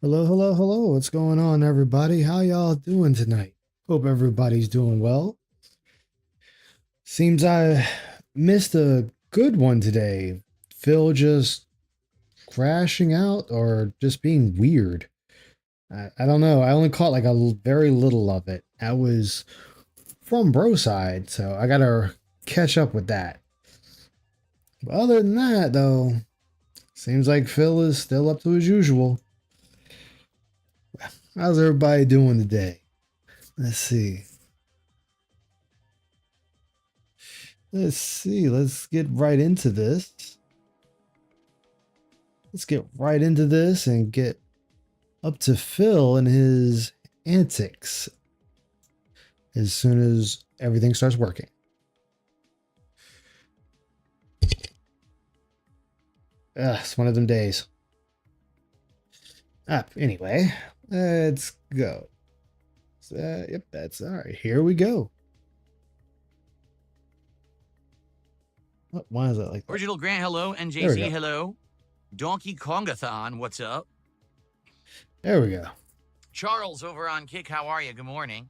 Hello, hello, hello. What's going on, everybody? How y'all doing tonight? Hope everybody's doing well. Seems I missed a good one today. Phil just crashing out or just being weird. I don't know. I only caught like very little of it. I was from bro side, so I gotta catch up with that. But other than that, though, seems like Phil is still up to his usual. How's everybody doing today? Let's see. Let's see. Let's get right into this. Let's get right into this and get up to Phil and his antics as soon as everything starts working. It's one of them days. Anyway, let's go. Yep, that's all right. Here we go. Why is that like that? Original Grant, hello. There we NJC, go. hello. Donkey Kongathon, what's up? There we go. Charles over on Kick, how are you? Good morning.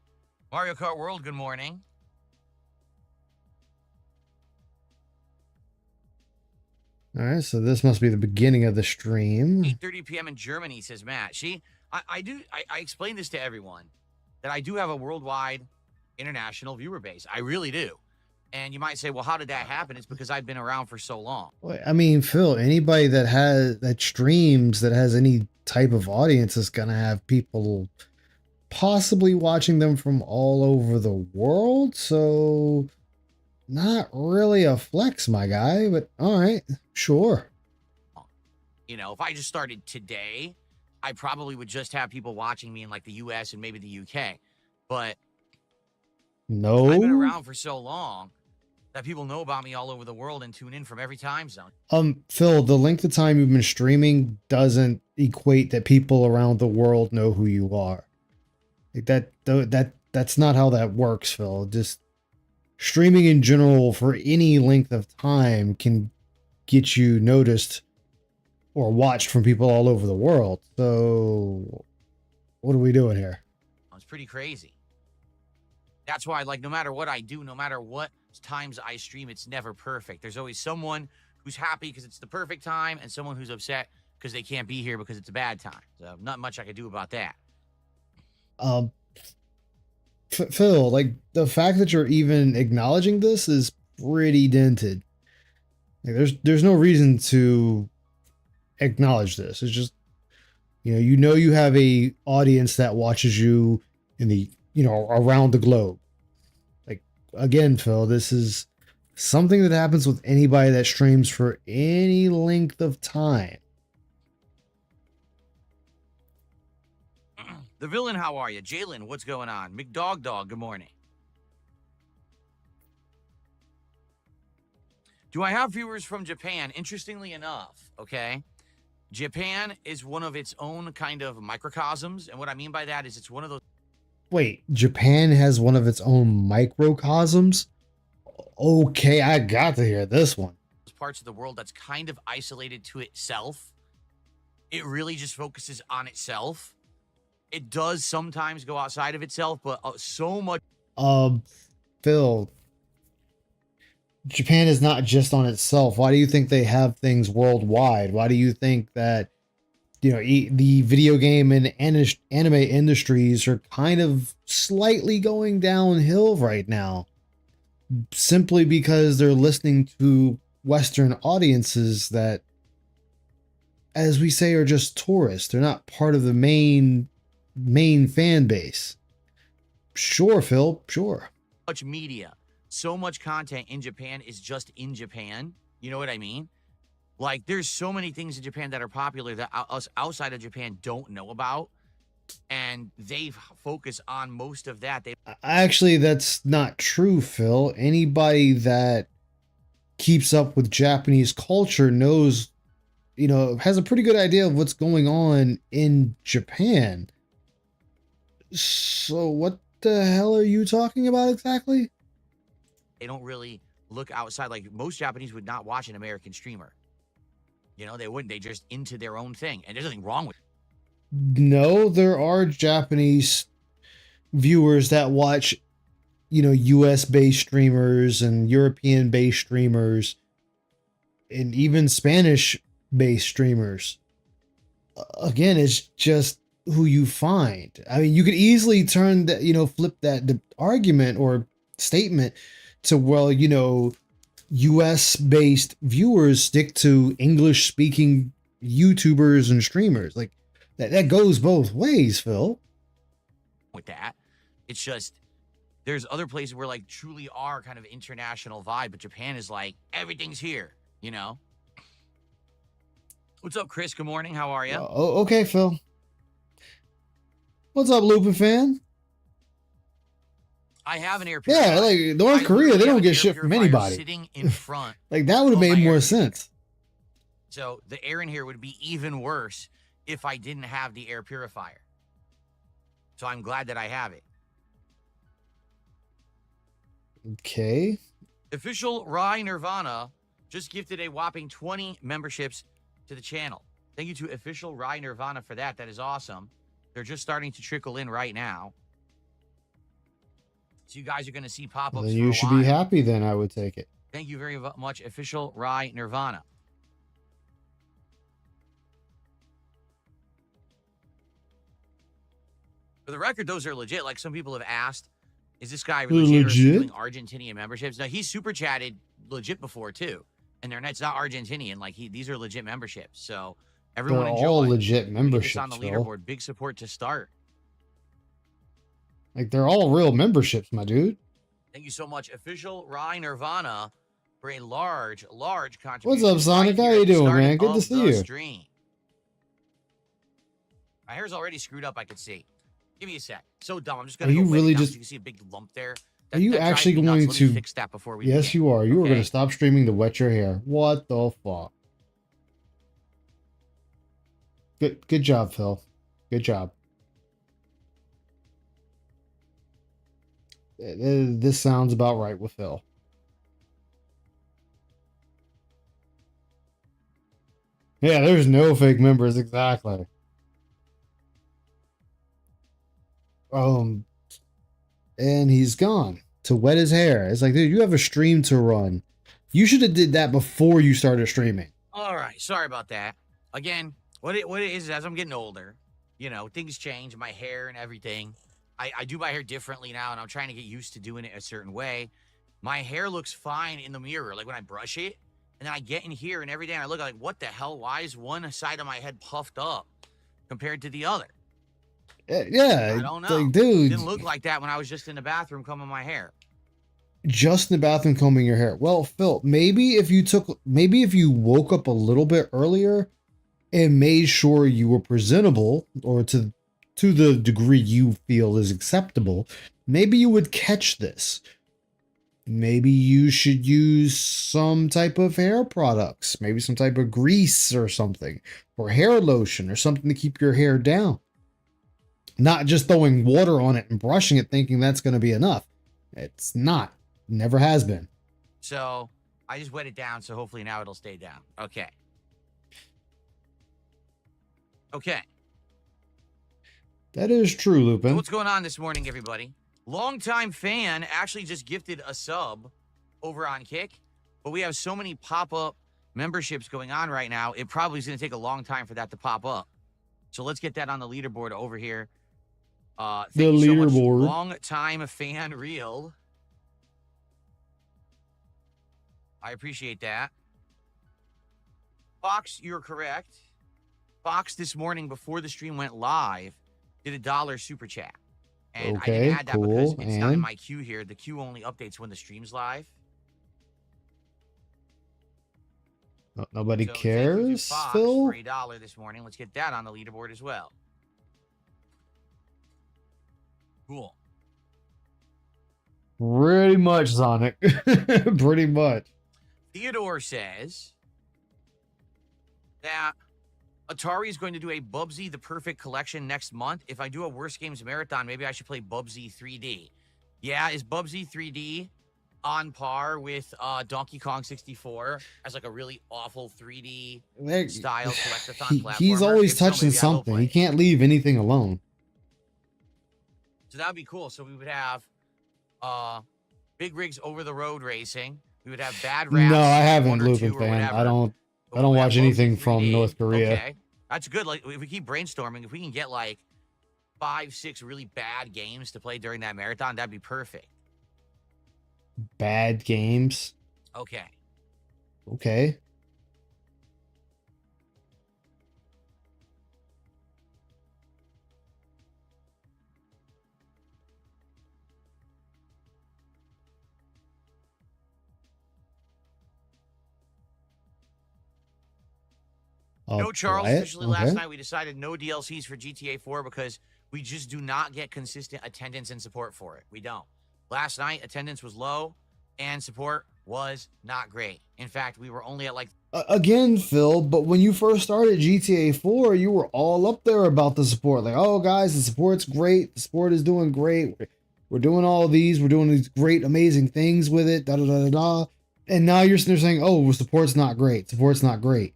Mario Kart World, good morning. All right, so this must be the beginning of the stream. 8:30 p.m. in Germany, says Matt. See, I explain this to everyone that I do have a worldwide international viewer base. I really do. And you might say, well, how did that happen? It's because I've been around for so long. I mean, Phil, anybody that streams that has any type of audience is gonna have people possibly watching them from all over the world. So not really a flex, my guy, but all right, sure. You know, if I just started today, I probably would just have people watching me in like the US and maybe the UK. But No. I've been around for so long that people know about me all over the world and tune in from every time zone. Phil, the length of time you've been streaming doesn't equate that people around the world know who you are. Like that's not how that works, Phil. Just streaming in general for any length of time can get you noticed or watched from people all over the world. So what are we doing here? It's pretty crazy. That's why, like, no matter what I do, no matter what times I stream, it's never perfect. There's always someone who's happy because it's the perfect time and someone who's upset because they can't be here because it's a bad time. So not much I could do about that. Um, Phil, like the fact that you're even acknowledging this is pretty dented. Like, there's no reason to acknowledge this. It's just you know you have a audience that watches you in the around the globe. Like again, Phil, this is something that happens with anybody that streams for any length of time. The villain, how are you? Jalen, what's going on? McDog Dog, good morning. Do I have viewers from Japan? Interestingly enough, okay, Japan is one of its own kind of microcosms. And what I mean by that is it's one of those. Wait, Japan has one of its own microcosms? Okay, I got to hear this one. Parts of the world that's kind of isolated to itself. It really just focuses on itself. It does sometimes go outside of itself, but so much. Phil, Japan is not just on itself. Why do you think they have things worldwide? Why do you think that the video game and anime industries are kind of slightly going downhill right now? Simply because they're listening to Western audiences that, as we say, are just tourists. They're not part of the main fan base. Sure, Phil, sure. Much media, so much content in Japan is just in Japan. You know what I mean? Like, there's so many things in Japan that are popular that us outside of Japan don't know about. And they focus on most of that. Actually, that's not true, Phil. Anybody that keeps up with Japanese culture knows, has a pretty good idea of what's going on in Japan. So what the hell are you talking about exactly? They don't really look outside. Like, most Japanese would not watch an American streamer. They wouldn't. They just into their own thing. And there's nothing wrong with it. No, there are Japanese viewers that watch, US based streamers and European based streamers and even Spanish based streamers. Again, it's just who you find. I mean, you could easily turn that, flip that the argument or statement to, well, US based viewers stick to English speaking YouTubers and streamers. Like that goes both ways, Phil. With that, it's just there's other places where like truly are kind of international vibe, but Japan is like everything's here, you know? What's up, Chris? Good morning. How are you? Okay, Phil. What's up, Lupin fan? I have an air purifier. Yeah, like North Korea, they don't get shit from anybody. Sitting in front. Like that would have made more sense. So the air in here would be even worse if I didn't have the air purifier. So I'm glad that I have it. Okay. Official Rye Nirvana just gifted a whopping 20 memberships to the channel. Thank you to Official Rye Nirvana for that. That is awesome. They're just starting to trickle in right now. So you guys are going to see pop-ups. Then you should be happy then, I would take it. Thank you very much, Official Rye Nirvana. For the record, those are legit. Like some people have asked, is this guy legit? Doing Argentinian memberships? No, he's super chatted legit before too. And they're not Argentinian. Like these are legit memberships. So everyone they're enjoy. All legit memberships on the leaderboard. Big support to start. Like they're all real memberships, my dude. Thank you so much, Official Rye Nirvana, for a large contribution. What's up, Sonic? How you doing, man? Good to see you. Stream. My hair's already screwed up. I could see. Give me a sec. So dumb. I'm just gonna. Are you really just? So you can see a big lump there. Are you actually going to fix that before we? Yes, you are. You are going to stop streaming to wet your hair. What the fuck? Good job, Phil. Good job. This sounds about right with Phil. Yeah, there's no fake members, exactly. And he's gone to wet his hair. It's like, dude, you have a stream to run. You should have did that before you started streaming. All right, sorry about that. Again, what it is as I'm getting older, things change, my hair and everything. I do my hair differently now, and I'm trying to get used to doing it a certain way. My hair looks fine in the mirror, like when I brush it, and then I get in here, and every day I look like, what the hell? Why is one side of my head puffed up compared to the other? Yeah, I don't know. Like, dude, it didn't look like that when I was just in the bathroom combing my hair. Just in the bathroom combing your hair. Well, Phil, maybe if you woke up a little bit earlier and made sure you were presentable, or to the degree you feel is acceptable, maybe you would catch this. Maybe you should use some type of hair products, maybe some type of grease or something, or hair lotion or something to keep your hair down. Not just throwing water on it and brushing it thinking that's going to be enough. It's not. Never has been. So I just wet it down, so hopefully now it'll stay down. Okay. That is true, Lupin. So what's going on this morning, everybody? Longtime fan actually just gifted a sub over on Kick, but we have so many pop-up memberships going on right now, it probably is going to take a long time for that to pop up. So let's get that on the leaderboard over here. Thank the you so leaderboard. much, long-time fan real. I appreciate that. Fox, you're correct. Fox this morning before the stream went live did $1 super chat. And I didn't add that because it's not in my queue here. The queue only updates when the stream's live. Nobody cares, Fox Phil? for $1 this morning. Let's get that on the leaderboard as well. Cool. Pretty much, Sonic. Pretty much. Theodore says that Atari is going to do a Bubsy The Perfect Collection next month. If I do a Worst Games Marathon, maybe I should play Bubsy 3D. Yeah, is Bubsy 3D on par with Donkey Kong 64 as like a really awful 3D There- style collectathon he's platformer? always If so, touching maybe I will something. play He it. can't leave anything alone. So that would be cool. So we would have Big Rigs Over the Road Racing. We would have Bad Raps. No, I haven't, 1 or Lupin 2 or fan. whatever. I don't We would have watch Loki anything from 3D. North Korea. Okay, that's good. Like if we keep brainstorming, if we can get like 5, 6 really bad games to play during that marathon, that'd be perfect. Bad games. Okay. Okay. No Charles Quiet. officially last night. We decided no DLCs for GTA 4 because we just do not get consistent attendance and support for it. We don't. Last night, attendance was low and support was not great. In fact, we were only at like Again, Phil, but when you first started GTA 4, you were all up there about the support. Like, oh, guys, the support's great. The support is doing great. We're doing all of these. We're doing these great, amazing things with it. Da da da da da. And now you're sitting there saying, oh, well, support's not great. Support's not great.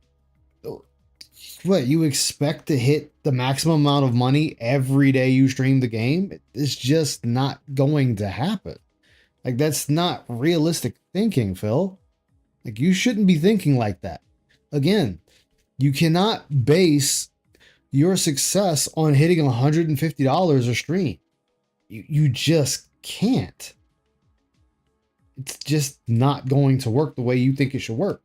What, you expect to hit the maximum amount of money every day you stream the game? It's just not going to happen. Like, that's not realistic thinking, Phil. Like, you shouldn't be thinking like that. Again, you cannot base your success on hitting $150 a stream. You just can't. It's just not going to work the way you think it should work.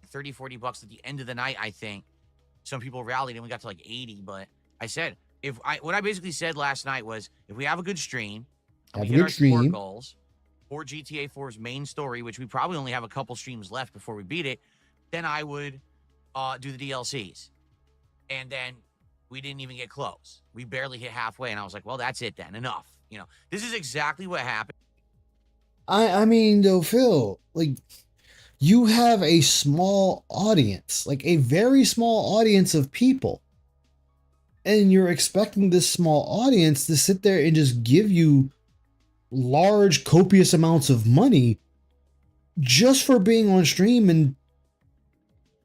30, 40 bucks at the end of the night, I think. Some people rallied and we got to like 80, but I said, what I basically said last night was, if we have a good stream, and we hit our support goals for GTA 4's main story, which we probably only have a couple streams left before we beat it, then I would do the DLCs. And then we didn't even get close. We barely hit halfway, and I was like, well, that's it then. Enough. You know, this is exactly what happened. I mean, though, Phil, like, you have a small audience, like a very small audience of people. And you're expecting this small audience to sit there and just give you large, copious amounts of money just for being on stream and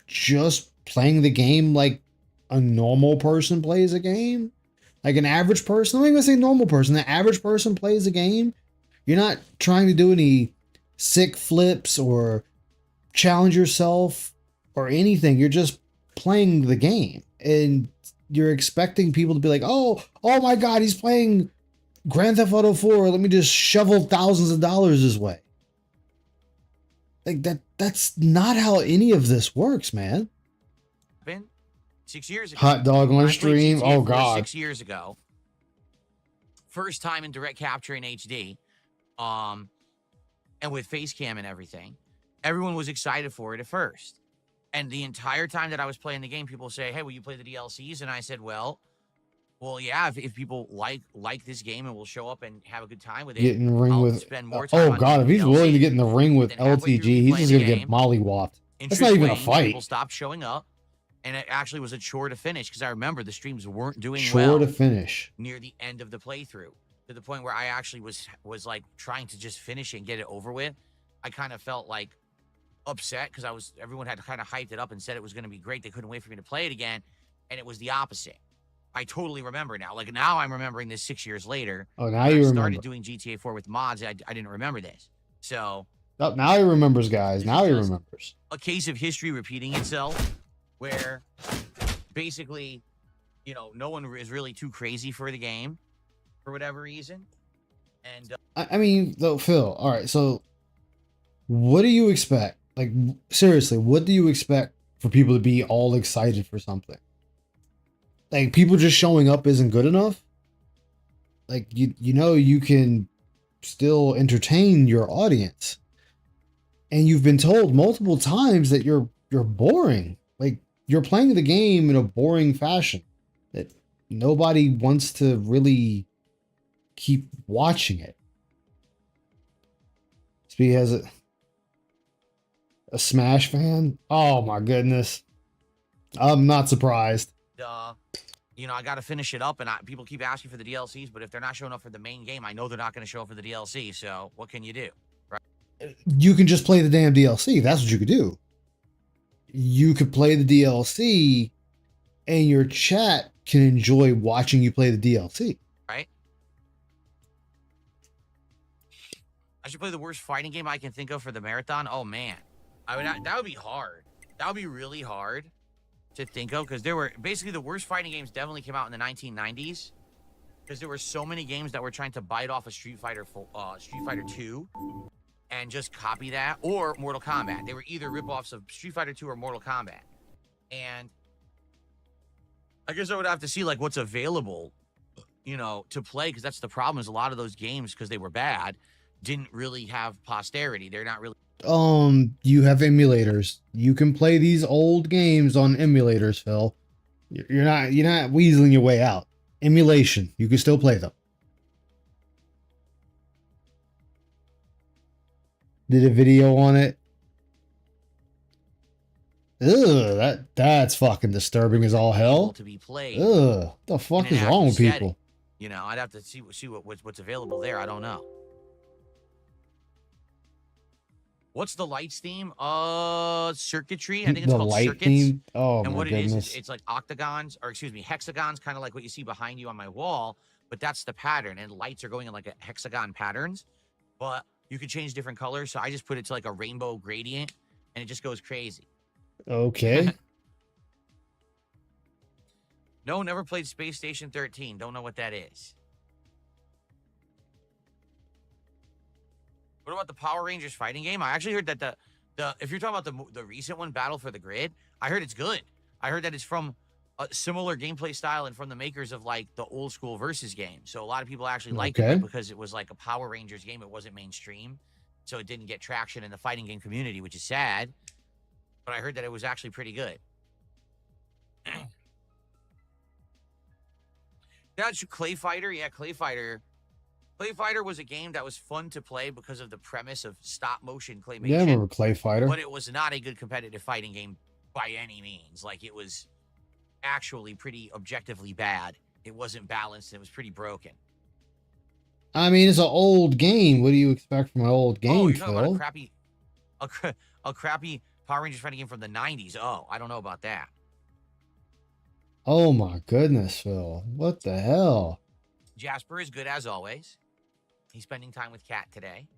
just playing the game like a normal person plays a game. Like an average person. I'm not even gonna say normal person. The average person plays a game. You're not trying to do any sick flips or challenge yourself or anything. You're just playing the game, and you're expecting people to be like, oh my God, he's playing Grand Theft Auto 4. Let me just shovel thousands of dollars his way. Like that's not how any of this works, man. 6 years ago. Hot dog on stream. Oh God. 6 years ago. First time in direct capture in HD. And with face cam and everything. Everyone was excited for it at first. And the entire time that I was playing the game, people say, hey, will you play the DLCs? And I said, well, yeah, if people like this game and will show up and have a good time with it, Get in the ring I'll with spend more time on God, if he's DLC. willing to get in the ring with Then halfway LTG, through he's playing just the gonna get game, mollywopped. That's interest not even a waned, fight. People stopped showing up, and it actually was a chore to finish because I remember the streams weren't doing Chore well to finish. near the end of the playthrough, to the point where I actually was like trying to just finish it and get it over with. I kind of felt like upset because everyone had kind of hyped it up and said it was going to be great. They couldn't wait for me to play it again, and it was the opposite. I totally remember now. Like now I'm remembering this 6 years later. Oh, now you remember. I started doing GTA 4 with mods. I didn't remember this. So Oh, now he remembers, guys. Now he remembers. a case of history repeating itself where basically, you know, no one is really too crazy for the game for whatever reason. And I mean, though, Phil, all right, so what do you expect? Like, seriously, what do you expect for people to be all excited for something? Like, people just showing up isn't good enough? Like, you know, you can still entertain your audience. And you've been told multiple times that you're boring. Like, you're playing the game in a boring fashion. That nobody wants to really keep watching it. Speedy has a Smash fan? Oh my goodness. I'm not surprised. you know, I got to finish it up, and people keep asking for the DLCs, but if they're not showing up for the main game, I know they're not going to show up for the DLC, so what can you do, right? You can just play the damn DLC. That's what you could do. You could play the DLC, and your chat can enjoy watching you play the DLC. Right? I should play the worst fighting game I can think of for the marathon. Oh man, that would be hard. That would be really hard to think of because there were basically the worst fighting games definitely came out in the 1990s because there were so many games that were trying to bite off a Street Fighter 2 and just copy that, or Mortal Kombat. They were either ripoffs of Street Fighter 2 or Mortal Kombat. And I guess I would have to see like what's available, to play, because that's the problem is a lot of those games, because they were bad, didn't really have posterity. They're not really. You have emulators. You can play these old games on emulators, Phil. You're not weaseling your way out. Emulation. You can still play them. Did a video on it. Ugh, that's fucking disturbing as all hell. To be played. Ugh, the fuck is wrong with people? I'd have to see what's available there. I don't know. What's the lights theme? Circuitry. I think it's called Circuits. Theme? Oh, and my what goodness. it is, it's like hexagons, kind of like what you see behind you on my wall, but that's the pattern. And lights are going in like a hexagon patterns, but you could change different colors. So I just put it to like a rainbow gradient, and it just goes crazy. Okay. No, never played Space Station 13. Don't know what that is. What about the Power Rangers fighting game? I actually heard that the if you're talking about the recent one, Battle for the Grid, I heard it's good. I heard that it's from a similar gameplay style and from the makers of like the old school Versus game. So a lot of people actually liked it because it was like a Power Rangers game. It wasn't mainstream, so it didn't get traction in the fighting game community, which is sad. But I heard that it was actually pretty good. That's Clay Fighter. Yeah, Clay Fighter. Clay Fighter was a game that was fun to play because of the premise of stop motion claymation. Yeah, I remember Clay Fighter. But it was not a good competitive fighting game by any means. Like, it was actually pretty objectively bad. It wasn't balanced. It was pretty broken. I mean, it's an old game. What do you expect from an old game, you're talking Phil? about a crappy Power Rangers fighting game from the 90s. Oh, I don't know about that. Oh my goodness, Phil. What the hell? Jasper is good as always. He's spending time with Kat today.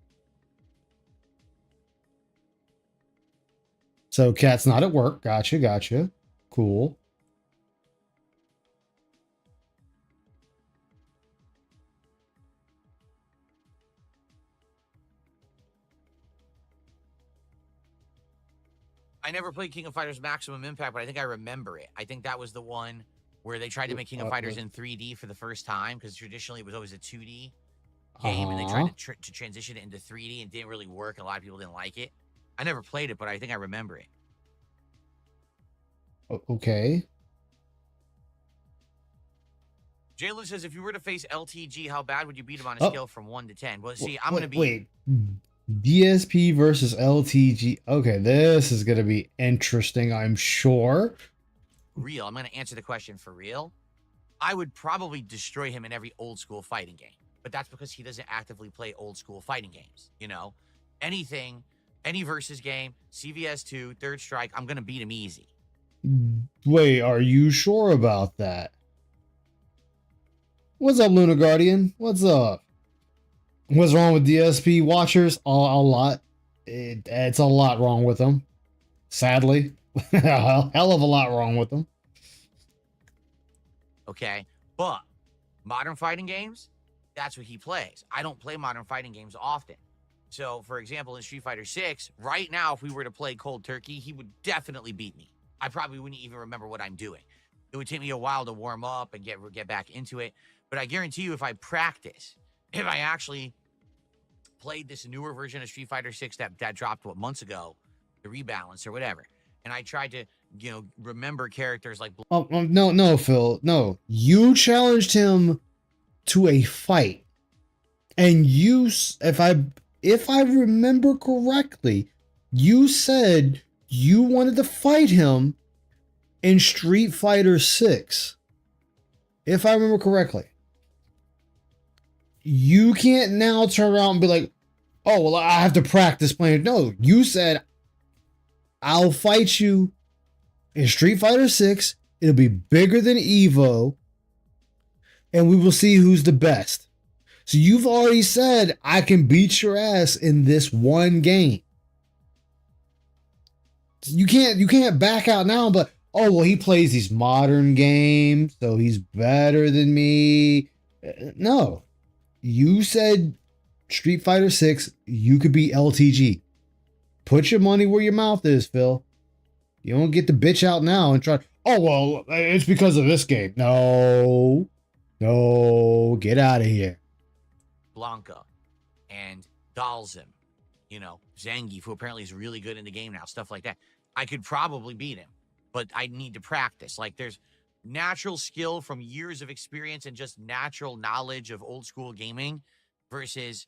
So Kat's not at work. Gotcha. Cool. I never played King of Fighters Maximum Impact, but I think I remember it. I think that was the one where they tried to make King of Fighters in 3D for the first time, because traditionally it was always a 2D game, and they tried to transition it into 3D and didn't really work. A lot of people didn't like it. I never played it, but I think I remember it. Okay. Jalen says, if you were to face LTG, how bad would you beat him on a scale from 1 to 10? Well, see, I'm going to be... Wait. DSP versus LTG. Okay, this is going to be interesting, I'm sure. Real. I'm going to answer the question for real. I would probably destroy him in every old school fighting game, but that's because he doesn't actively play old school fighting games. Anything, any versus game, CVS 2, Third Strike, I'm going to beat him easy. Wait, are you sure about that? What's up, Luna Guardian? What's up? What's wrong with DSP watchers? A lot. It's a lot wrong with them. Sadly. A hell of a lot wrong with them. Okay, but modern fighting games, that's what he plays. I don't play modern fighting games often. So, for example, in Street Fighter 6, right now, if we were to play cold turkey, he would definitely beat me. I probably wouldn't even remember what I'm doing. It would take me a while to warm up and get back into it. But I guarantee you, if I practice, if I actually played this newer version of Street Fighter 6 that dropped months ago, the rebalance or whatever, and I tried to remember characters like no, Phil, no, you challenged him to a fight, and if I remember correctly, you said you wanted to fight him in Street Fighter 6, if I remember correctly. You can't now turn around and be like, Oh, well, I have to practice playing. No, you said I'll fight you in Street Fighter 6. It'll be bigger than Evo, and we will see who's the best. So you've already said I can beat your ass in this one game. You can't back out now, but oh well, he plays these modern games, so he's better than me. No. You said Street Fighter 6, you could be LTG. Put your money where your mouth is, Phil. You don't get the bitch out now and try. Oh well, it's because of this game. No, no, get out of here. Blanca and Dalzim, Zangief, who apparently is really good in the game now, stuff like that. I could probably beat him, but I need to practice. Like there's natural skill from years of experience and just natural knowledge of old school gaming versus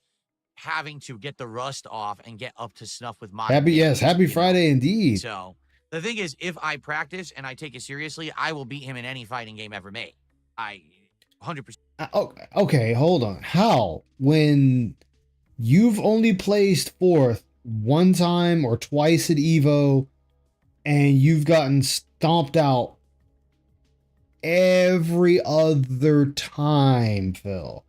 having to get the rust off and get up to snuff with modern games, Happy Friday indeed. So the thing is, if I practice and I take it seriously, I will beat him in any fighting game ever made. 100%. Okay, hold on. How? When you've only placed fourth one time or twice at Evo and you've gotten stomped out every other time, Phil.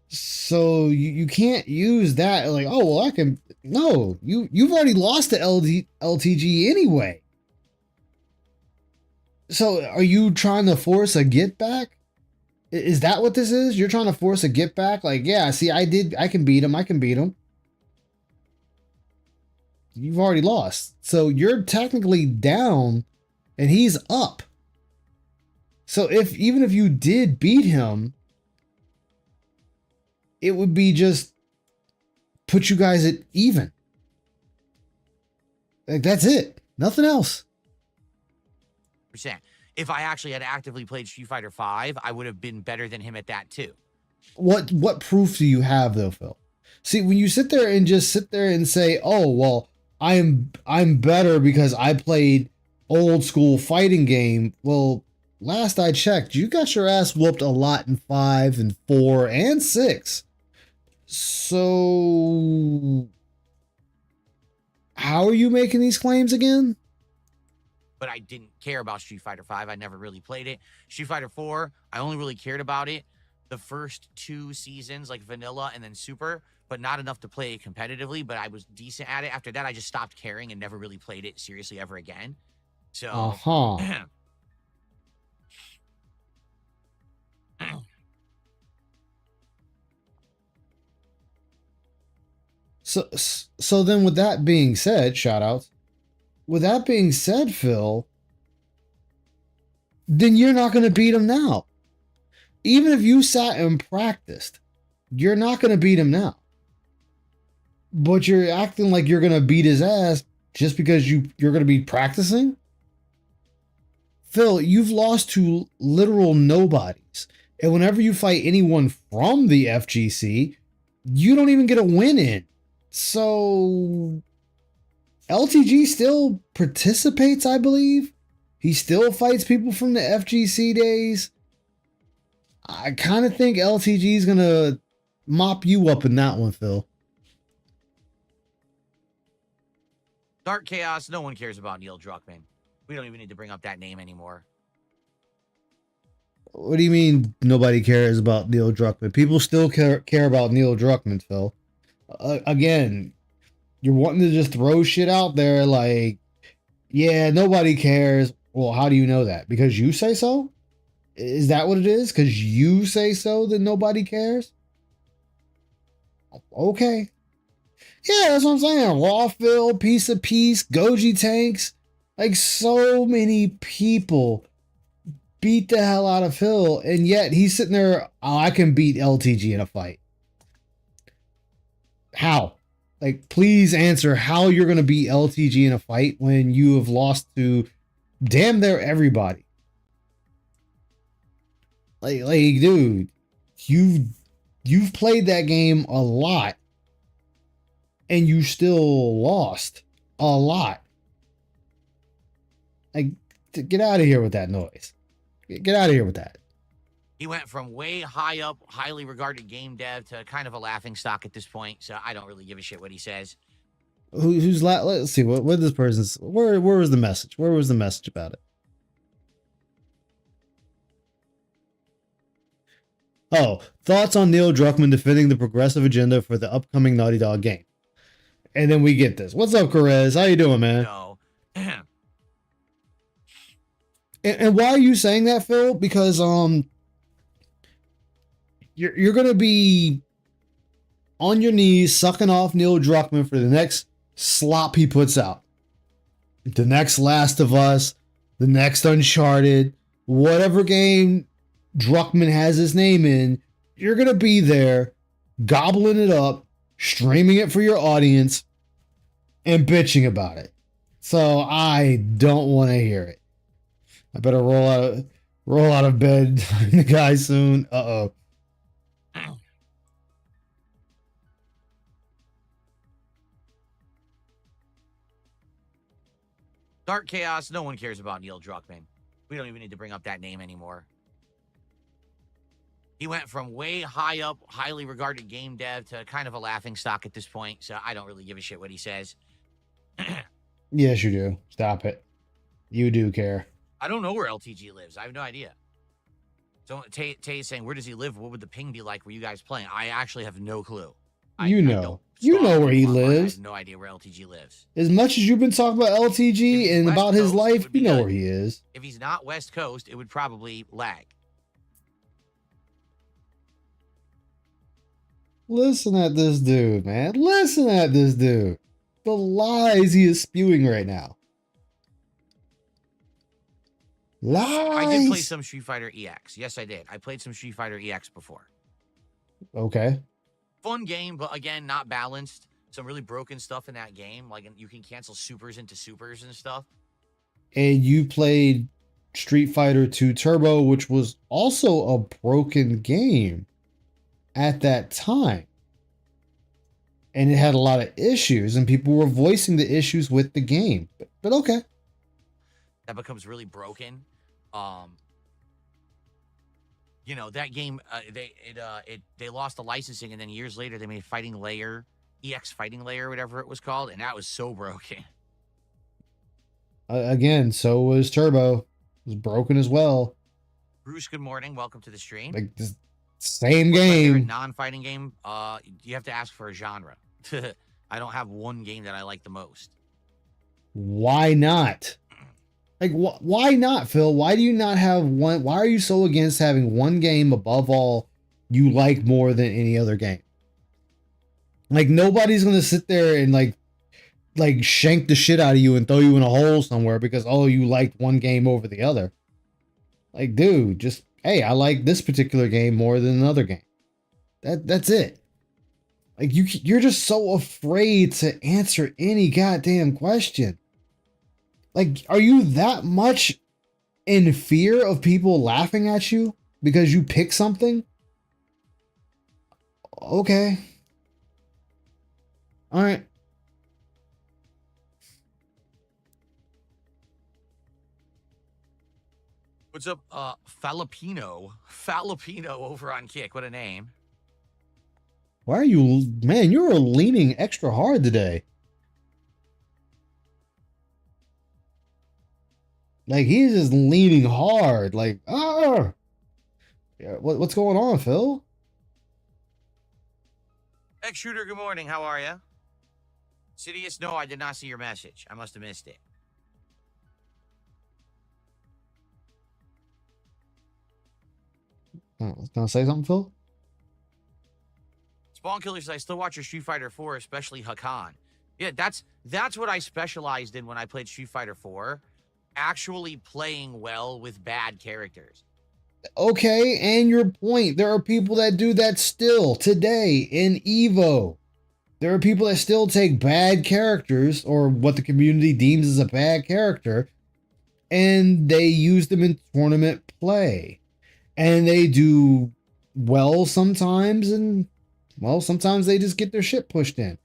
So you can't use that like, oh well, I can. No, you've already lost to LTG anyway. So are you trying to force a get back? Is that what this is? You're trying to force a get back? Like, yeah, see, I can beat him. I can beat him. You've already lost. So you're technically down and he's up. So even if you did beat him, it would be just put you guys at even. Like that's it. Nothing else. If I actually had actively played Street Fighter 5, I would have been better than him at that too. What proof do you have though, Phil? See, when you sit there and say, "Oh, well, I'm better because I played old school fighting game." Well, last I checked, you got your ass whooped a lot in 5 and 4 and 6. So how are you making these claims again? But I didn't care about Street Fighter 5. I never really played it. Street Fighter 4, I only really cared about it the first 2 seasons, like vanilla and then super, but not enough to play it competitively. But I was decent at it. After that, I just stopped caring and never really played it seriously ever again. So, So then with that being said, shout outs. With that being said, Phil, then you're not going to beat him now. Even if you sat and practiced, you're not going to beat him now. But you're acting like you're going to beat his ass just because you're going to be practicing? Phil, you've lost to literal nobodies. And whenever you fight anyone from the FGC, you don't even get a win in. So LTG still participates, I believe. He still fights people from the FGC days. I kind of think LTG is going to mop you up in that one, Phil. Dark Chaos, no one cares about Neil Druckmann. We don't even need to bring up that name anymore. What do you mean nobody cares about Neil Druckmann? People still care about Neil Druckmann, Phil. Again, you're wanting to just throw shit out there like, yeah, nobody cares. Well, how do you know that? Because you say so? Is that what it is? Because you say so, then nobody cares? Okay. Yeah, that's what I'm saying. Rawfill, Piece of Peace, Goji Tanks. Like, so many people beat the hell out of Phil, and yet he's sitting there, oh, I can beat LTG in a fight. How? Like, please answer how you're going to beat LTG in a fight when you have lost to damn near everybody. Like, dude, you've played that game a lot, and you still lost a lot. Like, get out of here with that noise. Get out of here with that. He went from way high up, highly regarded game dev to kind of a laughing stock at this point. So I don't really give a shit what he says. Let's see what this person's. Where was the message? Where was the message about it? Oh, thoughts on Neil Druckmann defending the progressive agenda for the upcoming Naughty Dog game. And then we get this. What's up, Perez? How you doing, man? No. And why are you saying that, Phil? Because you're gonna be on your knees sucking off Neil Druckmann for the next slop he puts out. The next Last of Us, the next Uncharted, whatever game Druckmann has his name in, you're gonna be there gobbling it up, streaming it for your audience, and bitching about it. So I don't want to hear it. I better roll out of bed, the guy soon. Uh-oh. Dark Chaos, no one cares about Neil Druckmann. We don't even need to bring up that name anymore. He went from way high up, highly regarded game dev to kind of a laughing stock at this point. So I don't really give a shit what he says. Yes, you do. Stop it. You do care. I don't know where LTG lives. I have no idea. So Tay is saying, where does he live? What would the ping be like? Were you guys playing? I actually have no clue. You know where he lives. I have no idea where LTG lives. As much as you've been talking about LTG and about his life, you know where he is. If he's not West Coast, it would probably lag. Listen at this dude, man. Listen at this dude. The lies he is spewing right now. Lies. I did play some Street Fighter EX. Yes, I did. I played some Street Fighter EX before. Okay. Fun game, but again, not balanced. Some really broken stuff in that game. Like you can cancel supers into supers and stuff. And you played Street Fighter 2 Turbo, which was also a broken game at that time. And it had a lot of issues, and people were voicing the issues with the game. But okay. That becomes really broken. You know, that game, they lost the licensing, and then years later they made Fighting Layer, EX Fighting Layer, whatever it was called, and that was so broken. Again, so was Turbo. It was broken as well. Bruce, good morning. Welcome to the stream. Like this same game. Non-fighting game. You have to ask for a genre. I don't have one game that I like the most. Why not? Like, why not, Phil? Why do you not have one? Why are you so against having one game above all you like more than any other game? Like, nobody's going to sit there and like shank the shit out of you and throw you in a hole somewhere because, oh, you liked one game over the other. Like, dude, just, hey, I like this particular game more than another game. That's it. Like, you're just so afraid to answer any goddamn question. Like, are you that much in fear of people laughing at you because you pick something? Okay. All right. What's up, Falapino? Falapino over on Kick. What a name. Why are you, man, you're leaning extra hard today. Like, he's just leaning hard. Like, yeah, what's going on, Phil? X-Shooter, good morning. How are you? Sidious, no, I did not see your message. I must have missed it. Gonna say something, Phil? Spawn Killer says, I still watch your Street Fighter 4, especially Hakan. Yeah, that's what I specialized in when I played Street Fighter 4. Actually playing well with bad characters. Okay, and your point. There are people that do that still today in EVO. There are people that still take bad characters, or what the community deems as a bad character, and they use them in tournament play. And they do well sometimes, and, well, sometimes they just get their shit pushed in.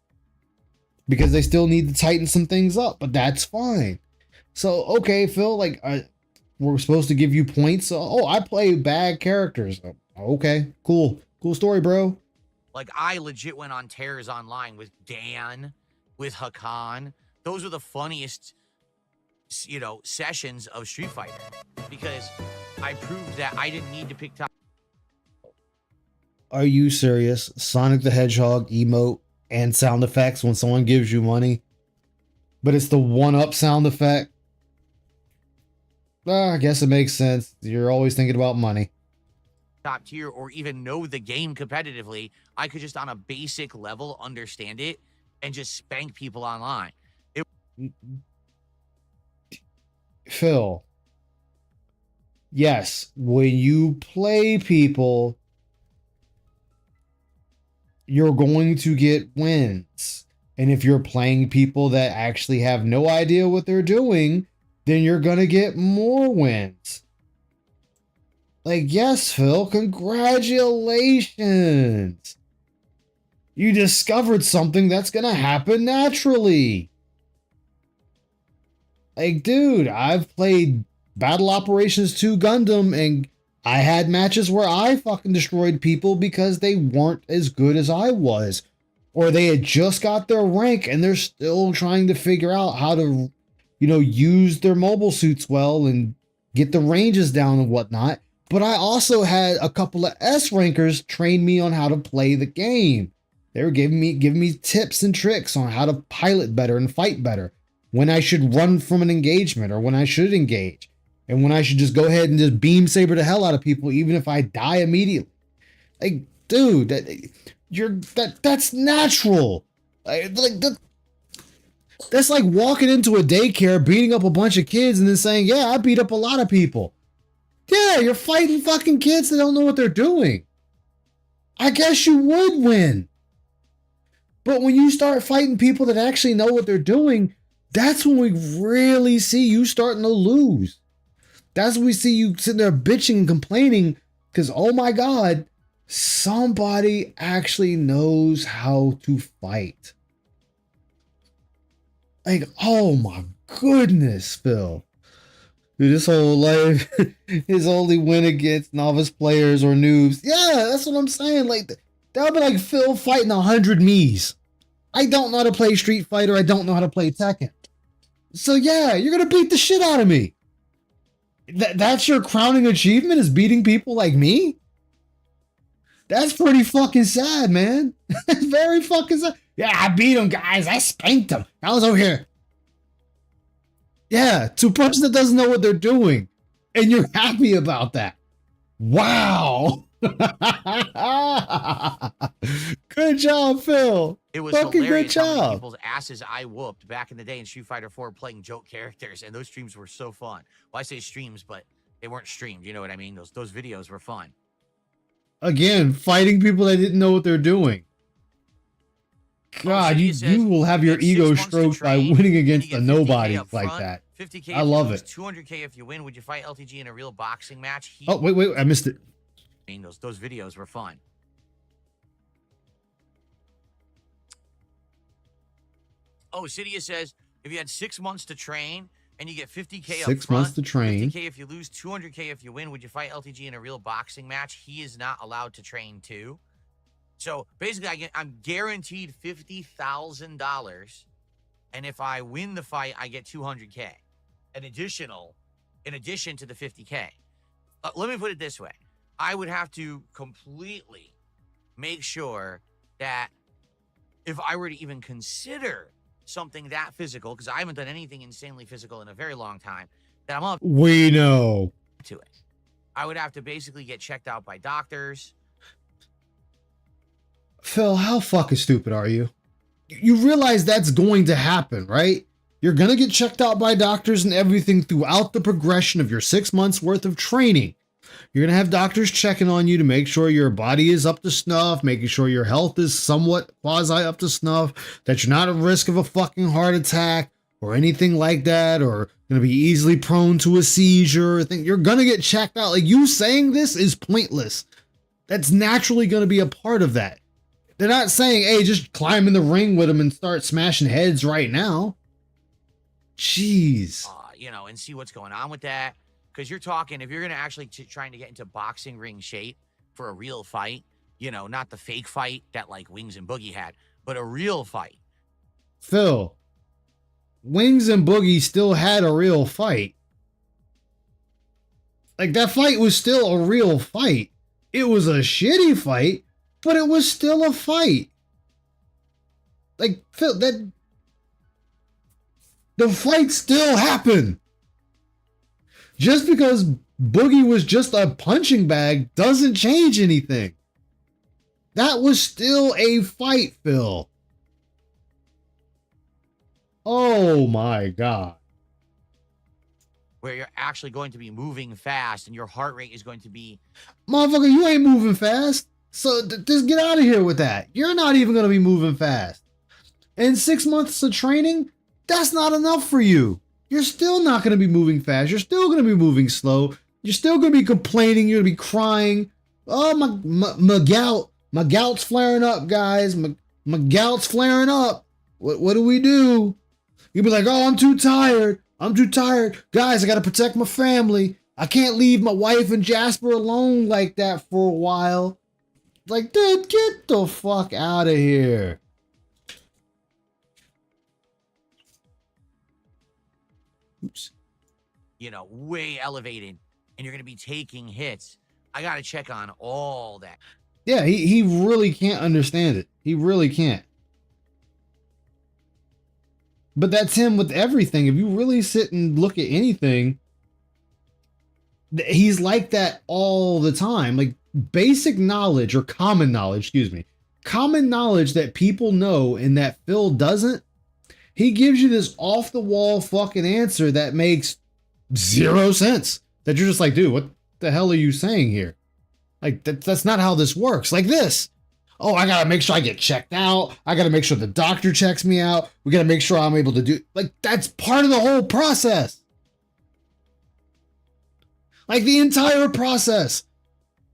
Because they still need to tighten some things up, but that's fine. So, okay, Phil, like, we're supposed to give you points. Oh, I play bad characters. Okay, cool. Cool story, bro. Like, I legit went on tears online with Dan, with Hakan. Those are the funniest, sessions of Street Fighter, because I proved that I didn't need to pick top. Are you serious? Sonic the Hedgehog emote and sound effects when someone gives you money? But it's the one-up sound effect? I guess it makes sense. You're always thinking about money. Top tier, or even know the game competitively. I could just on a basic level understand it and just spank people online. Phil, yes, when you play people, you're going to get wins. And if you're playing people that actually have no idea what they're doing, then you're going to get more wins. Like, yes, Phil, congratulations. You discovered something that's going to happen naturally. Like, dude, I've played Battle Operations 2 Gundam, and I had matches where I fucking destroyed people because they weren't as good as I was. Or they had just got their rank and they're still trying to figure out how to, use their mobile suits well and get the ranges down and whatnot. But I also had a couple of S rankers train me on how to play the game. They were giving me tips and tricks on how to pilot better and fight better, when I should run from an engagement or when I should engage, and when I should just go ahead and just beam saber the hell out of people even if I die immediately. Like, dude, that's natural. That's like walking into a daycare, beating up a bunch of kids, and then saying, "Yeah, I beat up a lot of people." Yeah, you're fighting fucking kids that don't know what they're doing. I guess you would win. But when you start fighting people that actually know what they're doing, that's when we really see you starting to lose. That's when we see you sitting there bitching and complaining because, oh my God, somebody actually knows how to fight. Like, oh my goodness, Phil. Dude, this whole life is only win against novice players or noobs. Yeah, that's what I'm saying. Like, that would be like Phil fighting 100 me's. I don't know how to play Street Fighter. I don't know how to play Tekken. So yeah, you're going to beat the shit out of me. That's your crowning achievement, is beating people like me? That's pretty fucking sad, man. That's very fucking sad. Yeah, I beat him, guys. I spanked him. I was over here. Yeah, to a person that doesn't know what they're doing. And you're happy about that. Wow. Good job, Phil. It was fucking hilarious good how many job. people's asses I whooped back in the day in Street Fighter 4 playing joke characters, and those streams were so fun. Well, I say streams, but they weren't streamed. You know what I mean? Those videos were fun. Again, fighting people that didn't know what they're doing. God, you will have your ego stroked by winning against a nobody like that. 50K I love it. 200K if you win. Would you fight LTG in a real boxing match? Oh, wait, I missed it. Those videos were fun. Oh, Cydia says, if you had 6 months to train and you get 50K up front, 6 months to train. 50K if you lose, 200K if you win, would you fight LTG in a real boxing match? He is not allowed to train too. So basically, I'm guaranteed $50,000, and if I win the fight, I get 200K, in addition to the 50K. Let me put it this way: I would have to completely make sure that if I were to even consider something that physical, because I haven't done anything insanely physical in a very long time, that I'm up. We know to it. I would have to basically get checked out by doctors. Phil, how fucking stupid are you? You realize that's going to happen, right? You're going to get checked out by doctors and everything throughout the progression of your 6 months worth of training. You're going to have doctors checking on you to make sure your body is up to snuff, making sure your health is somewhat quasi up to snuff, that you're not at risk of a fucking heart attack or anything like that, or going to be easily prone to a seizure. You're going to get checked out. Like, you saying this is pointless. That's naturally going to be a part of that. They're not saying, hey, just climb in the ring with them and start smashing heads right now. Jeez. And see what's going on with that. Because you're talking, if you're going to actually trying to get into boxing ring shape for a real fight, you know, not the fake fight that like Wings and Boogie had, but a real fight. Phil, Wings and Boogie still had a real fight. Like, that fight was still a real fight. It was a shitty fight, but it was still a fight. Like, Phil, the fight still happened. Just because Boogie was just a punching bag doesn't change anything. That was still a fight, Phil. Oh my God. Where you're actually going to be moving fast and your heart rate is going to be... Motherfucker, you ain't moving fast. So just get out of here with that. You're not even going to be moving fast. And 6 months of training, that's not enough for you. You're still not going to be moving fast. You're still going to be moving slow. You're still going to be complaining. You're going to be crying. Oh, my gout. My gout's flaring up, guys. My gout's flaring up. What do we do? You'll be like, oh, I'm too tired. I'm too tired. Guys, I got to protect my family. I can't leave my wife and Jasper alone like that for a while. Like, dude, get the fuck out of here. Oops. You know, way elevated, and you're going to be taking hits. I got to check on all that. Yeah, he really can't understand it. He really can't. But that's him with everything. If you really sit and look at anything, he's like that all the time. Like, basic knowledge, or common knowledge, excuse me. Common knowledge that people know and that Phil doesn't. He gives you this off-the-wall fucking answer that makes 0 sense. That you're just like, dude, what the hell are you saying here? Like, that's not how this works. Like this. Oh, I gotta make sure I get checked out. I gotta make sure the doctor checks me out. We gotta make sure I'm able to do... Like, that's part of the whole process. Like, the entire process.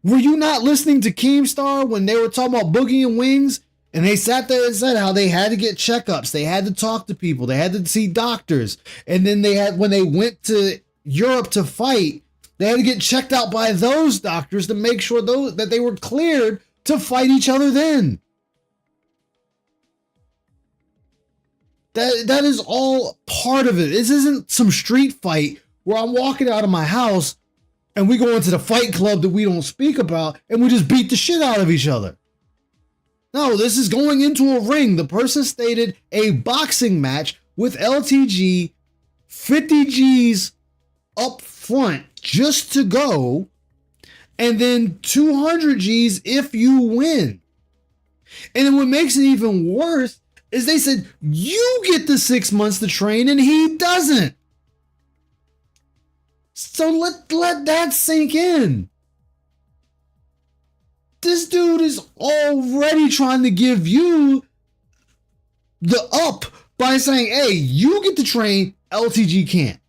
Were you not listening to Keemstar when they were talking about Boogie and Wings? And they sat there and said how they had to get checkups. They had to talk to people. They had to see doctors. And then they had, when they went to Europe to fight, they had to get checked out by those doctors to make sure that they were cleared to fight each other then. That is all part of it. This isn't some street fight where I'm walking out of my house and we go into the fight club that we don't speak about and we just beat the shit out of each other. No, this is going into a ring. The person stated a boxing match with LTG, 50 G's up front just to go, and then 200 G's if you win. And then what makes it even worse is they said you get the 6 months to train and he doesn't. So let that sink in. This dude is already trying to give you the up by saying, hey, you get to train, LTG can't.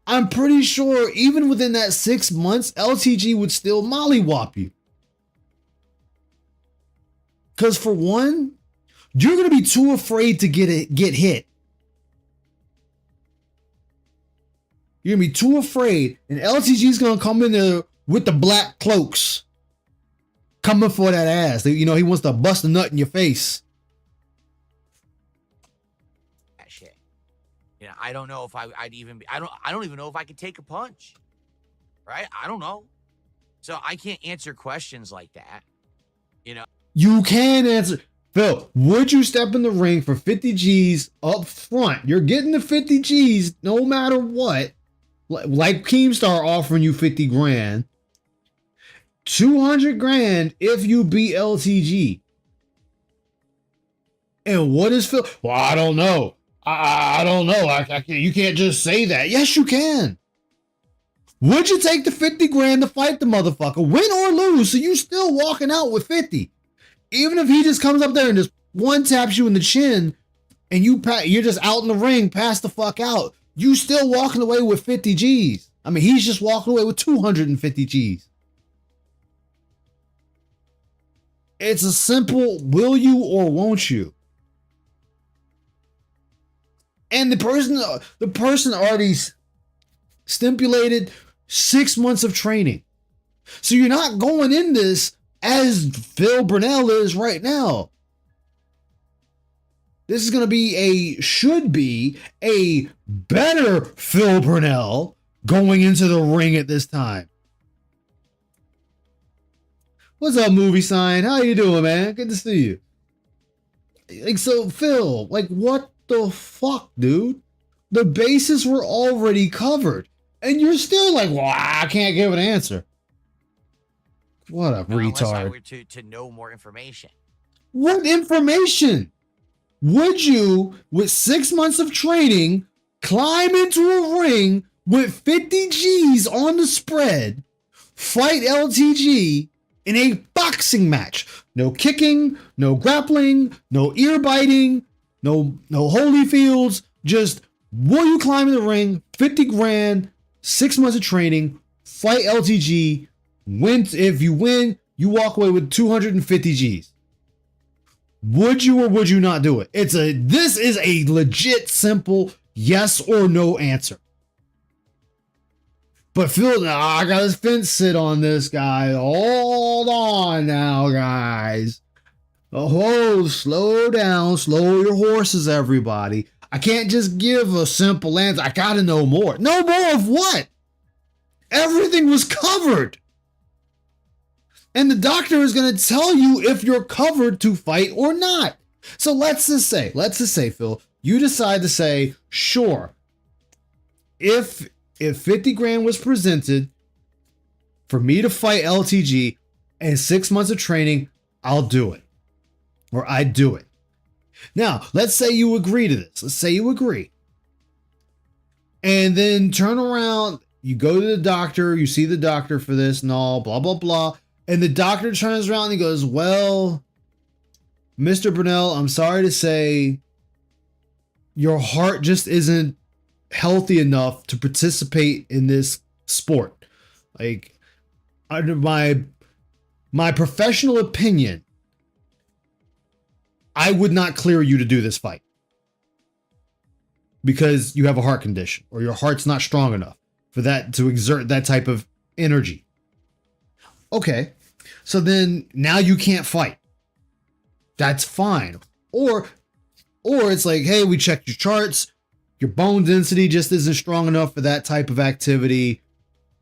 I'm pretty sure even within that 6 months, LTG would still mollywop you. Because for one, you're going to be too afraid to get hit. You're going to be too afraid, and LTG is going to come in there with the black cloaks coming for that ass. You know, he wants to bust a nut in your face. That shit. You know, I don't know if I'd even be, I don't even know if I could take a punch. Right? I don't know. So I can't answer questions like that. You know. You can answer. Phil, would you step in the ring for 50 G's up front? You're getting the 50 G's no matter what. Like Keemstar offering you 50 grand. 200 grand if you beat LTG. And what is Phil? Well, I don't know. I don't know. You can't just say that. Yes, you can. Would you take the 50 grand to fight the motherfucker? Win or lose, so you still walking out with 50. Even if he just comes up there and just one taps you in the chin and you're just out in the ring, pass the fuck out. You still walking away with 50 G's. I mean, he's just walking away with 250 G's. It's a simple will you or won't you. And the person already stipulated 6 months of training. So you're not going in this as Phil Burnell is right now. This is going to be should be a better Phil Burnell going into the ring at this time. What's up, movie sign? How you doing, man? Good to see you. Like, so Phil, like, what the fuck, dude? The bases were already covered. And you're still like, well, I can't give an answer. What a retard. Unless I were to know more information. What information? Would you, with 6 months of training, climb into a ring with 50 G's on the spread, fight LTG in a boxing match? No kicking, no grappling, no ear biting, no Holyfields. Just, will you climb in the ring, 50 grand, 6 months of training, fight LTG, win? If you win, you walk away with 250 G's. Would you or would you not do it? This is a legit simple yes or no answer. But Phil, I got his fence sit on this guy. Hold on now, guys. Oh, slow down, slow your horses, everybody. I can't just give a simple answer. I gotta know more. Know more of what? Everything was covered. And the doctor is going to tell you if you're covered to fight or not. So let's just say, Phil, you decide to say, sure, if 50 grand was presented for me to fight LTG and 6 months of training, I'll do it. Or I'd do it. Now, let's say you agree to this. Let's say you agree. And then turn around, you go to the doctor, you see the doctor for this and all, blah, blah, blah. And the doctor turns around and he goes, well, Mr. Burnell, I'm sorry to say your heart just isn't healthy enough to participate in this sport. Like, under my professional opinion, I would not clear you to do this fight because you have a heart condition or your heart's not strong enough for that to exert that type of energy. Okay, so then now you can't fight. That's fine. Or it's like, hey, we checked your charts. Your bone density just isn't strong enough for that type of activity.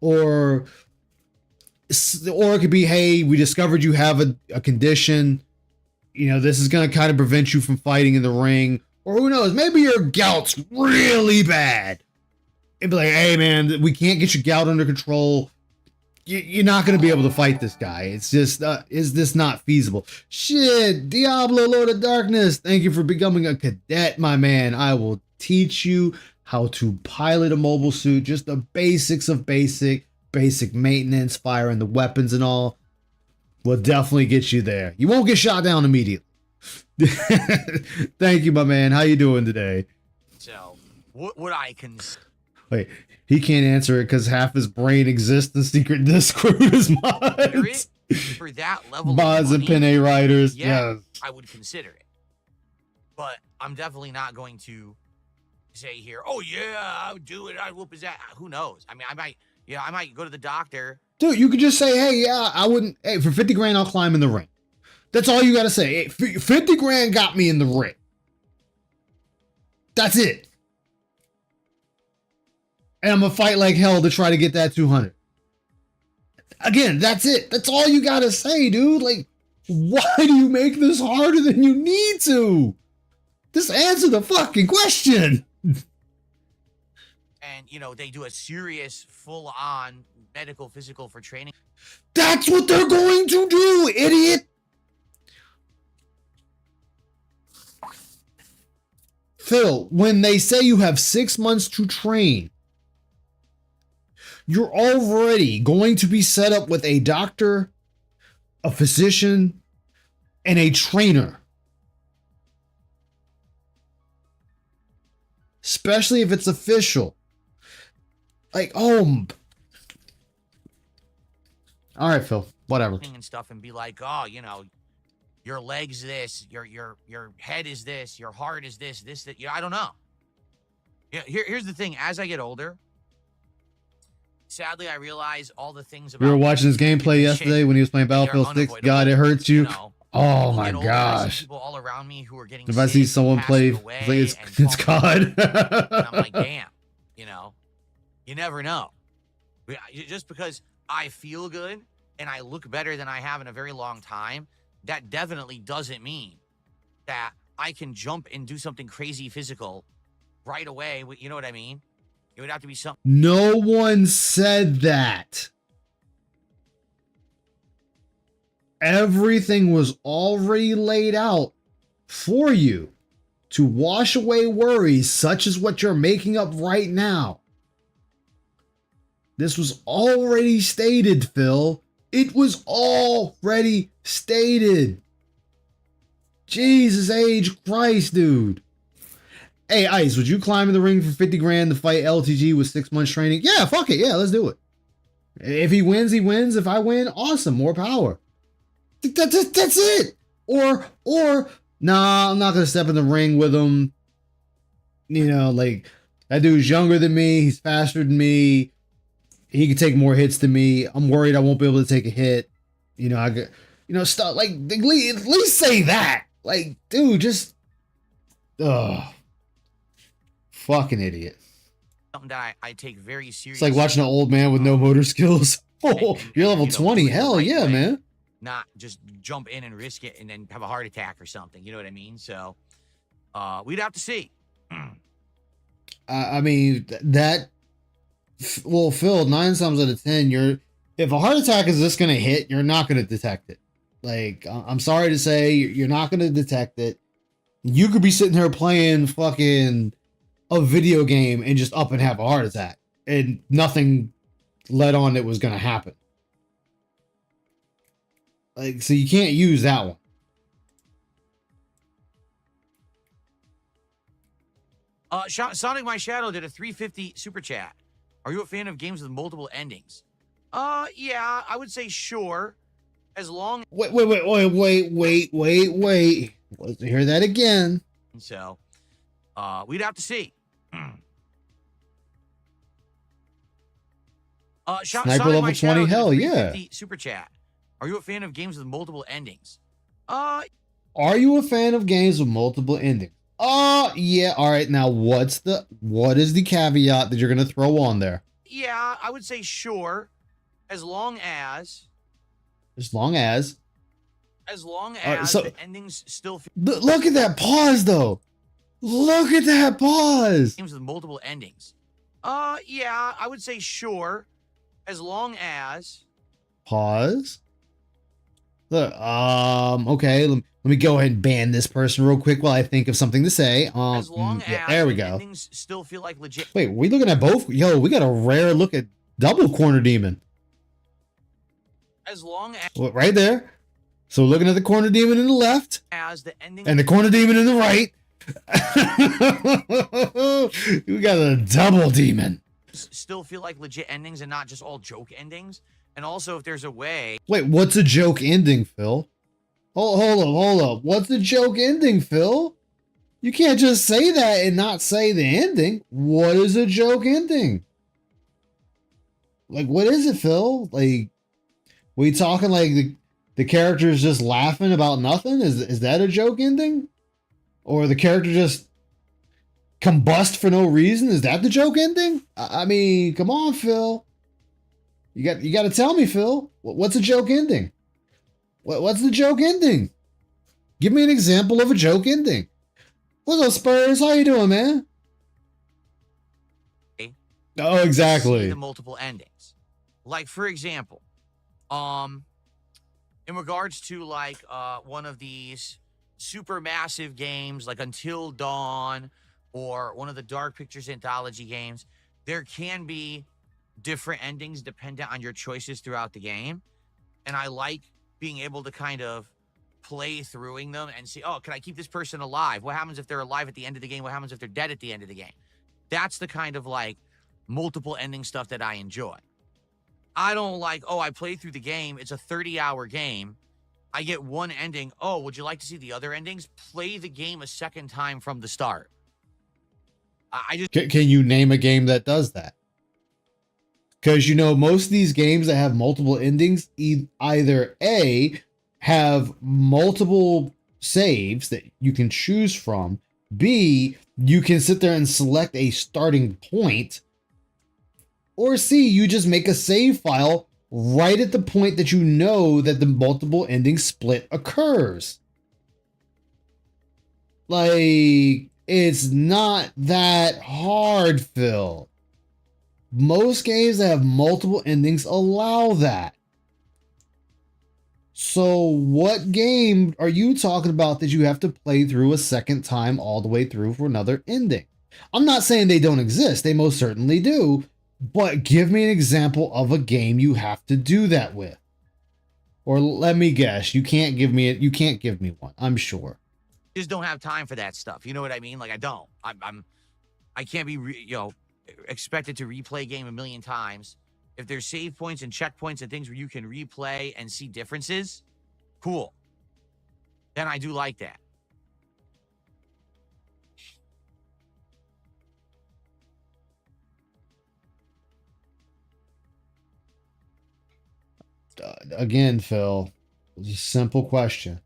Or it could be, hey, we discovered you have a condition. You know, this is going to kind of prevent you from fighting in the ring. Or who knows, maybe your gout's really bad. It'd be like, hey, man, we can't get your gout under control. You're not going to be able to fight this guy. It's just, is this not feasible? Shit, Diablo, Lord of Darkness, thank you for becoming a cadet, my man. I will teach you how to pilot a mobile suit, just the basics of basic maintenance, firing the weapons and all. We'll definitely get you there. You won't get shot down immediately. Thank you, my man. How you doing today? So, what would I consider? Wait, he can't answer it because half his brain exists in secret Discord as mods. For that level mods of and Pen A writers. Yeah, Yes. I would consider it. But I'm definitely not going to say here, oh yeah, I would do it. I'd whoop his ass. Who knows? I mean, I might go to the doctor. Dude, you could just say, hey, yeah, I wouldn't. Hey, for 50 grand, I'll climb in the ring. That's all you got to say. Hey, 50 grand got me in the ring. That's it. And I'm going to fight like hell to try to get that 200. Again, that's it. That's all you got to say, dude. Like, why do you make this harder than you need to? Just answer the fucking question. And, you know, they do a serious, full-on medical, physical for training. That's what they're going to do, idiot. Phil, when they say you have 6 months to train, you're already going to be set up with a doctor, a physician, and a trainer. Especially if it's official. Like, oh. All right, Phil, whatever. And stuff and be like, oh, you know, your leg's this, your head is this, your heart is this, that. You know, I don't know. Yeah, here's the thing. As I get older, sadly, I realize all the things We were about watching his gameplay yesterday when he was playing they are Battlefield 6. unavoidable. God, it hurts you. You know, Oh people my get older, and I see gosh. people all around me who are getting If I see sick, someone play, passing it's away, like and it's falling God. apart, and I'm like, damn, you know, you never know. Just because I feel good and I look better than I have in a very long time, that definitely doesn't mean that I can jump and do something crazy physical right away. You know what I mean? It would have to be something. No one said that. Everything was already laid out for you to wash away worries such as what you're making up right now. This was already stated, Phil. It was already stated. Jesus H. Christ, dude. Hey, Ice, would you climb in the ring for 50 grand to fight LTG with 6 months training? Yeah, fuck it. Yeah, let's do it. If he wins, he wins. If I win, awesome. More power. That's it. Or, nah, I'm not going to step in the ring with him. You know, like, that dude's younger than me. He's faster than me. He can take more hits than me. I'm worried I won't be able to take a hit. You know, I get, stuff like, at least say that. Like, dude, just, ugh. Fucking idiot. Something that I take very seriously. It's like watching an old man with no motor skills. Oh, you're level 20. Hell yeah, right, man. Not just jump in and risk it and then have a heart attack or something. You know what I mean? So we'd have to see. I mean, well, Phil, 9 times out of 10, if a heart attack is just going to hit, you're not going to detect it. Like, I'm sorry to say, you're not going to detect it. You could be sitting there playing fucking a video game and just up and have a heart attack, and nothing led on it was going to happen. Like, so you can't use that one. Sonic My Shadow did a 350 super chat. Are you a fan of games with multiple endings? Yeah, I would say sure. As long. Wait. Let's hear that again. So, we'd have to see. Sniper level 20, hell yeah. Super chat. Are you a fan of games with multiple endings? Are you a fan of games with multiple endings? Yeah. All right. Now, what is the caveat that you're going to throw on there? Yeah, I would say sure. As long as the endings still feel. Look at that pause, though. Look at that pause. Games with multiple endings. Yeah, I would say sure. As long as. Pause. Look, okay. Let me go ahead and ban this person real quick while I think of something to say. As long as there we go. Endings still feel like legit. Wait, we looking at both? Yo, we got a rare look at double corner demon. As long as. Right there. So we're looking at the corner demon in the left. As the ending. And the corner demon in the right. We got a double demon. Still feel like legit endings and not just all joke endings. And also, if there's a way. Wait, what's a joke ending, Phil? Hold up. What's a joke ending, Phil? You can't just say that and not say the ending. What is a joke ending? Like, what is it, Phil? Like, we talking like the character's just laughing about nothing? Is that a joke ending? Or the character just combust for no reason? Is that the joke ending? I mean, come on, Phil. You got to tell me, Phil. What's a joke ending? What's the joke ending? Give me an example of a joke ending. What's up, Spurs? How you doing, man? Oh, exactly. The multiple endings. Like, for example, in regards to like one of these super massive games like Until Dawn or one of the Dark Pictures anthology games, there can be different endings dependent on your choices throughout the game. And I like being able to kind of play throughing them and see, oh, can I keep this person alive? What happens if they're alive at the end of the game? What happens if they're dead at the end of the game? That's the kind of like multiple ending stuff that I enjoy. I don't like, oh, I played through the game. It's a 30-hour game. I get one ending. Oh, would you like to see the other endings? Play the game a second time from the start. I just Can you name a game that does that? Because, you know, most of these games that have multiple endings either A, have multiple saves that you can choose from, B, you can sit there and select a starting point, or C, you just make a save file right at the point that you know that the multiple ending split occurs. Like, it's not that hard, Phil. Most games that have multiple endings allow that. So what game are you talking about that you have to play through a second time all the way through for another ending? I'm not saying they don't exist. They most certainly do. But give me an example of a game you have to do that with. Or let me guess, you can't give me one, I'm sure. just don't have time for that stuff. You know what I mean? Like I don't. I can't be expected to replay a game a million times. If there's save points and checkpoints and things where you can replay and see differences, cool. Then I do like that. Again, Phil, it's a simple question.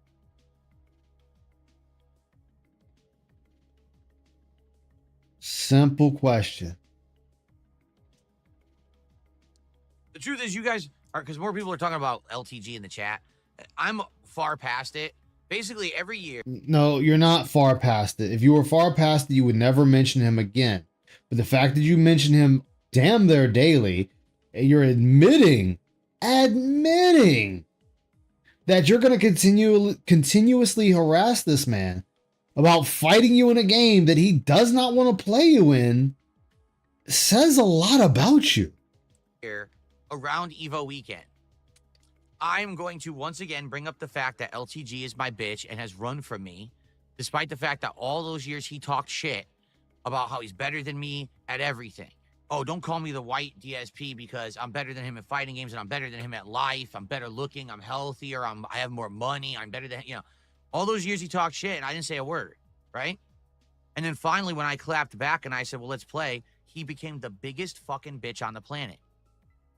Simple question. The truth is, you guys are, because more people are talking about LTG in the chat. I'm far past it. Basically, every year. No, you're not far past it. If you were far past it, you would never mention him again. But the fact that you mention him damn near daily, you're admitting that you're going to continuously harass this man about fighting you in a game that he does not want to play you in, says a lot about you. Around Evo weekend, I'm going to once again bring up the fact that LTG is my bitch and has run from me, despite the fact that all those years he talked shit about how he's better than me at everything. Oh, don't call me the white DSP because I'm better than him at fighting games and I'm better than him at life. I'm better looking. I'm healthier. I have more money. I'm better than, all those years he talked shit and I didn't say a word, right? And then finally, when I clapped back and I said, well, let's play, he became the biggest fucking bitch on the planet.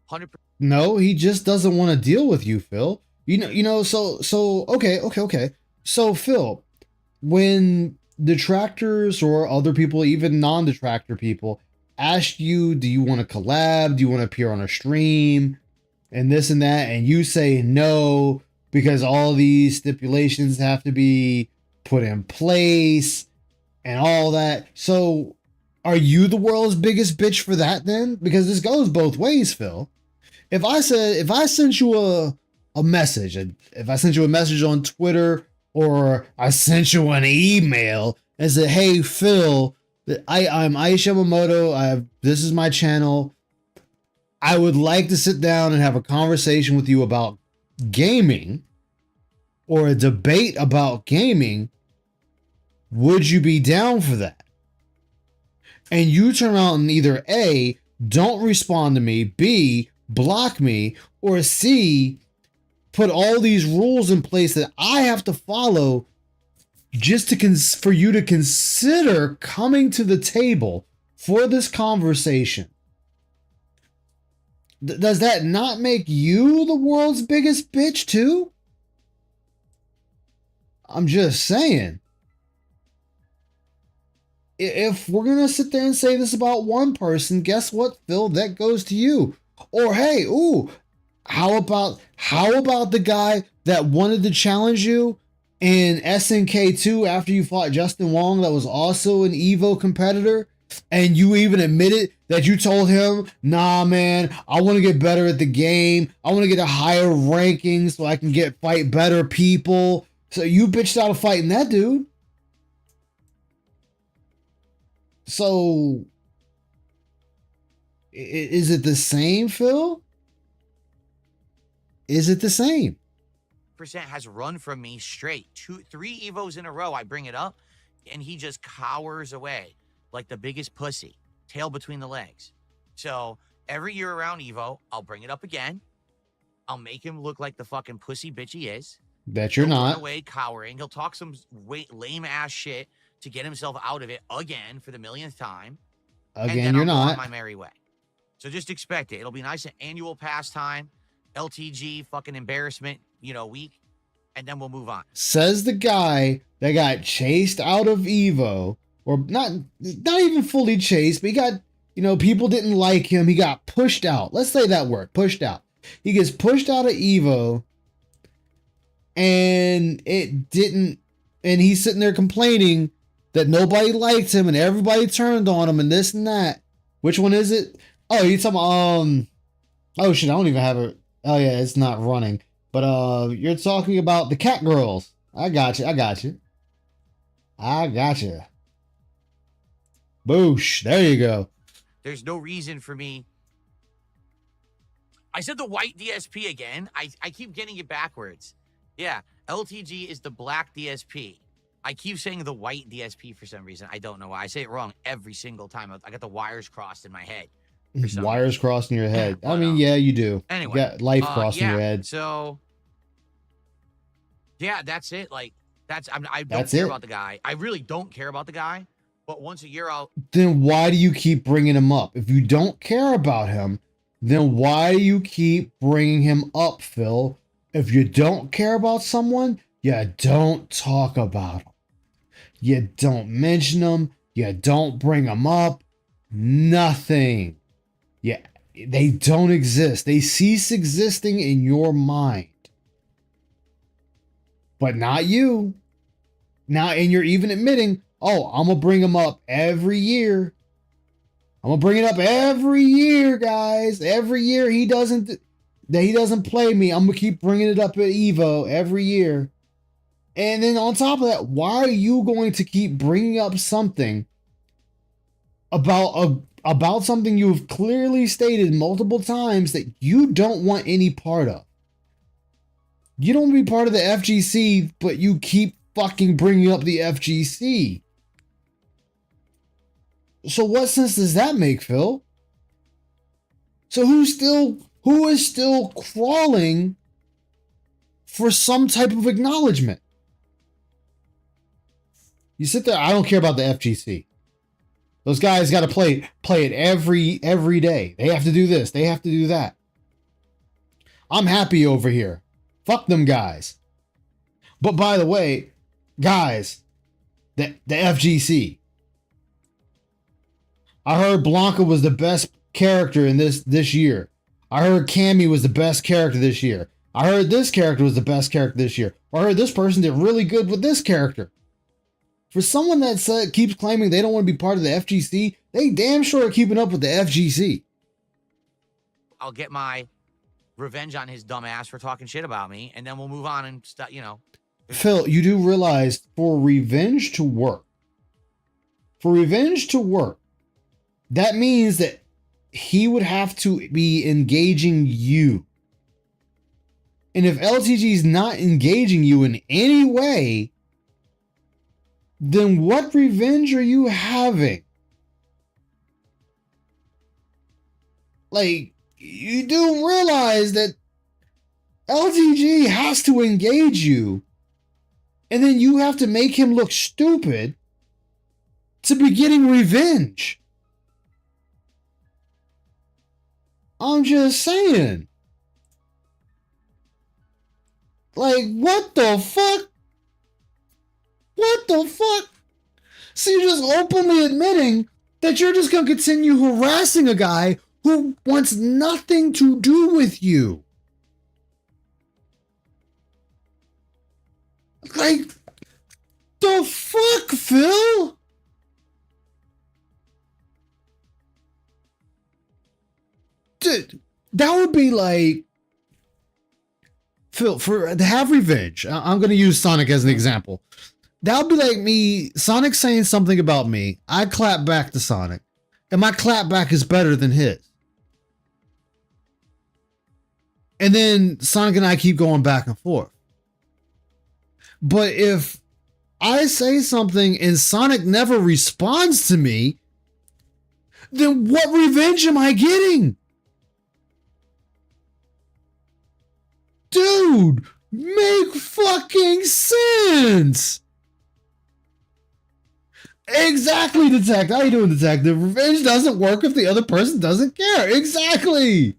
100%. No, he just doesn't want to deal with you, Phil. Okay. So, Phil, when detractors or other people, even non-detractor people, ask you, do you want to collab? Do you want to appear on a stream? And this and that, and you say no because all these stipulations have to be put in place and all that. So, are you the world's biggest bitch for that then? Because this goes both ways, Phil. If I sent you a message, if I sent you a message on Twitter or I sent you an email and said, "Hey Phil, I'm Aish Yamamoto. This is my channel. I would like to sit down and have a conversation with you about gaming or a debate about gaming. Would you be down for that?" And you turn around and either A, don't respond to me, B, block me, or C, put all these rules in place that I have to follow just for you to consider coming to the table for this conversation. Does that not make you the world's biggest bitch too? I'm just saying. If we're going to sit there and say this about one person, guess what, Phil? That goes to you. Or hey, how about the guy that wanted to challenge you in SNK2 after you fought Justin Wong, that was also an Evo competitor, and you even admitted that you told him, "Nah, man, I want to get better at the game. I want to get a higher ranking so I can fight better people." So you bitched out of fighting that dude. So is it the same, Phil? Is it the same? Percent has run from me straight. 3 Evos in a row. I bring it up and he just cowers away like the biggest pussy, tail between the legs. So every year around Evo, I'll bring it up again. I'll make him look like the fucking pussy bitch he is. That you're He'll not. run away cowering. He'll talk some lame ass shit to get himself out of it again for the millionth time. And Again, then you're I'll go on not. my merry way. So just expect it. It'll be nice, an annual pastime, LTG fucking embarrassment, week, and then we'll move on. Says the guy that got chased out of Evo, or not even fully chased, but he got, people didn't like him. He got pushed out. Let's say that word, pushed out. He gets pushed out of Evo, and he's sitting there complaining that nobody liked him and everybody turned on him and this and that. Which one is it? Oh, you talking oh shit, I don't even have it. Oh yeah, it's not running. But you're talking about the cat girls. I got you. Boosh. There you go. There's no reason for me. I said the white DSP again. I keep getting it backwards. Yeah, LTG is the black DSP. I keep saying the white DSP for some reason. I don't know why. I say it wrong every single time. I got the wires crossed in my head. Wires crossed in your head. But, I mean, yeah, you do. Anyway, you got life crossed in your head. So, yeah, that's it. I don't That's care it? about the guy. I really don't care about the guy. But once a year, Then why do you keep bringing him up? If you don't care about him, then why do you keep bringing him up, Phil? If you don't care about someone, you don't talk about them. You don't mention them. You don't bring them up. Nothing. Yeah, they don't exist. They cease existing in your mind. But not you. Now, and you're even admitting, oh, I'm going to bring him up every year. I'm going to bring it up every year, guys. Every year he doesn't play me, I'm going to keep bringing it up at Evo every year. And then on top of that, why are you going to keep bringing up something about something you've clearly stated multiple times that you don't want any part of? You don't want to be part of the FGC, but you keep fucking bringing up the FGC. So what sense does that make, Phil? So who is still crawling for some type of acknowledgement? You sit there, I don't care about the FGC. Those guys got to play it every day. They have to do this. They have to do that. I'm happy over here. Fuck them guys. But by the way, guys, the FGC. I heard Blanca was the best character in this year. I heard Cammy was the best character this year. I heard this character was the best character this year. Or I heard this person did really good with this character. For someone that keeps claiming they don't want to be part of the FGC, they damn sure are keeping up with the FGC. I'll get my revenge on his dumb ass for talking shit about me, and then we'll move on and stuff, Phil, you do realize for revenge to work, that means that he would have to be engaging you. And if LTG is not engaging you in any way, then what revenge are you having? Like, you do realize that LTG has to engage you, and then you have to make him look stupid to be getting revenge. I'm just saying. Like, what the fuck? What the fuck? So you're just openly admitting that you're just going to continue harassing a guy who wants nothing to do with you. Like, the fuck, Phil? Dude, that would be like, Phil, to have revenge, I'm going to use Sonic as an example. That would be like me, Sonic saying something about me. I clap back to Sonic, and my clap back is better than his. And then Sonic and I keep going back and forth. But if I say something and Sonic never responds to me, then what revenge am I getting? Dude, make fucking sense. Exactly, Detective. How you doing, Detective? Revenge doesn't work if the other person doesn't care. Exactly.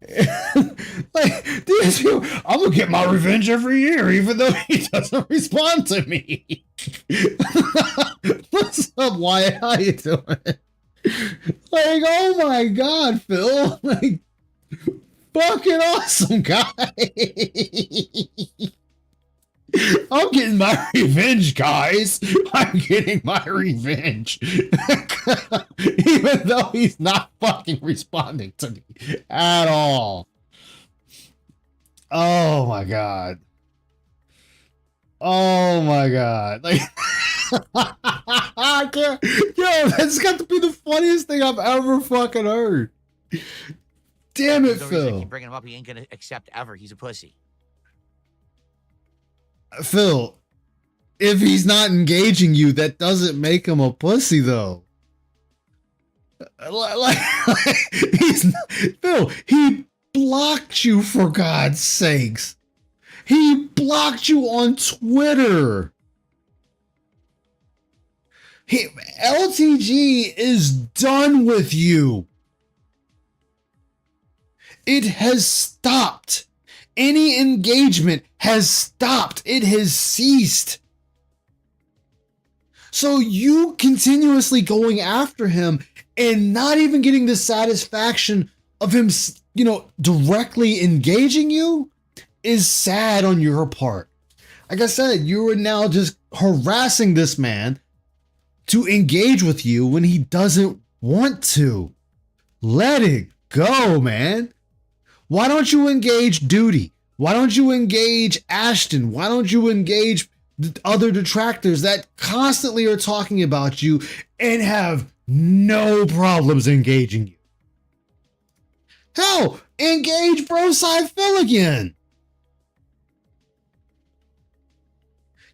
Like, DSP, I'm gonna get my revenge every year, even though he doesn't respond to me. What's up, Wyatt? How you doing? Like, oh my God, Phil! Like, fucking awesome guy. I'm getting my revenge, guys. I'm getting my revenge. Even though he's not fucking responding to me at all. Oh my God. Oh my God. Like, I can't. Yo, that's got to be the funniest thing I've ever fucking heard. Damn it, The reason I Phil. keep bringing him up, he ain't gonna accept ever. He's a pussy. Phil, if he's not engaging you, that doesn't make him a pussy, though. Like he's not, Phil, he blocked you, for God's sakes. He blocked you on Twitter. LTG is done with you. It has stopped. Any engagement has stopped. It has ceased. So you continuously going after him and not even getting the satisfaction of him, directly engaging you is sad on your part. Like I said, you are now just harassing this man to engage with you when he doesn't want to. Let it go, man. Why don't you engage Duty? Why don't you engage Ashton? Why don't you engage other detractors that constantly are talking about you and have no problems engaging you? Hell, engage Broside Phil again.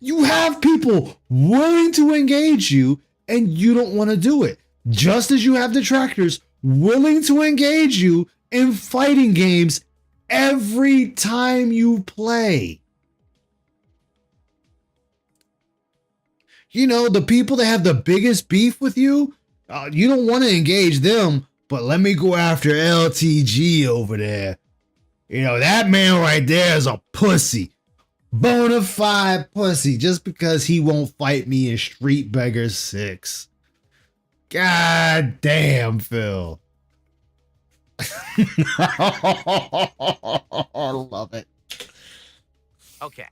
You have people willing to engage you and you don't want to do it. Just as you have detractors willing to engage you in fighting games every time you play. You know, the people that have the biggest beef with you, you don't want to engage them, but let me go after LTG over there. You know, that man right there is a pussy. Bona fide pussy, just because he won't fight me in Street Beggar 6. God damn, Phil. I love it. Okay.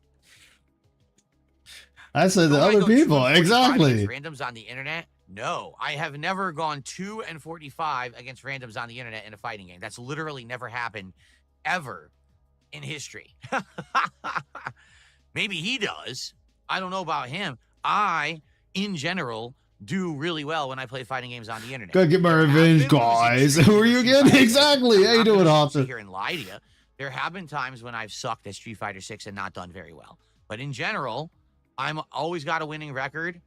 I said the other people, exactly. Randoms on the internet? No, I have never gone 2-45 against randoms on the internet in a fighting game. That's literally never happened ever in history. Maybe he does. I don't know about him. I, in general, do really well when I play fighting games on the internet. Gotta get my revenge, guys. Who are you again? Exactly. How you doing, Hobson? Here and lie to you. There have been times when I've sucked at Street Fighter 6 and not done very well. But in general, I'm always got a winning record.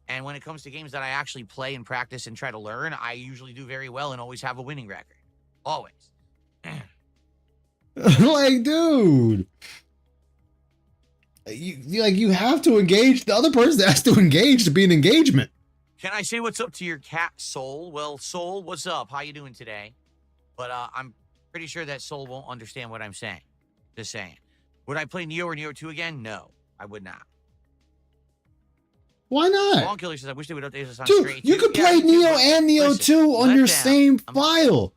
And when it comes to games that I actually play and practice and try to learn, I usually do very well and always have a winning record. Always. Like, dude. You have to engage. The other person has to engage to be an engagement. Can I say what's up to your cat, Soul? Well, Soul, what's up? How you doing today? But I'm pretty sure that Soul won't understand what I'm saying. Just saying. Would I play Neo or Neo 2 again? No, I would not. Why not? Long Killer says, I wish they would update us on Dude, straight. you could play Neo and Neo 2 on your same file.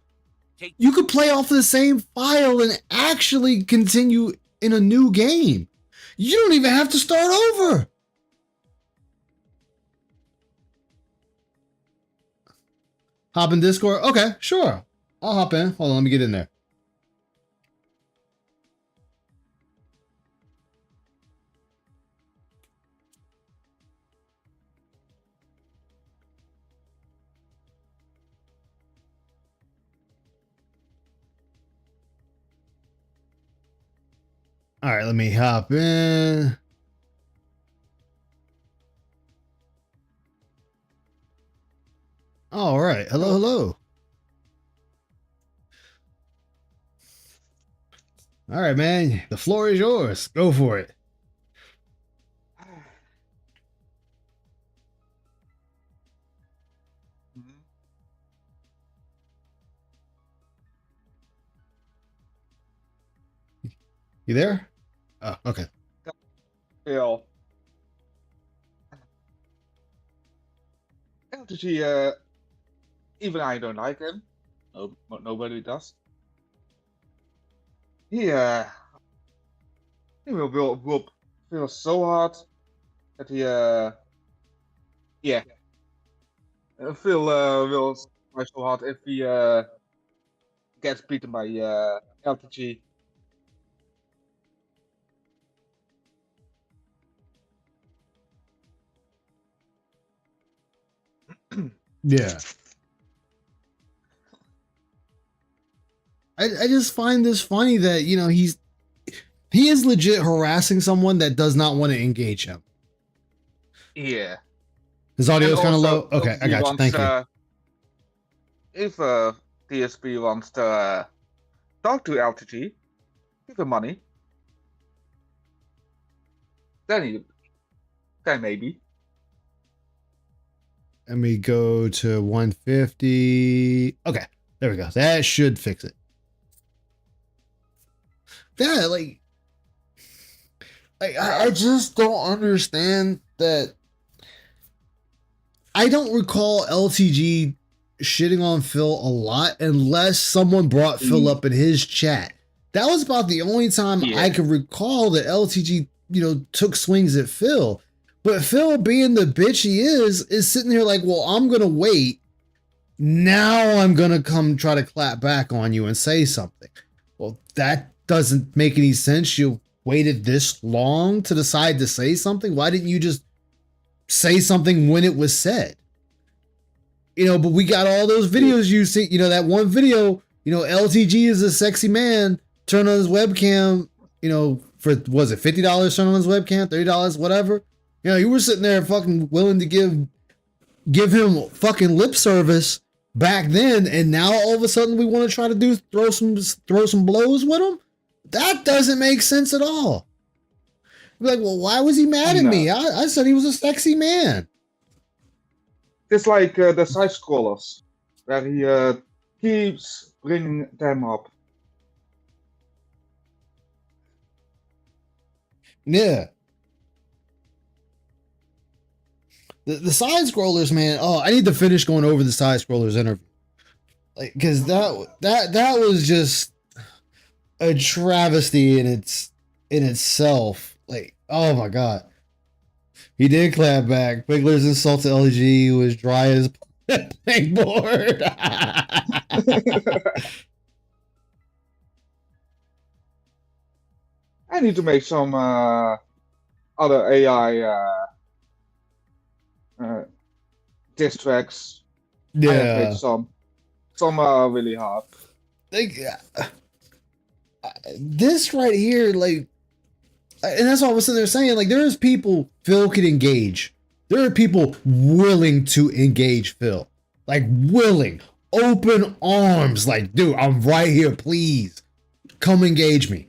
You could play off of the same file and actually continue in a new game. You don't even have to start over. Hop in Discord? Okay, sure. I'll hop in. Hold on, let me get in there. All right, let me hop in. All right. Hello, hello. All right, man. The floor is yours. Go for it. You there? Oh, okay. Phil. LTG, even I don't like him. No, nobody does. He will whoop Phil so hard that he yeah. Phil will try so hard if he gets beaten by LTG. Yeah. I just find this funny that, you know, he is legit harassing someone that does not want to engage him. Yeah. His audio is kind of low. Also, Okay, I got you. Thank you. If DSP wants to talk to LTG, give him money, then maybe. Let me go to 150. Okay, there we go. That should fix it. Yeah, like I just don't understand that. I don't recall LTG shitting on Phil a lot unless someone brought Phil up in his chat. That was about the only time I could recall that LTG, you know, took swings at Phil. But Phil, being the bitch he is sitting here like, well, I'm going to wait. Now I'm going to come try to clap back on you and say something. Well, that doesn't make any sense. You waited this long to decide to say something. Why didn't you just say something when it was said? You know, but we got all those videos you see, you know, that one video, you know, LTG is a sexy man, turn on his webcam, you know, for, was it $50 turn on his webcam, $30, whatever? You know, you were sitting there fucking willing to give him fucking lip service back then, and now all of a sudden we want to try to throw some blows with him? That doesn't make sense at all. You're like, well, why was he mad at me? I said he was a sexy man. It's like the side scrollers, where he keeps bringing them up. Yeah. The side scrollers, man. Oh, I need to finish going over the side scrollers interview, like, because that was just a travesty in itself. Like, oh my god, he did clap back. Bigler's insult to LG was dry as pegboard. I need to make some other AI diss tracks. Yeah, I have made some are really hard. Like this right here, like, and that's what I was sitting there saying. Like, there's people Phil could engage. There are people willing to engage Phil, like willing, open arms. Like, dude, I'm right here. Please come engage me.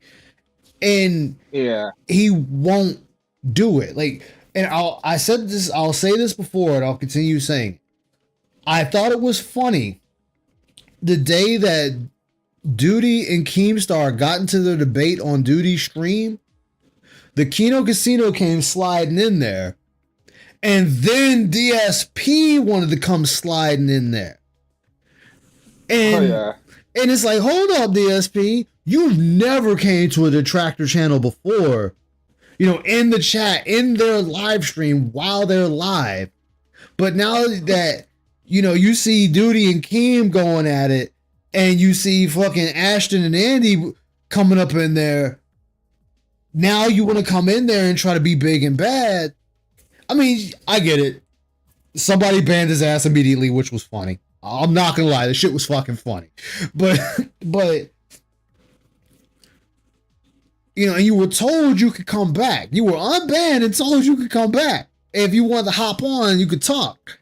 And yeah, he won't do it. Like, and I'll say this before, and I'll continue saying it. I thought it was funny the day that Duty and Keemstar got into their debate on Duty's stream. The Kino Casino came sliding in there, and then DSP wanted to come sliding in there. And, and it's like, hold up, DSP. You've never came to a detractor channel before, you know, in the chat, in their live stream while they're live. But now that, you know, you see Duty and Keem going at it, and you see fucking Ashton and Andy coming up in there, now you want to come in there and try to be big and bad. I mean, I get it. Somebody banned his ass immediately, which was funny. I'm not gonna lie, the shit was fucking funny. But you know, and you were told you could come back. You were unbanned and told you could come back. If you wanted to hop on, you could talk.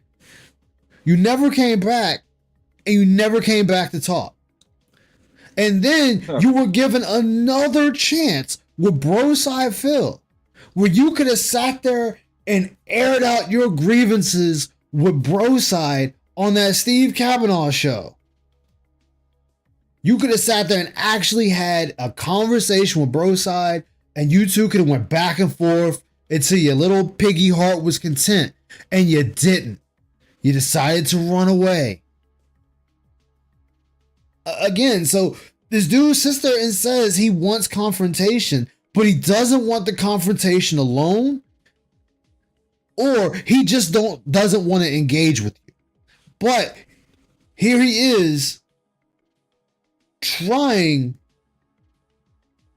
You never came back, and you never came back to talk. And then you were given another chance with Broside Phil, where you could have sat there and aired out your grievances with Broside on that Steve Kavanaugh show. You could have sat there and actually had a conversation with bro side, and you two could have went back and forth until your little piggy heart was content, and you didn't. You decided to run away. Again, so this dude sits there and says he wants confrontation, but he doesn't want the confrontation alone, or he just doesn't want to engage with you. But here he is trying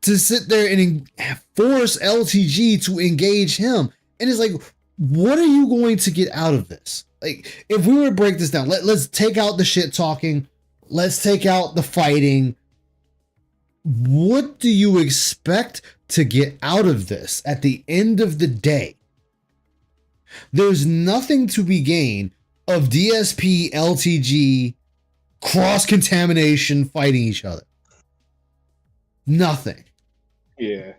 to sit there and force LTG to engage him. And it's like, what are you going to get out of this? Like, if we were to break this down, let's take out the shit talking. Let's take out the fighting. What do you expect to get out of this at the end of the day? There's nothing to be gained of DSP, LTG, cross-contamination fighting each other. Nothing. Yeah.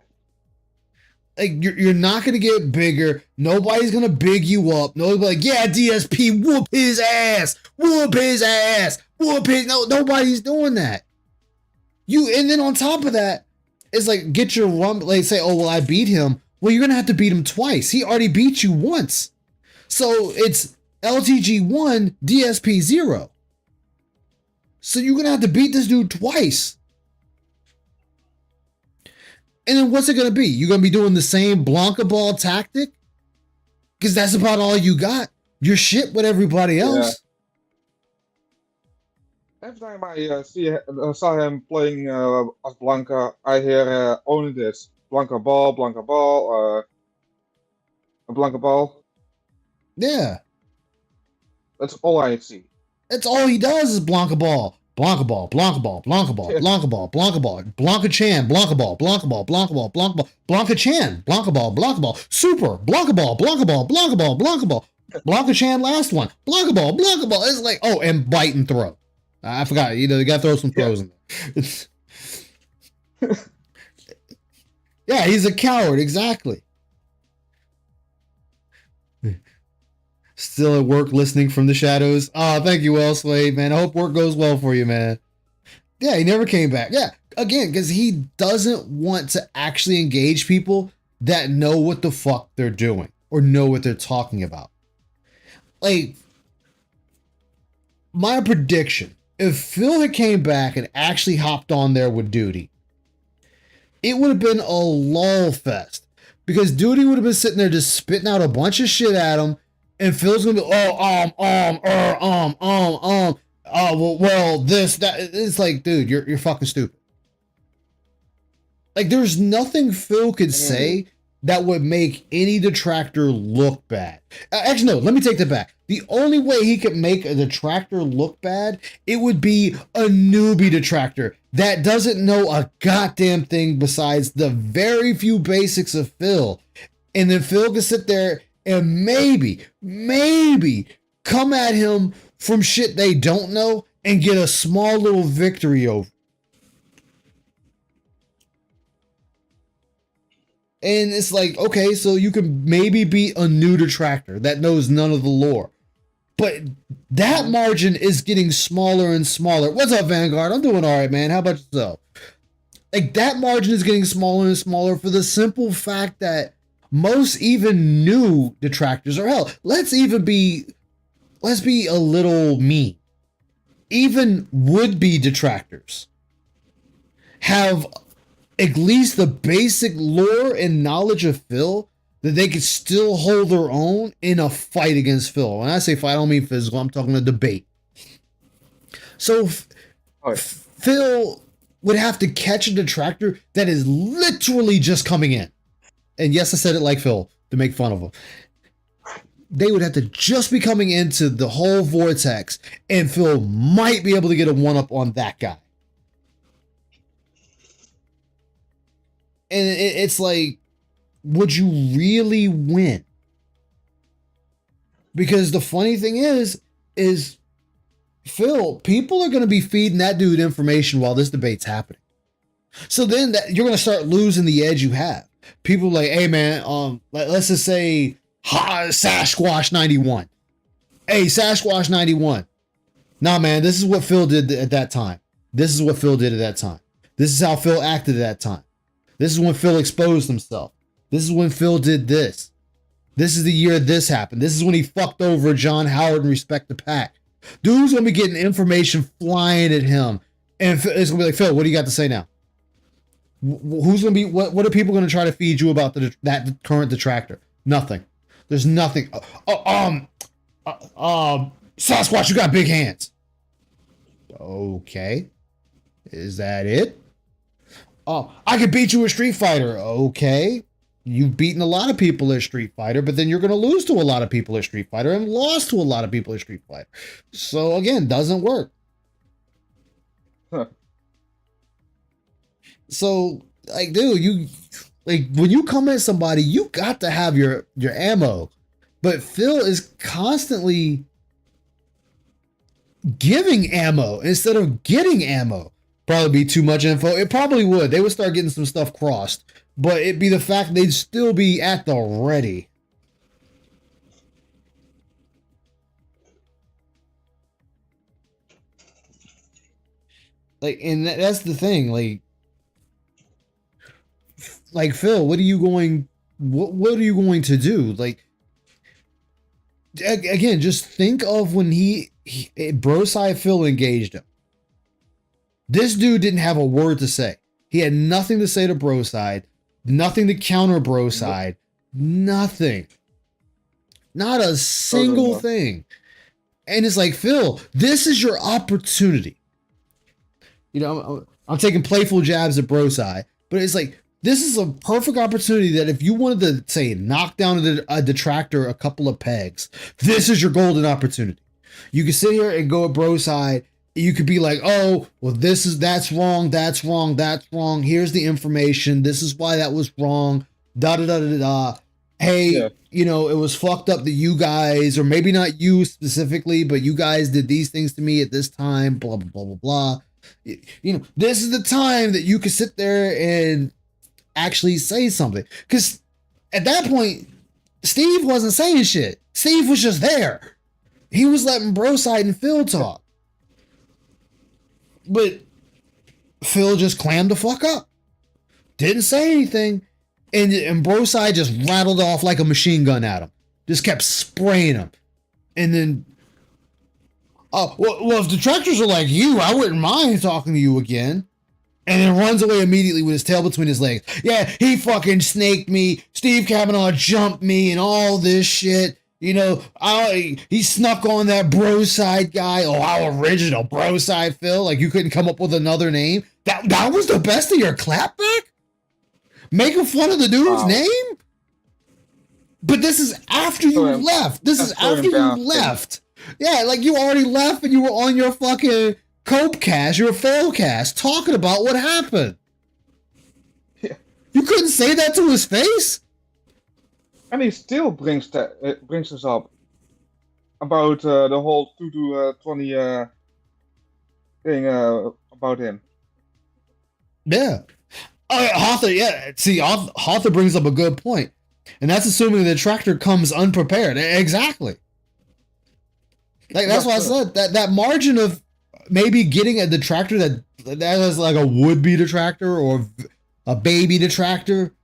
Like, you're not going to get bigger. Nobody's going to big you up. Nobody's like, yeah, DSP, whoop his ass. Whoop his ass. Whoop his... No, nobody's doing that. And then on top of that, it's like, get your run... Like, say, oh, well, I beat him. Well, you're going to have to beat him twice. He already beat you once. So, it's LTG 1, DSP 0. So, you're going to have to beat this dude twice. And then what's it going to be? You're going to be doing the same Blanca Ball tactic? Because that's about all you got. You're shit with everybody else. Yeah. Every time I saw him playing as Blanca, I hear only this. Blanca Ball, Blanca Ball, Blanca Ball. Yeah. That's all I see. That's all he does is Blanca Ball. Blanca Ball, Blanca Ball, Blanca Ball, Blanca Ball, Blanca Ball, Blanca Chan, Blanca Ball, Blanca Ball, Blanca Ball, Blanca Ball, Blanca Chan, Blanca Ball, Blanca Ball, Super, Blanca Ball, Blanca Ball, Blanca Ball, Blanca Ball, Blanca Chan, last one, Blanca Ball, Blanca Ball. It's like, oh, and bite and throw. I forgot, you got to throw some throws in there. Yeah, he's a coward, exactly. Still at work listening from the shadows. Oh, thank you, Well Slade, man. I hope work goes well for you, man. Yeah, he never came back. Yeah, again, because he doesn't want to actually engage people that know what the fuck they're doing or know what they're talking about. Like, my prediction, if Phil had came back and actually hopped on there with Duty, it would have been a lull fest. Because Duty would have been sitting there just spitting out a bunch of shit at him. And Phil's gonna be, well, this, that. It's like, dude, you're fucking stupid. Like, there's nothing Phil could say that would make any detractor look bad. Actually, no, let me take that back. The only way he could make a detractor look bad, it would be a newbie detractor that doesn't know a goddamn thing besides the very few basics of Phil. And then Phil can sit there and maybe come at him from shit they don't know and get a small little victory over. And it's like, okay, so you can maybe beat a new detractor that knows none of the lore. But that margin is getting smaller and smaller. What's up, Vanguard? I'm doing all right, man. How about yourself? Like, that margin is getting smaller and smaller for the simple fact that most even new detractors, or hell, let's be a little mean. Even would-be detractors have at least the basic lore and knowledge of Phil that they could still hold their own in a fight against Phil. When I say fight, I don't mean physical. I'm talking a debate. So Phil would have to catch a detractor that is literally just coming in. And yes, I said it like Phil to make fun of him. They would have to just be coming into the whole vortex, and Phil might be able to get a one-up on that guy. And it's like, would you really win? Because the funny thing is Phil, people are going to be feeding that dude information while this debate's happening. So then you're going to start losing the edge you have. People like, hey man, let's just say Sasquatch 91. Hey, Sasquatch 91. Nah, man, this is what Phil did at that time. This is what Phil did at that time. This is how Phil acted at that time. This is when Phil exposed himself. This is when Phil did this. This is the year this happened. This is when he fucked over John Howard and Respect the Pack. Dude's gonna be getting information flying at him, and it's gonna be like, Phil, what do you got to say now? Who's gonna be? What are people gonna try to feed you about that current detractor? Nothing. There's nothing. Sasquatch, you got big hands. Okay, is that it? Oh, I could beat you at Street Fighter. Okay. You've beaten a lot of people at Street Fighter, but then you're going to lose to a lot of people at Street Fighter and lost to a lot of people at Street Fighter. So again, doesn't work. Huh. So, like, dude, when you come at somebody, you got to have your ammo. But Phil is constantly giving ammo instead of getting ammo. Probably be too much info. It probably would. They would start getting some stuff crossed. But it'd be the fact they'd still be at the ready. Like, and that's the thing. Like Phil, what are you going to do? Like, again, just think of when Broside Phil engaged him. This dude didn't have a word to say. He had nothing to say to Broside. Nothing to counter Broside. Nothing. Not a single thing. And it's like, Phil, this is your opportunity. You know, I'm taking playful jabs at Broside, but it's like, this is a perfect opportunity that if you wanted to, say, knock down a detractor a couple of pegs, this is your golden opportunity. You can sit here and go at Broside. You could be like, oh, well, that's wrong. Here's the information. This is why that was wrong. Hey, yeah. You know, it was fucked up that you guys, or maybe not you specifically, but you guys did these things to me at this time, blah, blah, blah, blah, blah. You know, this is the time that you could sit there and actually say something. Because at that point, Steve wasn't saying shit. Steve was just there. He was letting Broside and Phil talk. But Phil just clammed the fuck up. Didn't say anything. And Broside just rattled off like a machine gun at him. Just kept spraying him. And then, well, if detractors are like you, I wouldn't mind talking to you again. And then runs away immediately with his tail between his legs. Yeah, he fucking snaked me. Steve Kavanaugh jumped me and all this shit. You know, he snuck on that Broside guy. Oh, how original, Broside Phil. Like, you couldn't come up with another name. That was the best of your clapback? Making fun of the dude's name? But this is after you left. This is after you left. Yeah, like, you already left and you were on your fucking Copecast, your failcast, talking about what happened. Yeah. You couldn't say that to his face? And he still brings us up about the whole 2-20 thing about him. Yeah. Hother, yeah. See, Hother brings up a good point. And that's assuming the detractor comes unprepared. Exactly. Like, that's why I said that margin of maybe getting a detractor that is like a would-be detractor or a baby detractor,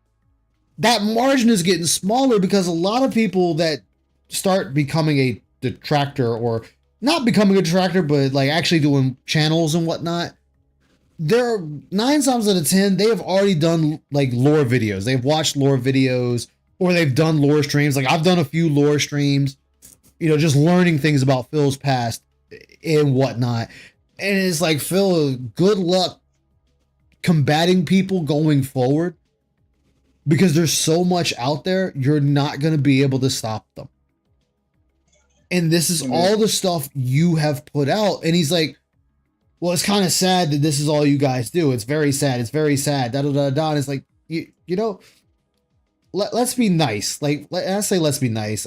that margin is getting smaller because a lot of people that start becoming a detractor, or not becoming a detractor, but like actually doing channels and whatnot, there are 9 times out of 10, they have already done like lore videos. They've watched lore videos, or they've done lore streams. Like, I've done a few lore streams, you know, just learning things about Phil's past and whatnot. And it's like, Phil, good luck combating people going forward, because there's so much out there, you're not going to be able to stop them. And this is all the stuff you have put out. And he's like, well, it's kind of sad that this is all you guys do. It's very sad. It's very sad. Da da da da. And it's like, you know, let's be nice. Like, I say, let's be nice.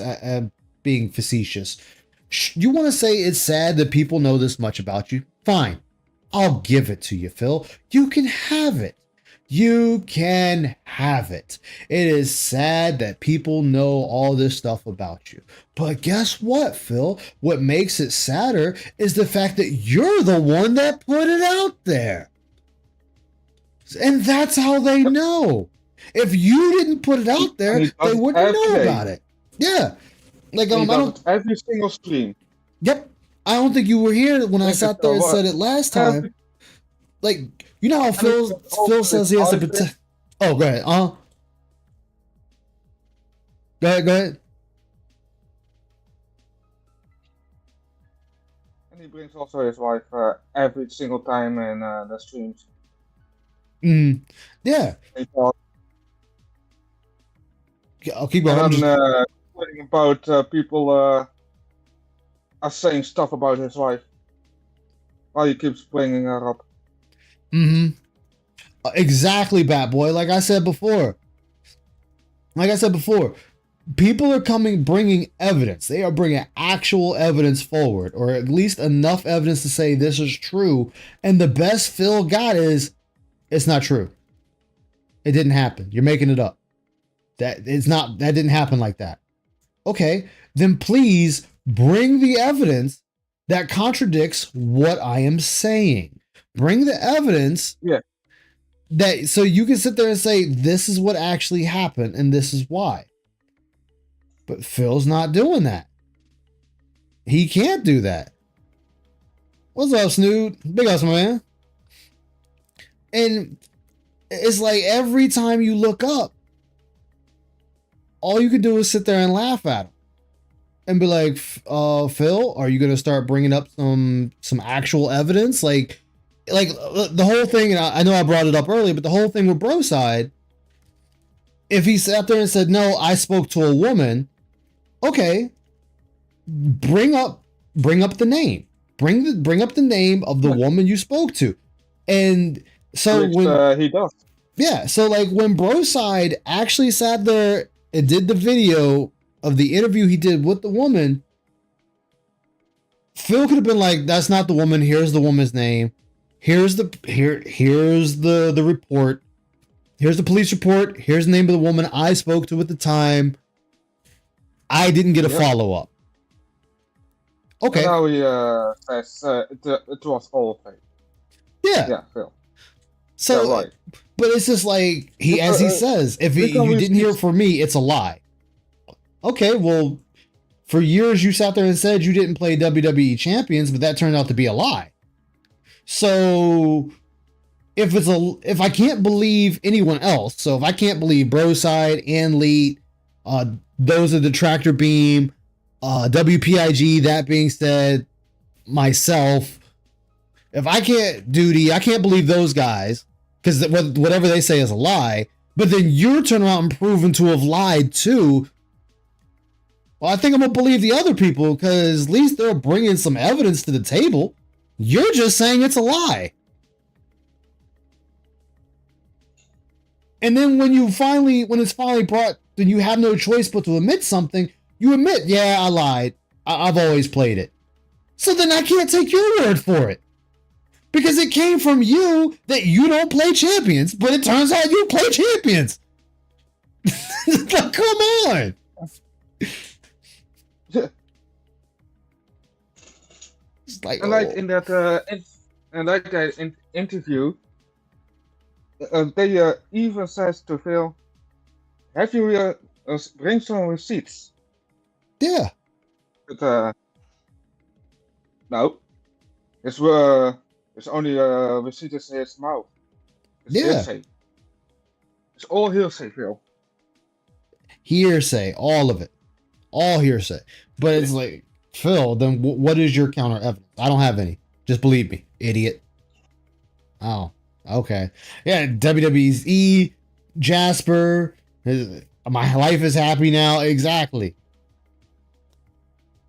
Being facetious. You want to say it's sad that people know this much about you? Fine. I'll give it to you, Phil. You can have it. You can have it. It is sad that people know all this stuff about you. But guess what, Phil? What makes it sadder is the fact that you're the one that put it out there. And that's how they know. If you didn't put it out there, they wouldn't know about it. Yeah. Like, I don't. Every single stream. Yep. I don't think you were here when I sat there and said it last time. Like, you know how Phil says he has to protect. Oh, go ahead. Go ahead. And he brings also his wife every single time in the streams. Yeah. I'll keep going. And then about people are saying stuff about his wife while he keeps bringing her up. Exactly, Bat Boy. Like I said before, people are bringing evidence. They are bringing actual evidence forward, or at least enough evidence to say this is true. And the best Phil got is, it's not true. It didn't happen. You're making it up. That didn't happen like that. Okay, then please bring the evidence that contradicts what I am saying. Bring the evidence. Yeah. That so you can sit there and say this is what actually happened and this is why. But Phil's not doing that. He can't do that. What's up, Snood? Big ups, man. And it's like every time you look up, all you can do is sit there and laugh at him and be like, Phil, are you going to start bringing up some actual evidence? Like the whole thing, and I know I brought it up earlier, but the whole thing with Broside, if he sat there and said, no, I spoke to a woman, okay, bring up the name. Bring up the name of the woman you spoke to. And so he does. Yeah, so like when Broside actually sat there and did the video of the interview he did with the woman, Phil could have been like, that's not the woman, here's the woman's name. Here's the report. Here's the police report. Here's the name of the woman I spoke to at the time. I didn't get a follow-up. Okay. Now he says it was all fake. Yeah. Yeah, Phil. So, yeah, right. But it's just like as he says, if you didn't hear it from me, it's a lie. Okay, well, for years you sat there and said you didn't play WWE Champions, but that turned out to be a lie. So if I can't believe anyone else, so if I can't believe Broside and Leet, those are the Tractor Beam, WPIG, that being said, myself, if I can't believe those guys, because whatever they say is a lie, but then you're turning around and proven to have lied too. Well, I think I'm going to believe the other people because at least they're bringing some evidence to the table. You're just saying it's a lie. And then when it's finally brought, then you have no choice but to admit something. You admit, yeah, I lied. I've always played it. So then I can't take your word for it. Because it came from you that you don't play Champions, but it turns out you play Champions. Like, come on. It's like, and like in that interview, they even says to Phil, "Have you bring some receipts?" Yeah. But no, it's only receipts in his mouth. It's hearsay. It's all hearsay, Phil. Hearsay, all of it, all hearsay. But it's like, Phil, then what is your counter evidence? I don't have any. Just believe me, idiot. Oh, okay. Yeah, WWE, Jasper, my life is happy now. Exactly.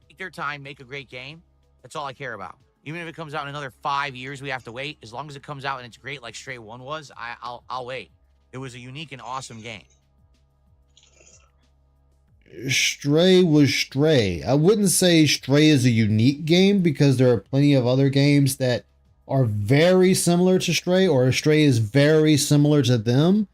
Take their time, make a great game. That's all I care about. Even if it comes out in another 5 years, we have to wait. As long as it comes out and it's great, like Stray 1 was, I'll wait. It was a unique and awesome game. Stray was Stray. I wouldn't say Stray is a unique game because there are plenty of other games that are very similar to Stray, or Stray is very similar to them.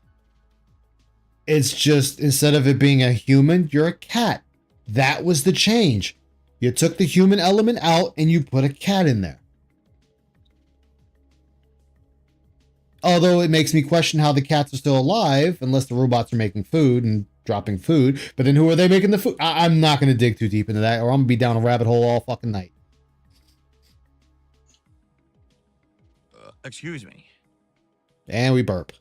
It's just, instead of it being a human, you're a cat. That was the change. You took the human element out and you put a cat in there. Although it makes me question how the cats are still alive, unless the robots are making food and dropping food. But then who are they making the food? I'm not going to dig too deep into that, or I'm going to be down a rabbit hole all fucking night. Excuse me. And we burp.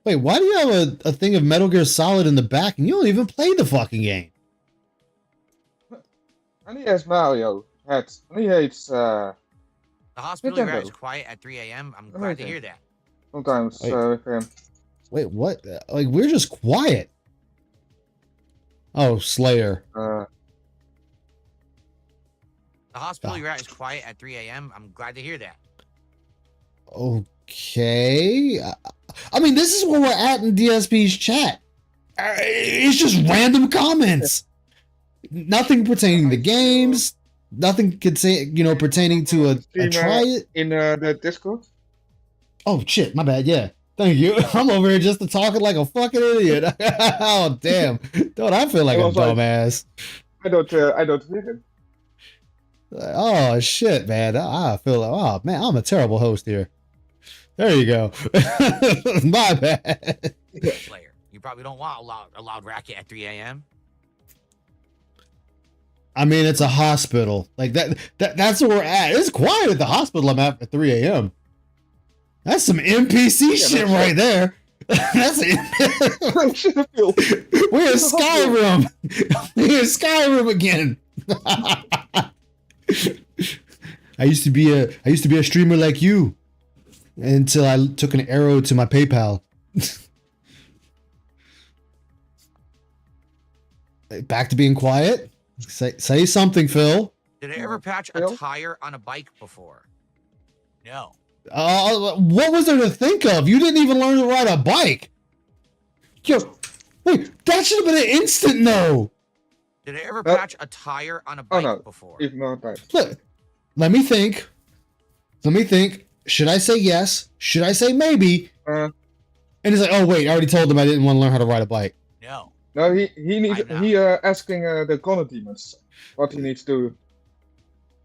Wait, why do you have a thing of Metal Gear Solid in the back and you don't even play the fucking game? And he has Mario. And he hates The hospital Nintendo. rat is quiet at 3 a.m. I'm glad to hear that. sometimes Wait. with him. Wait, what? Like, we're just quiet. Oh, Slayer. The hospital rat is quiet at 3 a.m. I'm glad to hear that. Okay. I mean, this is where we're at in DSP's chat. It's just random comments. Nothing pertaining to games. Nothing could say, pertaining to a try it. In the Discord? Oh, shit. My bad. Yeah. Thank you. I'm over here just talking like a fucking idiot. Oh, damn. Don't I feel like a dumbass? I don't hear him. Oh, shit, man. I feel like, oh, man, I'm a terrible host here. There you go. My bad. Player, you probably don't want a loud racket at 3 a.m. I mean, it's a hospital. Like that's where we're at. It's quiet at the hospital I'm at 3 a.m. That's some NPC shit right there. That's it. We're in Skyrim. We're in Skyrim again. I used to be a streamer like you until I took an arrow to my PayPal. Back to being quiet. Say something, Phil. Did I ever patch a tire on a bike before? No. What was there to think of? You didn't even learn to ride a bike. Yo, wait, that should have been an instant no. Did I ever patch a tire on a bike before? Even not that. Look, let me think. Should I say yes? Should I say maybe? And he's like, oh wait, I already told him I didn't want to learn how to ride a bike. No. No, he needs asking the Corner Demons what he needs to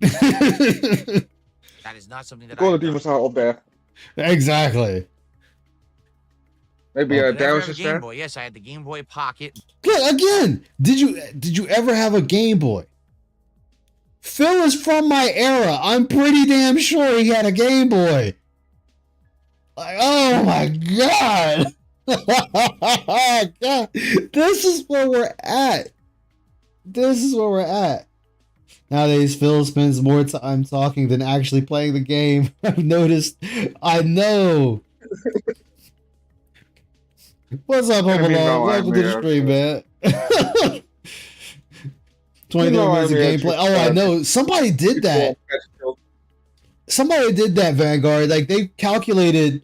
do. That is not something that Corner Demons are up there. Exactly. Maybe Did I ever Darius have a is Game there. Boy? Yes, I had the Game Boy Pocket. Look, again, did you ever have a Game Boy? Phil is from my era. I'm pretty damn sure he had a Game Boy. Like, oh my god. God. This is where we're at. Nowadays, Phil spends more time talking than actually playing the game. I've noticed. I know. What's up, Home Alone? Welcome to the stream, man. 23 minutes of gameplay. Oh, I know. Somebody did that. Somebody did that, Vanguard. Like, they calculated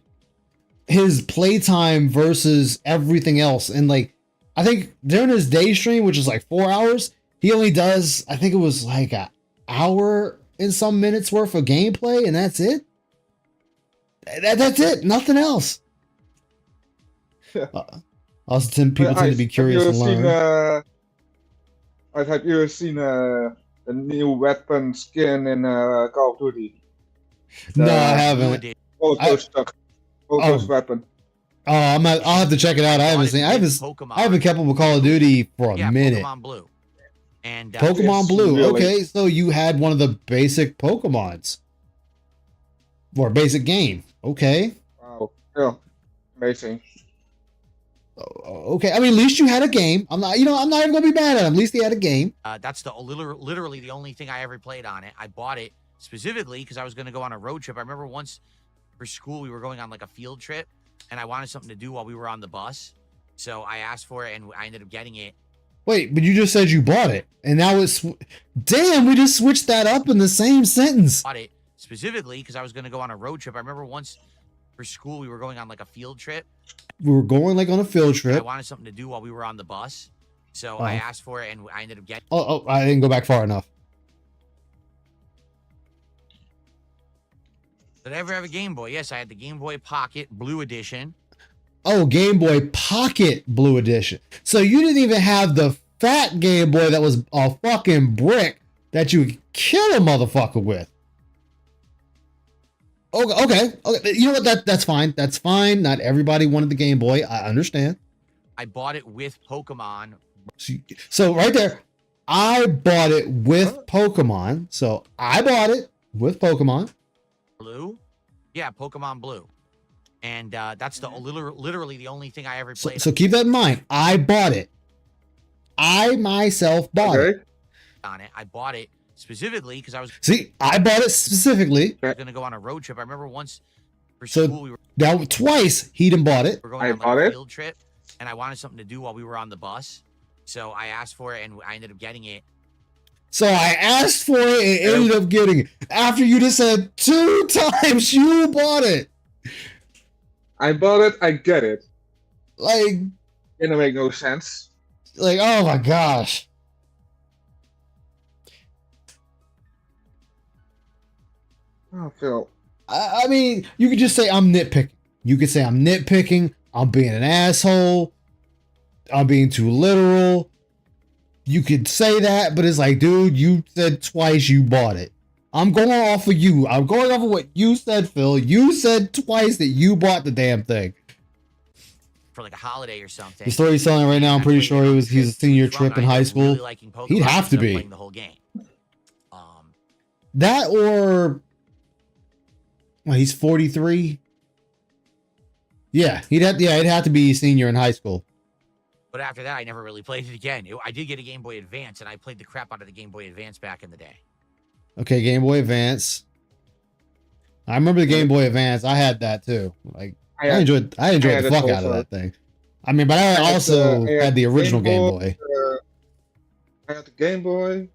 his playtime versus everything else. And, like, I think during his day stream, which is like 4 hours, he only does, I think it was like an hour and some minutes worth of gameplay, and that's it. That's it. Nothing else. Also, people tend to be curious and learn. Have you seen the new weapon skin in Call of Duty? No, I haven't. Weapon. Oh, I'll have to check it out. I haven't seen. I haven't kept up with Call of Duty for a minute. Pokemon Blue. And Pokemon Blue. Really. Okay, so you had one of the basic Pokemons, or basic game. Okay. Wow. Yeah. Amazing. Okay, I mean, at least you had a game. I'm not even gonna be mad at him. At least he had a game. That's literally the only thing I ever played on it. I bought it specifically because I was going to go on a road trip. I remember once for school we were going on like a field trip, and I wanted something to do while we were on the bus. So I asked for it, and I ended up getting it. Wait, but you just said you bought it, and now it's damn. We just switched that up in the same sentence. Bought it specifically because I was going to go on a road trip. I remember once for school we were going on like a field trip. We were going like on a field trip. I wanted something to do while we were on the bus. So I asked for it, and I ended up getting Oh, I didn't go back far enough. Did I ever have a Game Boy? Yes, I had the Game Boy Pocket Blue Edition. Oh, Game Boy Pocket Blue Edition. So you didn't even have the fat Game Boy that was a fucking brick that you could kill a motherfucker with. Okay. You know what? That's fine. That's fine. Not everybody wanted the Game Boy. I understand. I bought it with Pokemon. So right there, I bought it with Pokemon. So I bought it with Pokemon Blue. Yeah, Pokemon Blue. And that's the literally the only thing I ever played. So keep that in mind. I bought it. I myself bought it. On it. I bought it specifically because I was I bought it specifically. going to go on a road trip. I remember once for school we were now twice he done bought it. we're going on like a field trip, and I wanted something to do while we were on the bus. So I asked for it, and I ended up getting it. So I asked for it and ended up getting it. After you just said 2 times you bought it. I bought it, I get it. Like, Didn't make no sense. like, oh my gosh. Oh, Phil. I mean, you could just say I'm nitpicking. You could say I'm nitpicking. I'm being an asshole. I'm being too literal. You could say that, but it's like, dude, you said twice you bought it. I'm going off of you. I'm going off of what you said, Phil. You said twice that you bought the damn thing. For like a holiday or something. The story he's telling right now, I'm pretty sure he's a senior trip in high school. He'd have to be. Playing the whole game. That or well, he's 43. Yeah, it'd have to be senior in high school. But after that, I never really played it again. I did get a Game Boy Advance, and I played the crap out of the Game Boy Advance back in the day. Okay, Game Boy Advance. I remember the Game Boy Advance. I had that too. Like I enjoyed the fuck out of that thing. I mean, but I also had the original Game Boy. I had the Game Boy.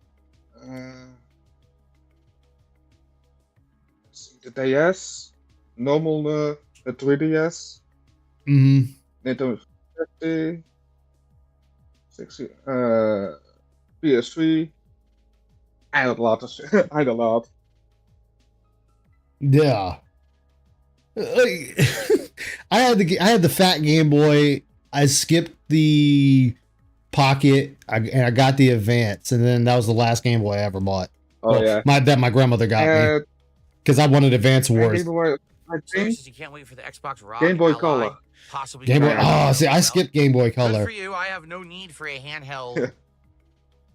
The DS, normal the 3DS. Mm-hmm. Nintendo 50, 60, PS3. I had a lot of shit. I had a lot. Yeah. I had the fat Game Boy. I skipped the Pocket, and I got the Advance, and then that was the last Game Boy I ever bought. Oh yeah, my grandmother got me because I wanted Advance Wars. Game Boy, I think you can't wait for the Xbox Rock Game Boy Ally, Color. Possibly Game Boy. Oh, see, I skipped Game Boy Color. Good for you. I have no need for a handheld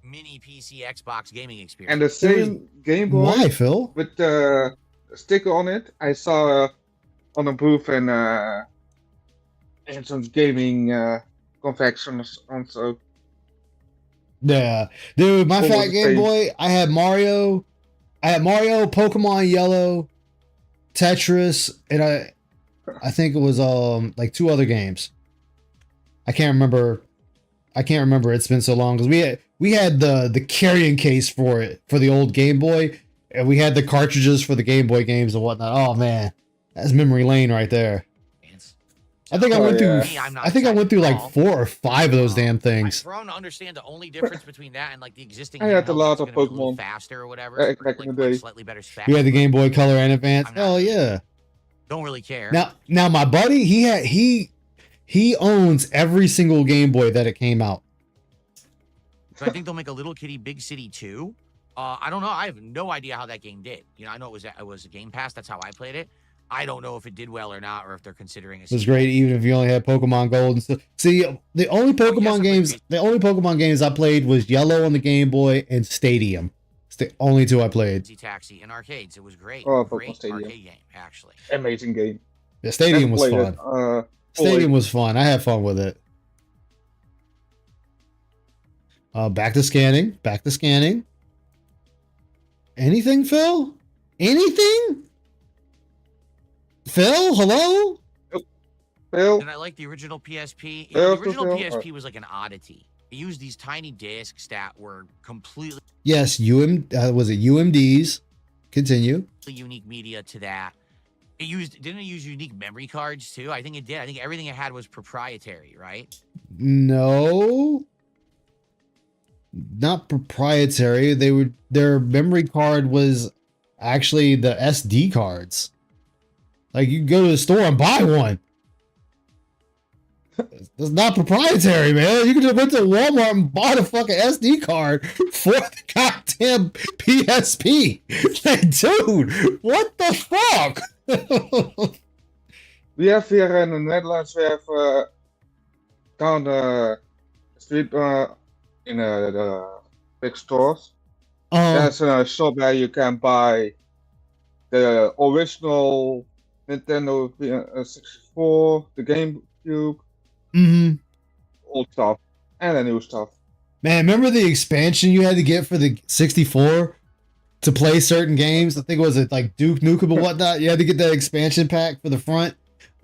mini PC Xbox gaming experience. And the same Game Boy. Why, Phil? With the sticker on it, I saw on a booth in some gaming conventions also. Yeah, dude, my fat Game Boy. I had Mario, Pokemon Yellow, Tetris, and I think it was like 2 other games. I can't remember. It's been so long because we had the carrying case for it for the old Game Boy, and we had the cartridges for the Game Boy games and whatnot. Oh man, that's memory lane right there. I think I went through. I went through like 4 or 5 of those damn things. For to understand the only difference between that and like the existing. I had a lot of Pokemon faster or whatever. Back in the day. Slightly better specs. We had the Game Boy Color and Advance. Hell yeah. Don't really care. Now my buddy, he owns every single Game Boy that it came out. So I think they'll make a Little Kitty Big City 2. I don't know. I have no idea how that game did. You know, I know it was a Game Pass. That's how I played it. I don't know if it did well or not, or if they're considering it. It was great, even if you only had Pokemon Gold and stuff. See, the only Pokemon games I played was Yellow on the Game Boy and Stadium. It's the only 2 I played. Taxi in arcades. It was great. Oh, great Stadium. arcade game, actually. Amazing game. Yeah, Stadium was fun. Stadium was fun. I had fun with it. Back to scanning. Anything, Phil? Anything? Phil, hello? Phil? And I like the original PSP. The original PSP was like an oddity. It used these tiny discs that were completely... Yes, was it UMDs? Continue. Unique media to that. Didn't it use unique memory cards too? I think it did. I think everything it had was proprietary, right? No. Not proprietary. Their memory card was actually the SD cards. Like you can go to the store and buy one. It's not proprietary, man. You can just went to Walmart and bought a fucking SD card for the goddamn PSP. Like, dude, what the fuck? We have here in the Netherlands, we have down the street in the big stores. There's a shop where you can buy the original Nintendo 64, the GameCube, old stuff, and the new stuff. Man, remember the expansion you had to get for the 64 to play certain games? I think it was like Duke Nukem or whatnot. You had to get that expansion pack for the front.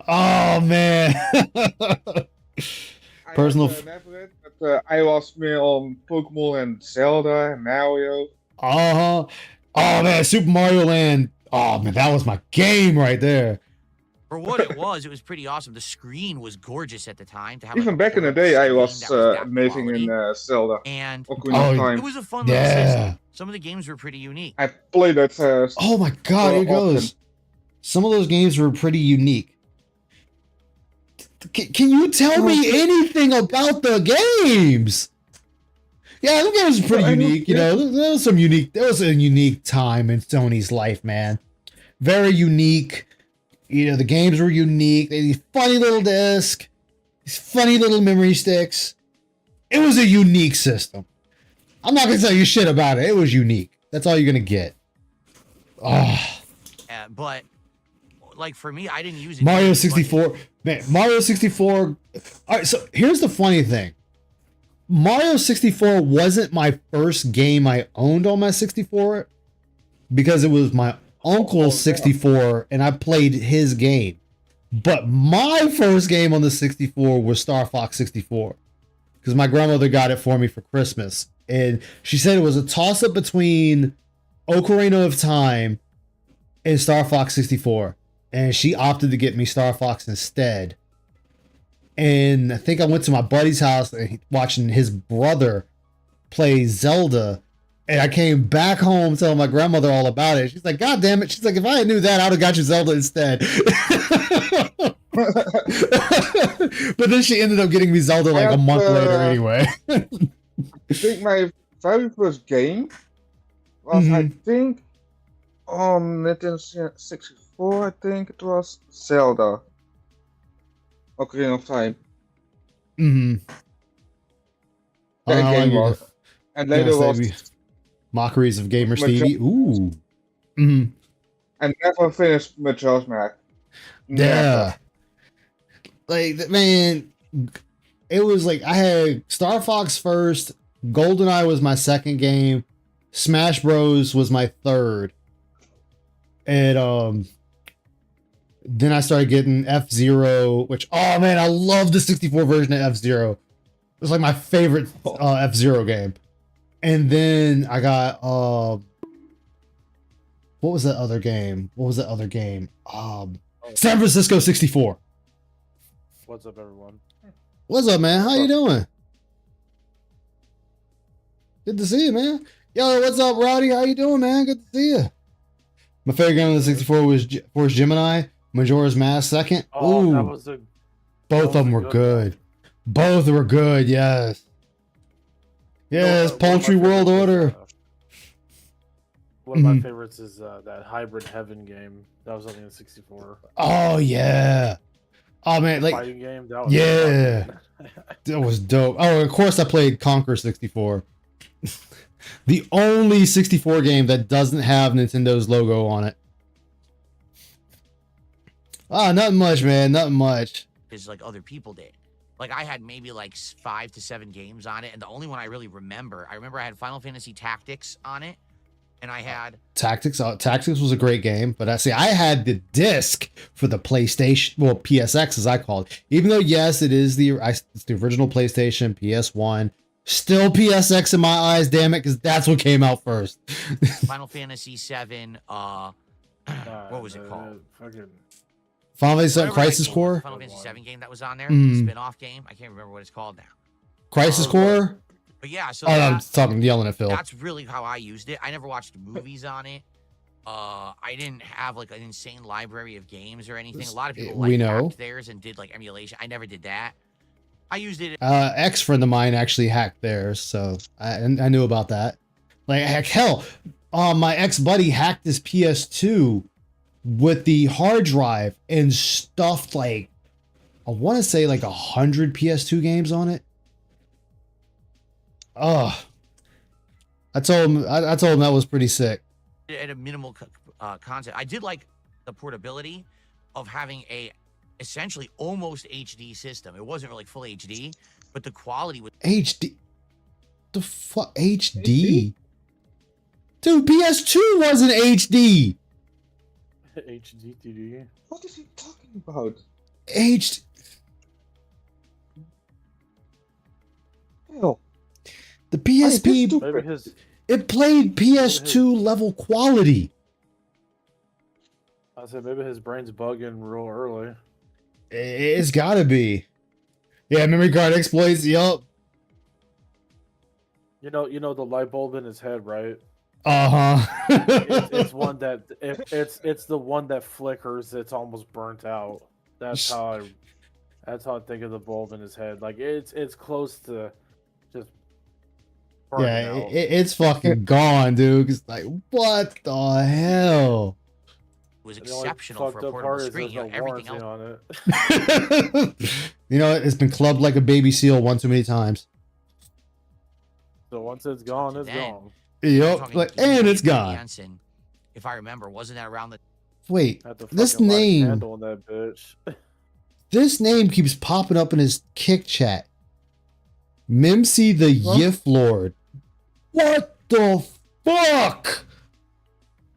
Oh man. Personal. But I was more on Pokemon and Zelda and Mario. Oh man, Super Mario Land. Oh man, that was my game right there. For what it was pretty awesome. The screen was gorgeous at the time. To have even back in the day, I was amazing in Zelda. And it was a fun little system. Some of the games were pretty unique. I played it. Oh my god, here goes. Some of those games were pretty unique. Can you tell me anything about the games? Yeah, the games were pretty unique. You know, there was a unique time in Sony's life, man. Very unique. You know, the games were unique. They had these funny little discs, these funny little memory sticks. It was a unique system. I'm not gonna tell you shit about it. It was unique. That's all you're gonna get. Oh. But like for me, I didn't use it. Mario 64. Man, Mario 64. All right, so here's the funny thing. Mario 64 wasn't my first game I owned on my 64 because it was my uncle's 64 and I played his game. But my first game on the 64 was Star Fox 64 because my grandmother got it for me for Christmas. And she said it was a toss-up between Ocarina of Time and Star Fox 64. And she opted to get me Star Fox instead. And I think I went to my buddy's house and watching his brother play Zelda. And I came back home telling my grandmother all about it. She's like, God damn it. She's like, if I knew that, I would have got you Zelda instead. But then she ended up getting me Zelda like a month later anyway. I think my very first game was, I think, on Nintendo 64, I think it was Zelda. Ocarina of Time. That game was. And later was Mockeries of Gamer Stevie. Ooh. And never finished Majora's Mask. Yeah. Like, man, it was like I had Star Fox first, GoldenEye was my second game, Smash Bros was my third. And then I started getting F-Zero, which, oh man, I love the 64 version of F-Zero. It was like my favorite F-Zero game. And then I got, what was that other game? San Francisco 64. What's up, everyone? What's up, man? How you doing? Good to see you, man. Yo, what's up, Rowdy? How you doing, man? Good to see you. My favorite game on the 64 was Force Gemini. Majora's Mask second. Oh, ooh, that was both of them were good. Both were good. Yes. Yes. Paltry World Order. One of my favorites is that Hybrid Heaven game. That was only in 64. Oh yeah. Oh man, like fighting game. That was that was dope. Oh, of course I played Conquer 64. The only 64 game that doesn't have Nintendo's logo on it. Ah, nothing much, man. Nothing much. Is like other people did. Like I had maybe like 5 to 7 games on it, and the only one I really remember, I had Final Fantasy Tactics on it, and I had Tactics. Tactics was a great game, but I had the disc for the PlayStation, well PSX as I call it. Even though yes, it's the original PlayStation, PS1. Still PSX in my eyes, damn it, because that's what came out first. Final Fantasy 7. What was it called? Final Fantasy 7 Crisis Core. Final Fantasy 7 game that was on there. Spin-off game. I can't remember what it's called now. Crisis Core. But yeah, so I'm yelling at Phil. That's really how I used it. I never watched movies on it. I didn't have like an insane library of games or anything. A lot of people We like know. hacked theirs and did like emulation. I never did that. I used it. Ex friend of mine actually hacked theirs, so I knew about that. Like heck, hell, my ex buddy hacked his PS2 with the hard drive and stuffed like I want to say like 100 PS2 games on it. Oh, I told him that was pretty sick. At a minimal concept. I did like the portability of having a essentially almost HD system. It wasn't really full HD, but the quality was HD. The fuck HD? Dude, PS2 wasn't HD. HDTV. What is he talking about? HD. Hell. The PSP. Maybe his. It played PS2 level quality. I said maybe his brain's bugging real early. It's gotta be. Yeah, memory card exploits. Yup. You know the light bulb in his head, right? Uh-huh. It's one that it's the one that flickers. It's almost burnt out. That's how I think of the bulb in his head. Like it's close to just burning Yeah, out. it's fucking gone, dude. It's like, what the hell? was The only exceptional for fucked a up portable part is screen. there's no Everything warranty else. on it. You know, it's been clubbed like a baby seal one too many times. So once it's gone, it's Then- gone. Yup, Talking like, Game and it's Boy gone. Advance, and if I remember, wasn't that around the Wait, Had to this fucking light a name, candle in that bitch. this name keeps popping up in his kick chat. Mimsy the Huh? Yif Lord. What the fuck?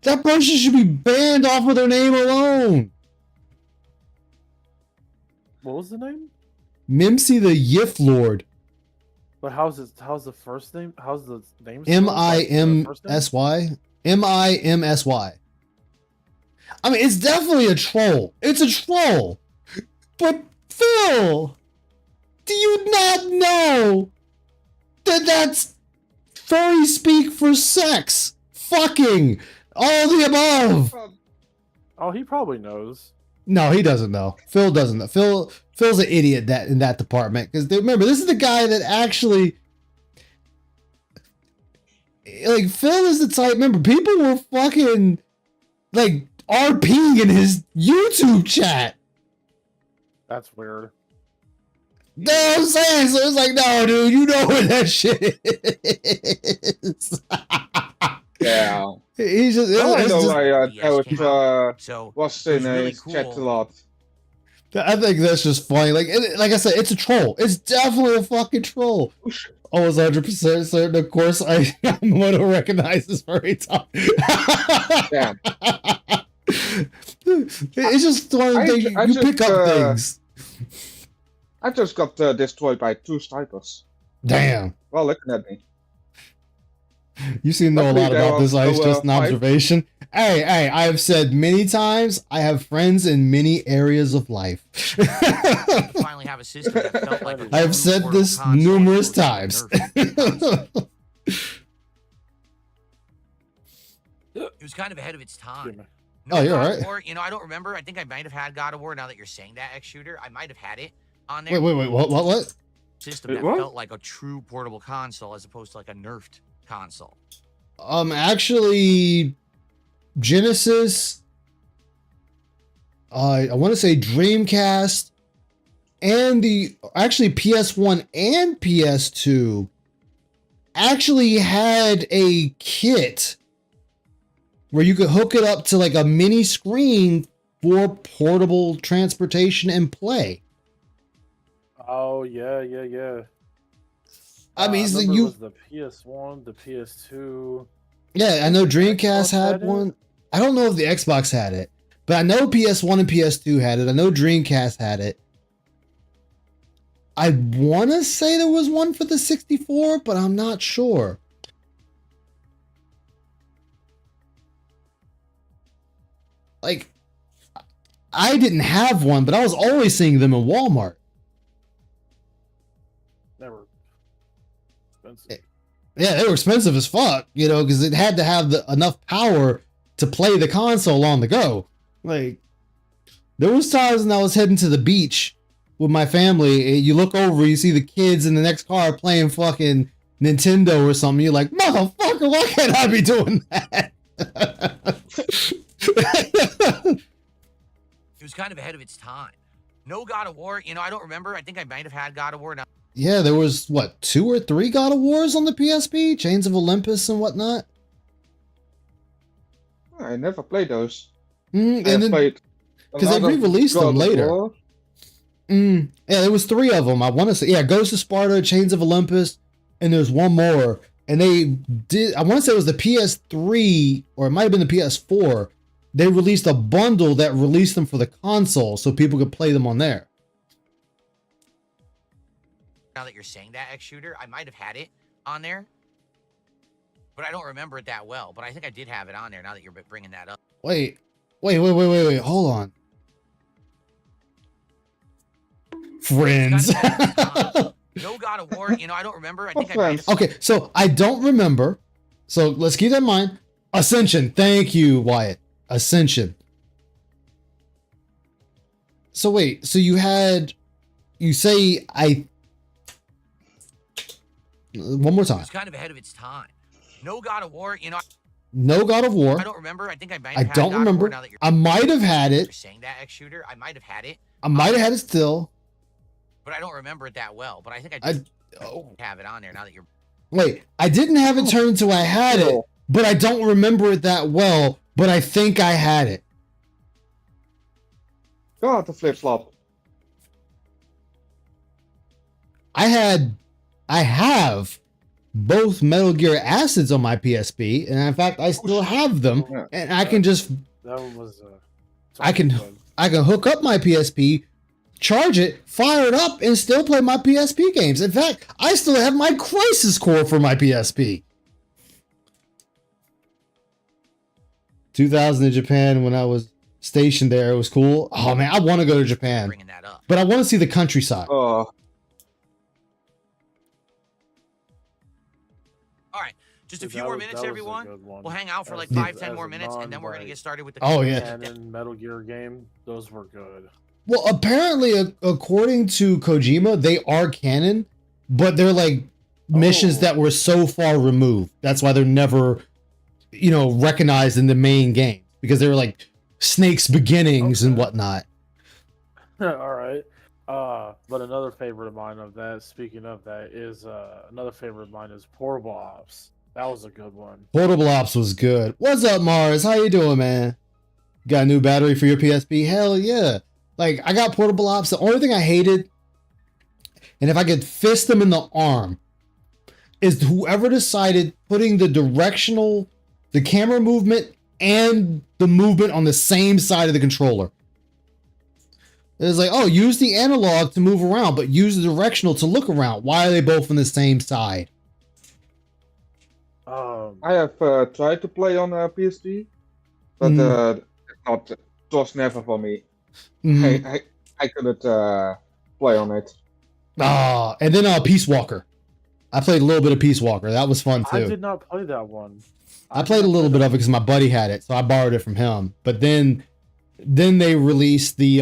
That person should be banned off of their name alone. What was the name? Mimsy the Yif Lord. But how's the first name? How's the name? MIMSY. MIMSY. I mean, it's definitely a troll. It's a troll. But Phil, do you not know that that's furry speak for sex? Fucking all the above. Oh, he probably knows. No, he doesn't know. Phil doesn't know. Phil's an idiot in that department because remember, this is the guy that actually like Phil is the type. Remember, people were fucking like RPing in his YouTube chat. That's weird. You know what I'm saying? So it's like, no, dude, you know what that shit is. Yeah. He's just. I it's know just- how it so was it was in really his chat a cool. lot. I think that's just funny. Like I said, it's a troll. It's definitely a fucking troll. I was 100% certain. Of course, I'm going to recognize this furry talk. Yeah. It's just one of the things I you just, pick up things. I just got destroyed by 2 snipers. Damn. Well, looking at me. You seem to know a Luckily, lot there about this, was Ice. no, Just an 5. observation. Hey, I have said many times, I have friends in many areas of life. finally have a system that felt like a I've true said portable this console as numerous opposed to a times. Nerf console. It was kind of ahead of its time. Oh, you're God right. of War, you know, I don't remember. I think I might have had God of War. Now that you're saying that, X Shooter, I might have had it on there. Wait, what? System Wait, that what? felt like a true portable console as opposed to like a nerfed console. Actually, Genesis, I want to say Dreamcast, and actually PS1 and PS2 actually had a kit where you could hook it up to like a mini screen for portable transportation and play. Oh yeah. I mean, so remember it you, was the PS1, the PS2. yeah, I know the Dreamcast Xbox had had it? one. I don't know if the Xbox had it, but I know PS1 and PS2 had it. I know Dreamcast had it. I want to say there was one for the 64, but I'm not sure. Like, I didn't have one, but I was always seeing them in Walmart. Never expensive. Yeah, they were expensive as fuck, you know, because it had to have enough power to play the console on the go. Like, there was times when I was heading to the beach with my family, and you look over, you see the kids in the next car playing fucking Nintendo or something. You're like, motherfucker, why can't I be doing that? It was kind of ahead of its time. No God of War, you know, I don't remember. I think I might have had God of War. Now. Yeah, there was, what, 2 or 3 God of Wars on the PSP? Chains of Olympus and whatnot? I never played those. And I then, played because they re-released them later. Yeah, there was 3 of them. I want to say, yeah, Ghost of Sparta, Chains of Olympus, and there's one more. And they did, I want to say it was the PS3, or it might have been the PS4. They released a bundle that released them for the console so people could play them on there. Now that you're saying that, X Shooter, I might have had it on there, but I don't remember it that well. But I think I did have it on there now that you're bringing that up. Wait. Hold on. Friends. No God of War, you know, I don't remember. I think I might have... Okay, so I don't remember. So let's keep that in mind. Ascension. Thank you, Wyatt. Ascension. So wait, so you say one more time. It was kind of ahead of its time. No God of War, you know. No God of War. I don't remember. I think I might have I had don't God remember. Of War now that you're... I might have had it. You're saying that, X Shooter, I might have had it. I might have had it still. But I don't remember it that well. But I think I did have it on there now that you're... Wait, I didn't have it turned until I had it, but I don't remember it that well, but I think I had it. God, the flip flop. I have both Metal Gear Acids on my PSP, and in fact, I still have them, and I can just... That one was... I can hook up my PSP, charge it, fire it up, and still play my PSP games. In fact, I still have my Crisis Core for my PSP. 2000 in Japan, when I was stationed there, it was cool. Oh man, I want to go to Japan, bringing that up. but I want to see the countryside. Oh, All right, just a few more minutes, everyone. We'll hang out for like As- 5-10 as more minutes, and then we're gonna non-like get started with the... Oh yeah. Canon Metal Gear game, those were good. Well, apparently, according to Kojima, they are canon, but they're like missions that were so far removed. That's why they're never, recognized in the main game, because they were like Snake's beginnings and whatnot. All right. But another favorite of mine of that, speaking of that, is another favorite of mine is Portable Ops. That was a good one. Portable Ops was good. What's up, Mars? How you doing, man? Got a new battery for your PSP? Hell yeah. Like, I got Portable Ops. The only thing I hated, and if I could fist them in the arm, is whoever decided putting the camera movement and the movement on the same side of the controller. It's like, oh, use the analog to move around, but use the directional to look around. Why are they both on the same side? I have tried to play on PSP, but it was never for me. I couldn't play on it. And then Peace Walker. I played a little bit of Peace Walker. That was fun too. I did not play that one. I played a little bit of it because my buddy had it, so I borrowed it from him. But then they released the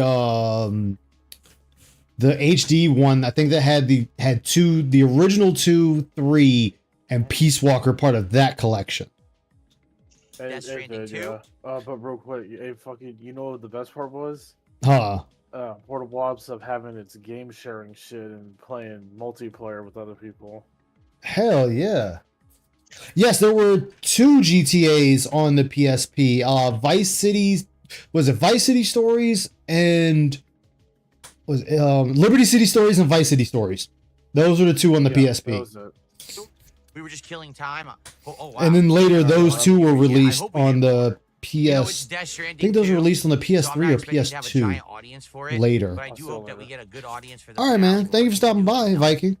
HD one. I think that had the original 2, 3, and Peace Walker part of that collection. Death Stranding 2? Yeah. But real quick, you know what the best part was? Huh. Portable Ops of having its game sharing shit and playing multiplayer with other people. Hell yeah. Yes, there were 2 GTAs on the PSP. Vice City Stories and Liberty City Stories and Vice City Stories. Those are the 2 on the PSP. We were just killing time. Wow. And then later, those 2 were released on the PS. I think those were released on the PS3 or PS2 later. But I do hope that we get a good audience for All right, man. Thank you for stopping by, Viking.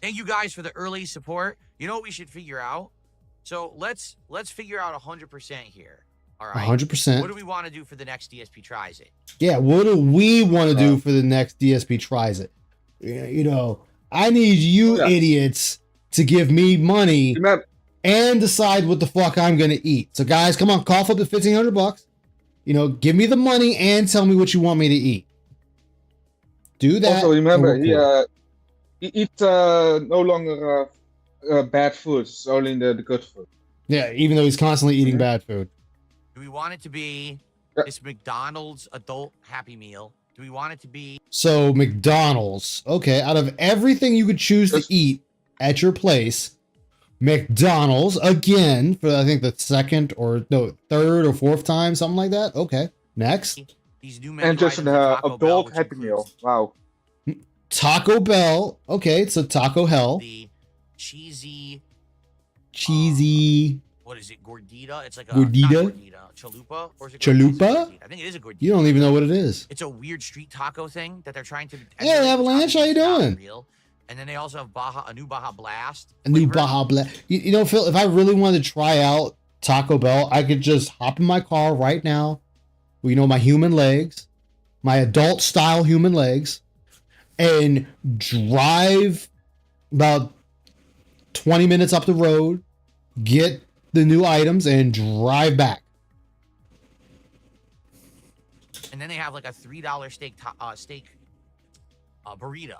Thank you guys for the early support. You know what we should figure out? So let's figure out 100% here. All right. 100%. What do we want to do for the next DSP Tries It? Yeah, what do we want to do for the next DSP Tries It? I need you idiots to give me money and decide what the fuck I'm gonna eat. So guys, come on, cough up to $1,500. You know, give me the money and tell me what you want me to eat. Do that. Also, remember, and we're cool. he eat no longer bad food. It's only the good food. Yeah, even though he's constantly eating Mhm. bad food. Do we want it to be Yeah. this McDonald's adult Happy Meal? Do we want it to be So McDonald's. Okay, out of everything you could choose to Yes. eat at your place, McDonald's again for I think the third or fourth time, something like that. Okay, next. these new menu And just items an at Taco Bell, adult which Happy Meal. includes Wow. Taco Bell. Okay, so Taco Hell. the cheesy, Cheesy. what is it, gordita? It's like a Gordita? not gordita, chalupa, or is it Chalupa? gordita? I think it is a gordita. You don't even know what it is. It's a weird street taco thing that they're trying to. Hey, emulate. Avalanche, how you Obviously, it's not doing? real. And then they also have a new Baja Blast. A new flavor. Baja Blast. You know, Phil, if I really wanted to try out Taco Bell, I could just hop in my car right now. You know, my human legs, my adult style human legs, and drive about 20 minutes up the road, get the new items, and drive back. And then they have like a $3 steak burrito.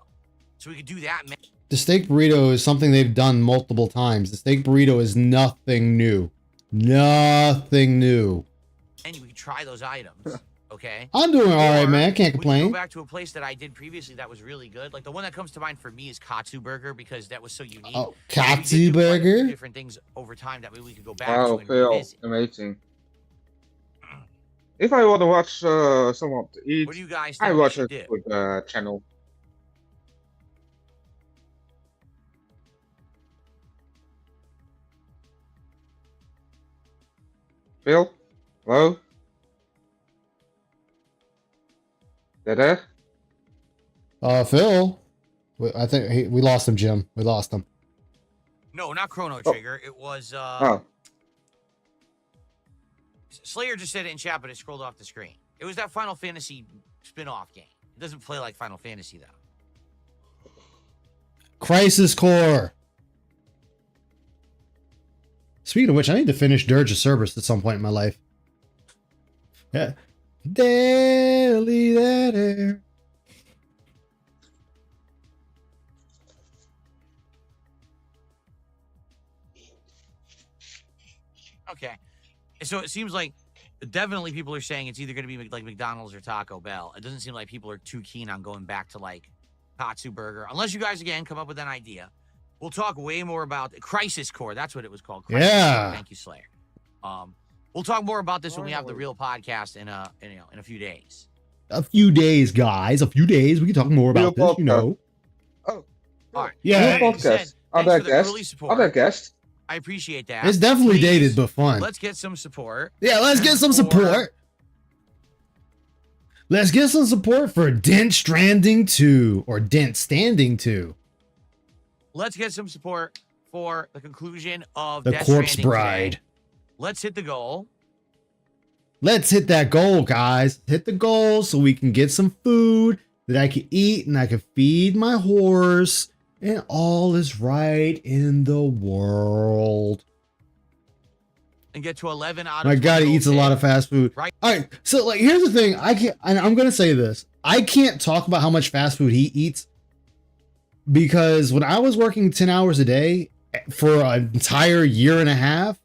So we could do that. The steak burrito is something they've done multiple times. The steak burrito is nothing new. Nothing new. And we could try those items. Okay. I'm doing all right, Or man. I can't we could complain. go back to a place that I did previously that was really good. Like the one that comes to mind for me is Katsu Burger because that was so unique. Oh, And we did Katsu do quite a few Burger? different things over time that we could go back Wow, to and Phil. revisit. Amazing. If I want to watch someone to eat, What do you guys I think we watch should a do? good channel. Phil? Hello? There? Phil. I think we lost him, Jim. We lost him. No, not Chrono Oh. Trigger. It was Oh, Slayer just said it in chat, but it scrolled off the screen. It was that Final Fantasy spin-off game. It doesn't play like Final Fantasy though. Crisis Core. Speaking of which, I need to finish Dirge of Cerberus at some point in my life. Yeah. Daily that air. Okay. So it seems like definitely people are saying it's either going to be like McDonald's or Taco Bell. It doesn't seem like people are too keen on going back to like Katsu Burger, unless you guys again come up with an idea. We'll talk way more about Crisis Core. That's what it was called. Crisis Yeah. Core. Thank you, Slayer. We'll talk more about this when we have the real podcast in a few days. A few days, guys. A few days. We can talk more about Real this, you know. Oh. All right. Yeah. Real Like I said, podcast. Other thanks for the early guests. support. Other guests. I appreciate that. It's definitely Please, dated, but fun. Let's get some support. Yeah, let's get some support. Let's get some support for Dent Stranding 2 or Dent Standing 2. Let's get some support for the conclusion of The Death Corpse Stranding Bride. today. Let's hit the goal. Let's hit that goal, guys. Hit the goal so we can get some food that I can eat and I can feed my horse. And all is right in the world. And get to 11 out of My 20 God, he goals eats a lot of fast food. Right. All right. So, like, here's the thing. I'm going to say this. I can't talk about how much fast food he eats because when I was working 10 hours a day for an entire year and a half,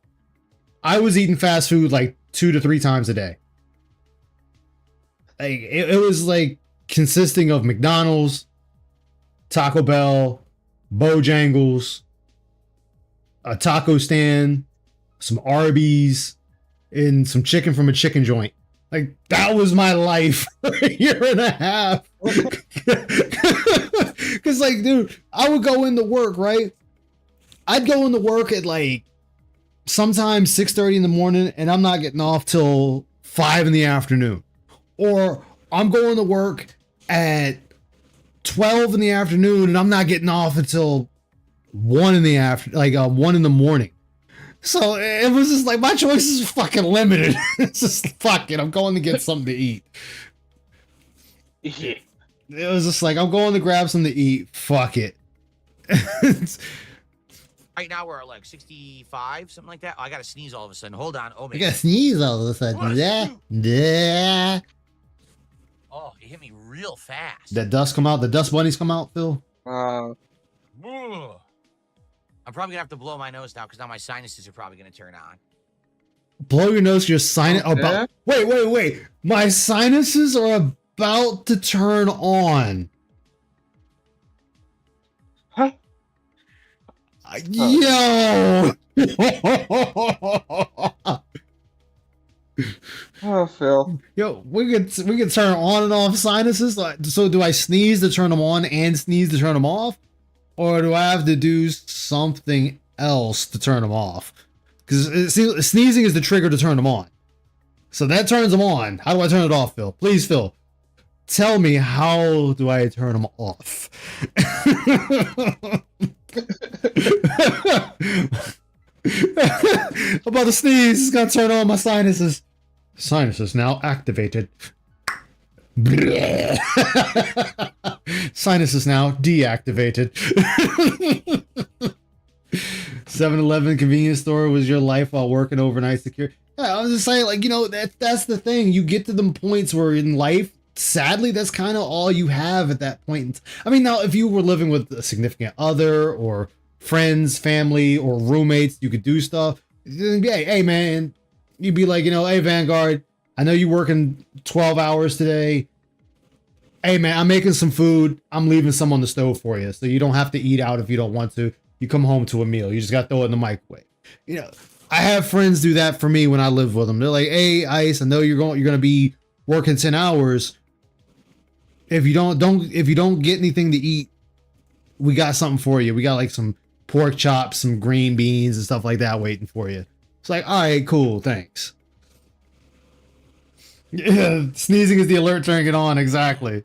I was eating fast food like 2 to 3 times a day. Like, it was like consisting of McDonald's, Taco Bell, Bojangles, a taco stand, some Arby's, and some chicken from a chicken joint. Like, that was my life for a year and a half. Because, like, dude, I would go into work, right? I'd go into work at, like, sometimes 6:30 in the morning, and I'm not getting off till 5 in the afternoon. Or I'm going to work at 12 in the afternoon, and I'm not getting off until 1 in the 1 in the morning. So it was just like my choices were fucking limited. It's just fuck it. I'm going to get something to eat. Yeah. It was just like I'm going to grab something to eat. Fuck it. Right now we're at like 65, something like that. Oh, I got to sneeze all of a sudden. Hold on. Oh, I got to sneeze all of a sudden. One, Yeah. two. Yeah. Oh, it hit me real fast. That dust come out. The dust bunnies come out, Phil. Ugh. I'm probably gonna have to blow my nose now because now my sinuses are probably gonna turn on. Blow your nose. Your sinus. Okay. Wait. My sinuses are about to turn on. Huh? Yo. Oh, Phil. Yo, we could turn on and off sinuses. So do I sneeze to turn them on and sneeze to turn them off, or do I have to do something else to turn them off? Because sneezing is the trigger to turn them on. So that turns them on. How do I turn it off, Phil? Please, Phil, tell me, how do I turn them off? I'm about to sneeze. It's gonna turn on my sinuses. Sinuses now activated. Sinuses now deactivated. 7-Eleven convenience store was your life while working overnight security. Yeah, I was just saying, like, you know, that's the thing. You get to them points where in life, sadly, that's kind of all you have at that point. I mean, now, if you were living with a significant other or friends, family, or roommates, you could do stuff. Hey, man, you'd be like, you know, hey, Vanguard, I know you're working 12 hours today. Hey, man, I'm making some food. I'm leaving some on the stove for you, so you don't have to eat out if you don't want to. You come home to a meal. You just got to throw it in the microwave. You know, I have friends do that for me when I live with them. They're like, hey, Ice, I know you're going to be working 10 hours. If you don't get anything to eat, we got something for you. We got like some pork chops, some green beans and stuff like that waiting for you. It's like, all right, cool, thanks. Yeah, sneezing is the alert turning it on, exactly.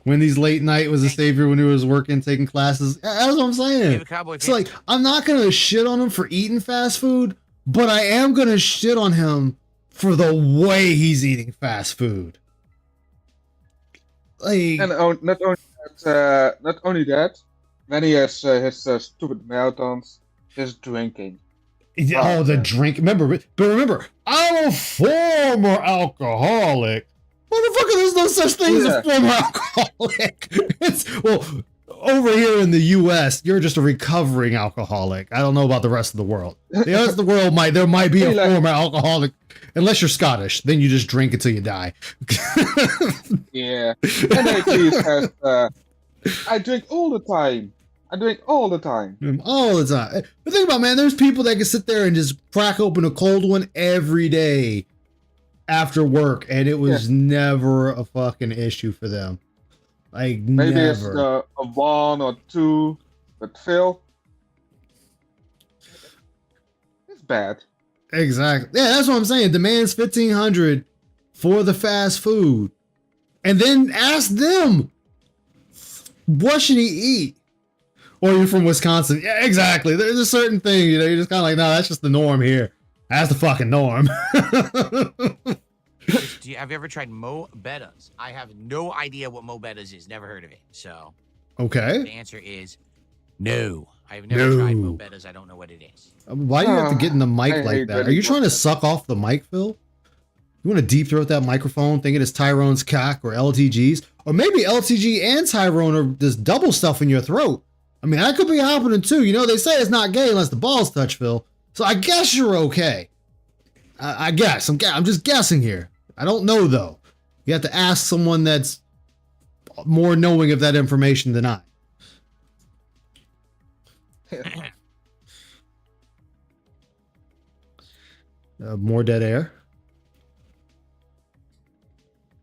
Wendy's late night was a savior when he was working, taking classes. That's what I'm saying. It's like, I'm not going to shit on him for eating fast food, but I am going to shit on him for the way he's eating fast food. Like, And not only that, when he has his stupid marathons, his drinking. Oh, the drink. Remember, I'm a former alcoholic. Motherfucker, there's no such thing as a former alcoholic. Well, over here in the U.S., you're just a recovering alcoholic. I don't know about the rest of the world. The rest of the world there might be a former alcoholic, unless you're Scottish. Then you just drink until you die. Yeah, and at least has, I drink all the time. All the time. But think about, man, there's people that can sit there and just crack open a cold one every day after work, and it was never a fucking issue for them. Like, maybe never. it's a 1 or 2, but Phil, it's bad. Exactly. Yeah, that's what I'm saying. Demands $1,500 for the fast food, and then ask them, what should he eat? Or you're from Wisconsin. Yeah, exactly. There's a certain thing, you know, you're just kind of like, no, that's just the norm here. That's the fucking norm. Have you ever tried Mo Bettas? I have no idea what Mo Bettas is. Never heard of it. So, okay. The answer is no. I've never tried Mo Bettas. I don't know what it is. Why do you have to get in the mic like that? Are you trying to suck off the mic, Phil? You want to deep throat that microphone, thinking it's Tyrone's cock or LTG's? Or maybe LTG and Tyrone are just double stuff in your throat. I mean, that could be happening too. You know, they say it's not gay unless the balls touch, Phil. So I guess you're okay. I guess. I'm just guessing here. I don't know, though. You have to ask someone that's more knowing of that information than I. More dead air.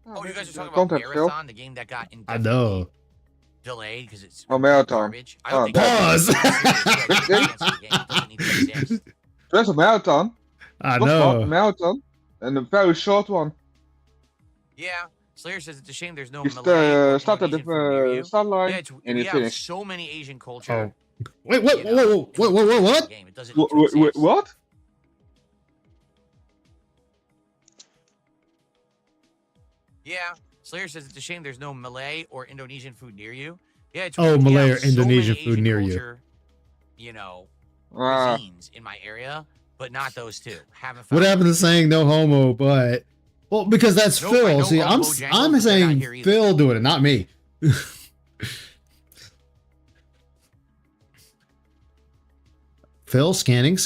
Oh, you guys are talking about Marathon, the game that got I know. Delayed because it's Marathon. Garbage. I don't think pause. There's a marathon. I know. A marathon and a very short one. Yeah, Slayer says it's a shame there's no You Malay. start at the start line and we you have finish. so many Asian culture. Oh. Wait, what? Game. It doesn't Wait, what? Yeah, Slayer says it's a shame there's no Malay or Indonesian food near you. Yeah, Malay or so Indonesian many food Asian near culture. you know, Ah, cuisines in my area, but not those two. Haven't What found happened to those two. saying no homo? But well, because that's Nope, I Phil. know See, homo I'm Bojangles, but they're not saying here either. Phil doing it, not me. Phil, scanning.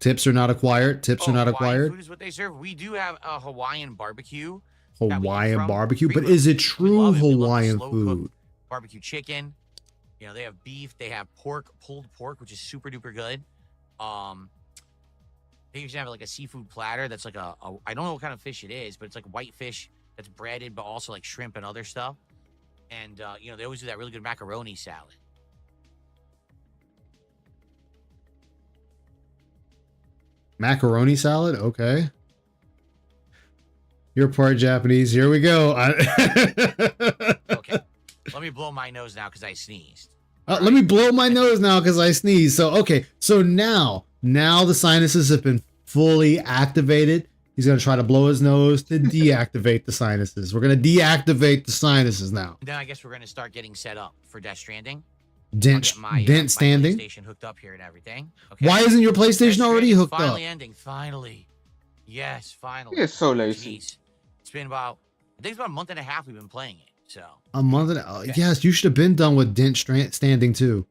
Tips are not acquired. Tips are not Hawaiian acquired. food is what they serve. We do have a Hawaiian barbecue. that we eat Hawaiian from barbecue, but frequently. is it We true love it. We love the Hawaiian slow food? cooked barbecue chicken. You know, they have beef, they have pork, pulled pork, which is super duper good. They usually have like a seafood platter that's like a I don't know what kind of fish it is, but it's like white fish that's breaded, but also like shrimp and other stuff. And you know, they always do that really good macaroni salad. Macaroni salad? Okay. You're part Japanese. Here we go. Okay. Let me blow my nose now because I sneezed. Let me blow my nose now because I sneezed. So, okay. So now the sinuses have been fully activated. He's going to try to blow his nose to deactivate the sinuses. We're going to deactivate the sinuses now. Then I guess we're going to start getting set up for Death Stranding. Dent standing. My PlayStation hooked up here and everything. Okay. Why isn't your Death PlayStation already Stranding's hooked up? finally ending. Finally. Yes, finally. he is so lazy. Jeez. It's been about, I think it's about a month and a half we've been playing it. So A month and Okay. yes, you should have been done with Dent standing too.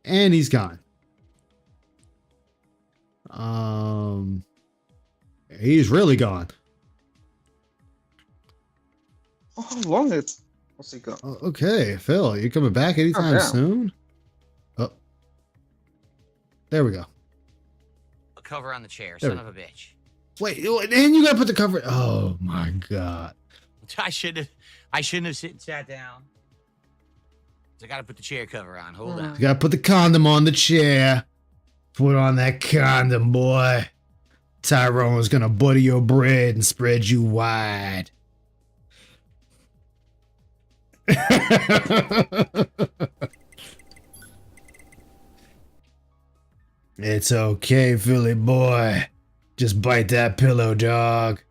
And he's gone. He's really gone. Oh, how long was he gone? Okay, Phil, you coming back anytime damn. soon? Oh, there we go. a cover on the chair, There son we of a bitch. Wait, and you gotta put the cover. Oh my god. I shouldn't have sat down. I gotta put the chair cover on. Hold on. You gotta put the condom on the chair. Put on that condom, boy. Tyrone's gonna butter your bread and spread you wide. It's okay, Philly boy. Just bite that pillow, dog.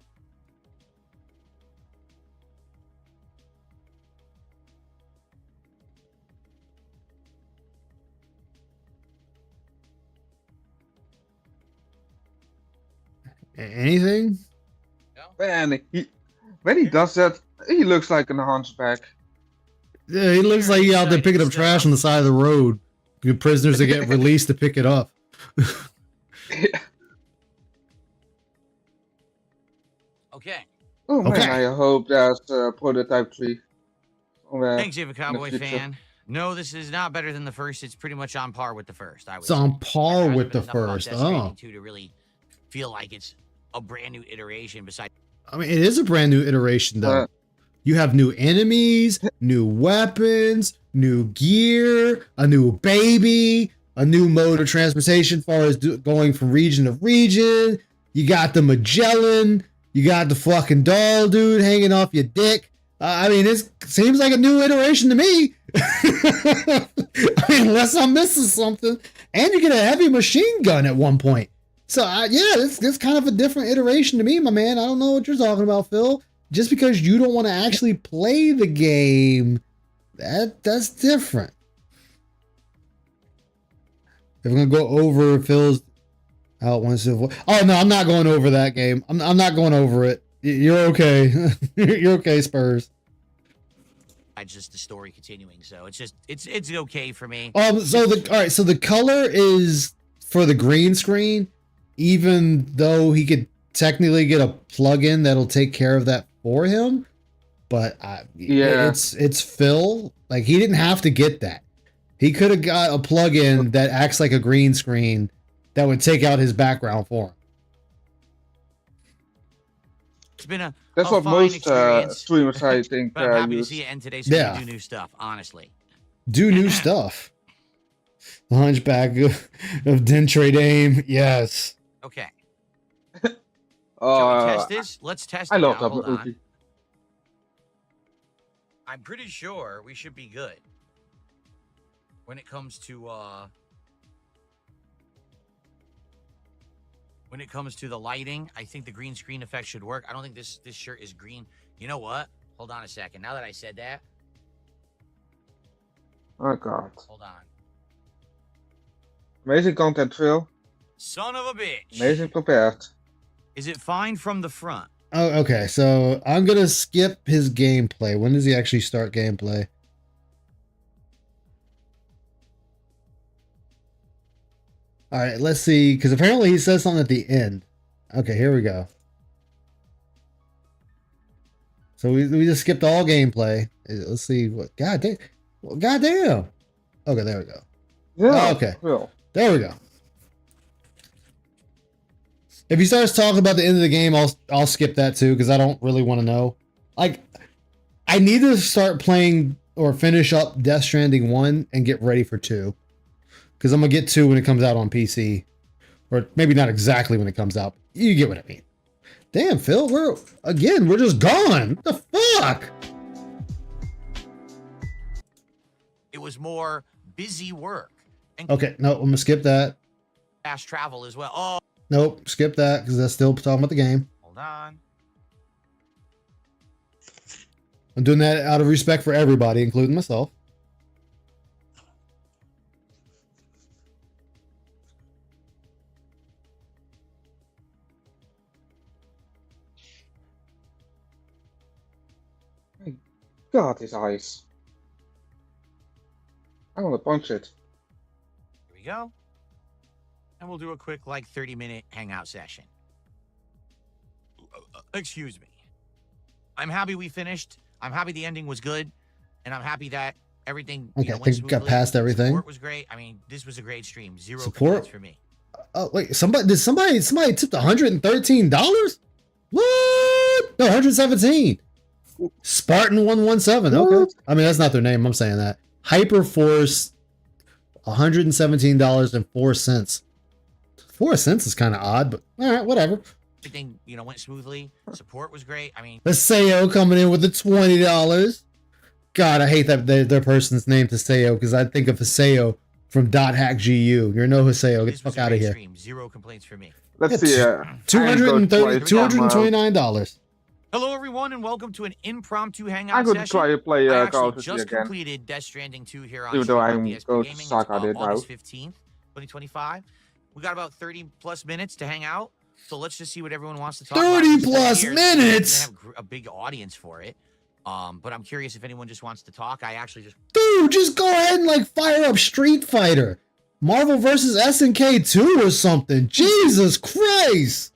Anything? Man, when he does that, he looks like a hunchback. Yeah, he looks like he's out there picking up trash on the side of the road. The prisoners that get released to pick it up. Okay. Oh man, Okay. I hope there's a prototype 3. somewhere Thanks, David Cowboy future. fan. No, this is not better than the first. It's pretty much on par with the first. I would It's say. on par There hasn't with the been enough about first. Death Stranding Oh. 2 to really feel like it's a brand new iteration. Besides, I mean, it is a brand new iteration, though. You have new enemies, new weapons, new gear, a new baby, a new mode of transportation as far as going from region to region. You got the Magellan. You got the fucking doll dude hanging off your dick. I mean, it seems like a new iteration to me. I mean, unless I'm missing something. And you get a heavy machine gun at one point. So, yeah, it's kind of a different iteration to me, my man. I don't know what you're talking about, Phil. Just because you don't want to actually play the game, that's different. If I'm going to go over Phil's out one civil. Oh, no, I'm not going over that game. I'm not going over it. You're okay. You're okay, Spurs. just the story continuing. So it's okay for me. So the color is for the green screen, even though he could technically get a plugin that'll take care of that for him. But Yeah. it's Phil. Like, he didn't have to get that. He could have got a plugin that acts like a green screen that would take out his background for him. It's been a That's what fine most experience, streamers, I think, but I'm happy to use. see it end today so we Yeah. can do new stuff. Honestly, Do new stuff. The Hunchback of Dentre Dame. Yes. okay. Shall we test this? Let's test it I love now. that Hold on. movie. I'm pretty sure we should be good when it comes to the lighting. I think the green screen effect should work. I don't think this shirt is green. You know what? Hold on a second. Now that I said that, Oh god. Hold on. Amazing content, Phil. Son of a bitch. Amazing prepared. Is it fine from the front? Oh, okay. So I'm gonna skip his gameplay. When does he actually start gameplay? All right, let's see, because apparently he says something at the end. Okay, here we go. So we just skipped all gameplay. Let's see what. God damn. Well, God damn. Okay, there we go. Yeah. Okay. Phil. There we go. If he starts talking about the end of the game, I'll skip that too because I don't really want to know. Like, I need to start playing or finish up Death Stranding 1 and get ready for 2. Because I'm gonna get 2 when it comes out on PC. Or maybe not exactly when it comes out. You get what I mean. Damn, Phil, we're just gone. What the fuck? It was more busy work and Okay, no, I'm gonna skip that. fast travel as well. Oh, Nope, skip that because that's still talking about the game. hold on. I'm doing that out of respect for everybody, including myself. God, his eyes. I want to punch it. Here we go. And we'll do a quick, like, 30-minute hangout session. Excuse me. I'm happy we finished. I'm happy the ending was good. And I'm happy that everything Okay, I went think we got smoothly. past everything. Support was great. I mean, this was a great stream. Zero Support? complaints for me. Oh wait, somebody tipped $113? What? No, 117. Spartan 117. Okay. What? I mean, that's not their name. I'm saying that. Hyperforce, $117.04. 4 cents is kind of odd, but all right, whatever. Everything, went smoothly. Support was great. I mean, Haseo coming in with the $20. God, I hate that their person's name Haseo because I think of Haseo from .hack GU. You're no Haseo. Get this the was fuck a out of great here. stream. Zero complaints for me. Let's Yeah, see. $229. Hello, everyone, and welcome to an impromptu hangout I'm going to session. try to play I Call actually of Duty just again. completed Death Stranding 2 here on Even though I'm DSP going to Gaming. suck at it now. August 15th, 2025. We got about 30 plus minutes to hang out. So let's just see what everyone wants to talk about. 30 Who's still plus here. minutes? We're gonna have a big audience for it. But I'm curious if anyone just wants to talk. I actually just Dude, just go ahead and like fire up Street Fighter. Marvel vs. SNK 2 or something. Jesus Christ.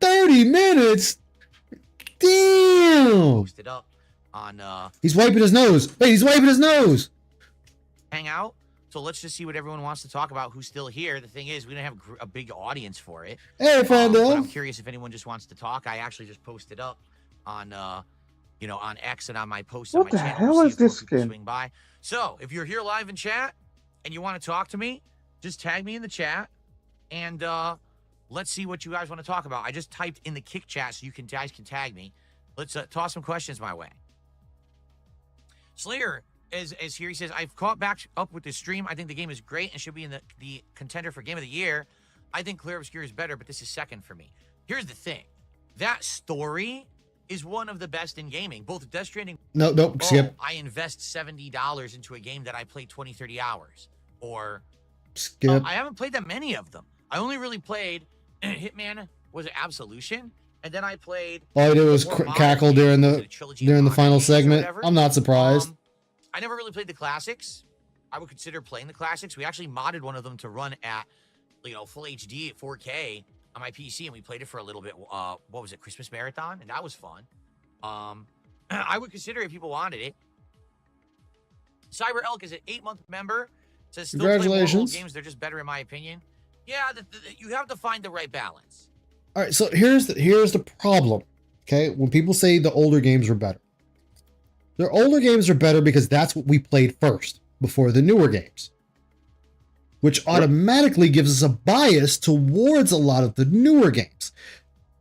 30 minutes? Damn. posted up on He's wiping his nose. Wait, he's wiping his nose. Hangout. So let's just see what everyone wants to talk about who's still here. The thing is, we don't have a big audience for it. Hey, But I'm Fandel. curious if anyone just wants to talk. I actually just posted up on on X and on my post on What my the channel. hell We'll see is if more this people skin? swing by. So if you're here live in chat and you want to talk to me, just tag me in the chat and let's see what you guys want to talk about. I just typed in the kick chat so you guys can tag me. Let's toss some questions my way. Slayer is here. He says, I've caught back up with this stream. I think the game is great and should be in the contender for Game of the Year. I think Clear Obscure is better, but this is second for me. Here's the thing. That story is one of the best in gaming. Both Death Stranding... Nope, skip. I invest $70 into a game that I played 20, 30 hours. Or... Skip. I haven't played that many of them. I only really played Hitman, was it Absolution? And then I played... All I did was more modern cackle games, during was it the a trilogy of final games or segment. whatever? I'm not surprised. I never really played the classics. I would consider playing the classics. We actually modded one of them to run at, full HD at 4K on my PC, and we played it for a little bit. What was it, Christmas Marathon? And that was fun. I would consider it if people wanted it. Cyber Elk is an 8-month member. Says still play more old Congratulations. games. They're just better in my opinion. Yeah, you have to find the right balance. All right, so here's the problem. Okay, when people say the older games are better, their older games are better because that's what we played first before the newer games, which automatically gives us a bias towards a lot of the newer games.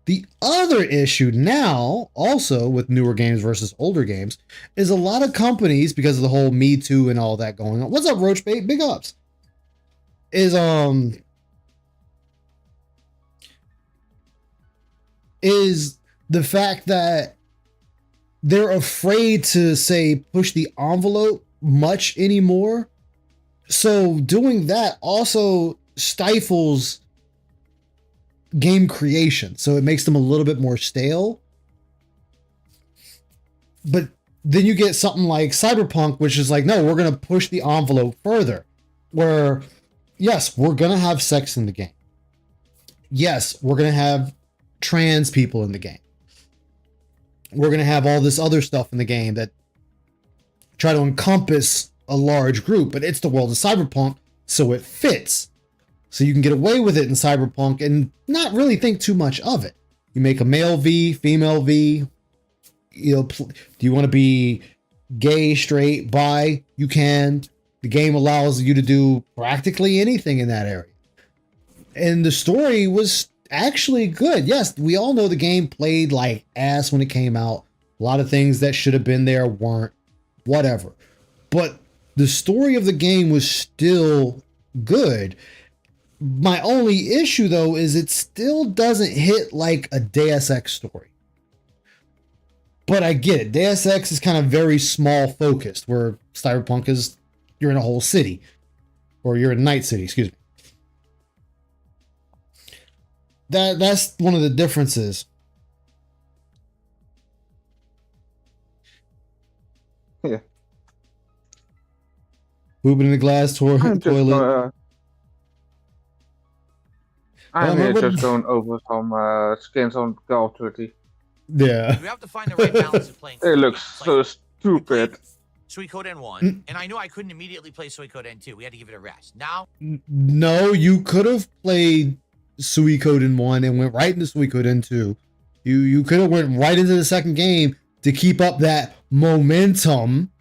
The other issue now, also with newer games versus older games, is a lot of companies, because of the whole Me Too and all that going on. What's up, Roachbait? Big ups. Is the fact that they're afraid to say push the envelope much anymore. So doing that also stifles game creation. So it makes them a little bit more stale. But then you get something like Cyberpunk, which is like, no, we're going to push the envelope further. Where, yes, we're going to have sex in the game. Yes, we're going to have trans people in the game. We're going to have all this other stuff in the game that try to encompass a large group, but it's the world of Cyberpunk, so it fits. So you can get away with it in Cyberpunk and not really think too much of it. You make a male V, female V. You know, do you want to be gay, straight, bi? You can. The game allows you to do practically anything in that area. And the story was actually good. Yes, we all know the game played like ass when it came out. A lot of things that should have been there weren't. Whatever. But the story of the game was still good. My only issue, though, is it still doesn't hit like a Deus Ex story. But I get it. Deus Ex is kind of very small focused, where Cyberpunk is you're in a whole city. Or you're in Night City, excuse me. That's one of the differences. Yeah. Pooping in the glass toilet. I'm here just going over some skins on Call of Duty. Yeah. You have to find the right balance of playing. It looks so stupid. Suikoden 1, and I knew I couldn't immediately play Suikoden 2. We had to give it a rest. Now, no, you could have played Suikoden 1 and went right into Suikoden 2. You could have went right into the second game to keep up that momentum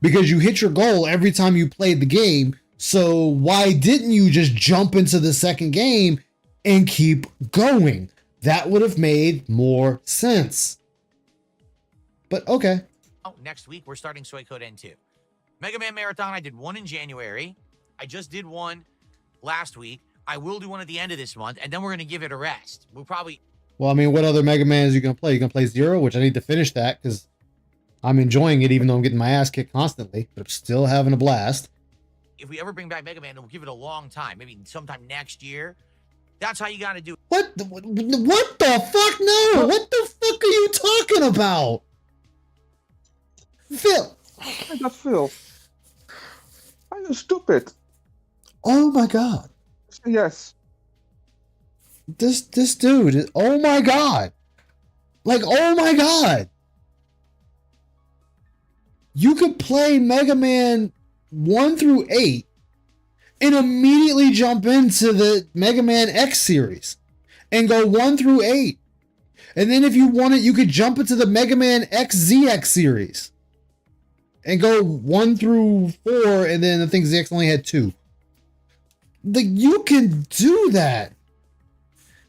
because you hit your goal every time you played the game. So why didn't you just jump into the second game and keep going? That would have made more sense. But okay. Next week, we're starting Suikoden 2. Mega Man Marathon, I did one in January. I just did one last week. I will do one at the end of this month, and then we're going to give it a rest. We'll probably... Well, I mean, what other Mega Man are you going to play? You're going to play Zero, which I need to finish that because I'm enjoying it, even though I'm getting my ass kicked constantly, but I'm still having a blast. If we ever bring back Mega Man, we'll give it a long time, maybe sometime next year. That's how you got to do it. What the fuck? No! What the fuck are you talking about? Phil! I got Phil. Are you stupid? Oh my god. Yes. This dude, oh my god. Like, oh my god. You could play Mega Man 1 through 8 and immediately jump into the Mega Man X series and go 1 through 8. And then if you wanted, you could jump into the Mega Man X ZX series and go 1 through 4, and then I think ZX only had 2. Like, you can do that.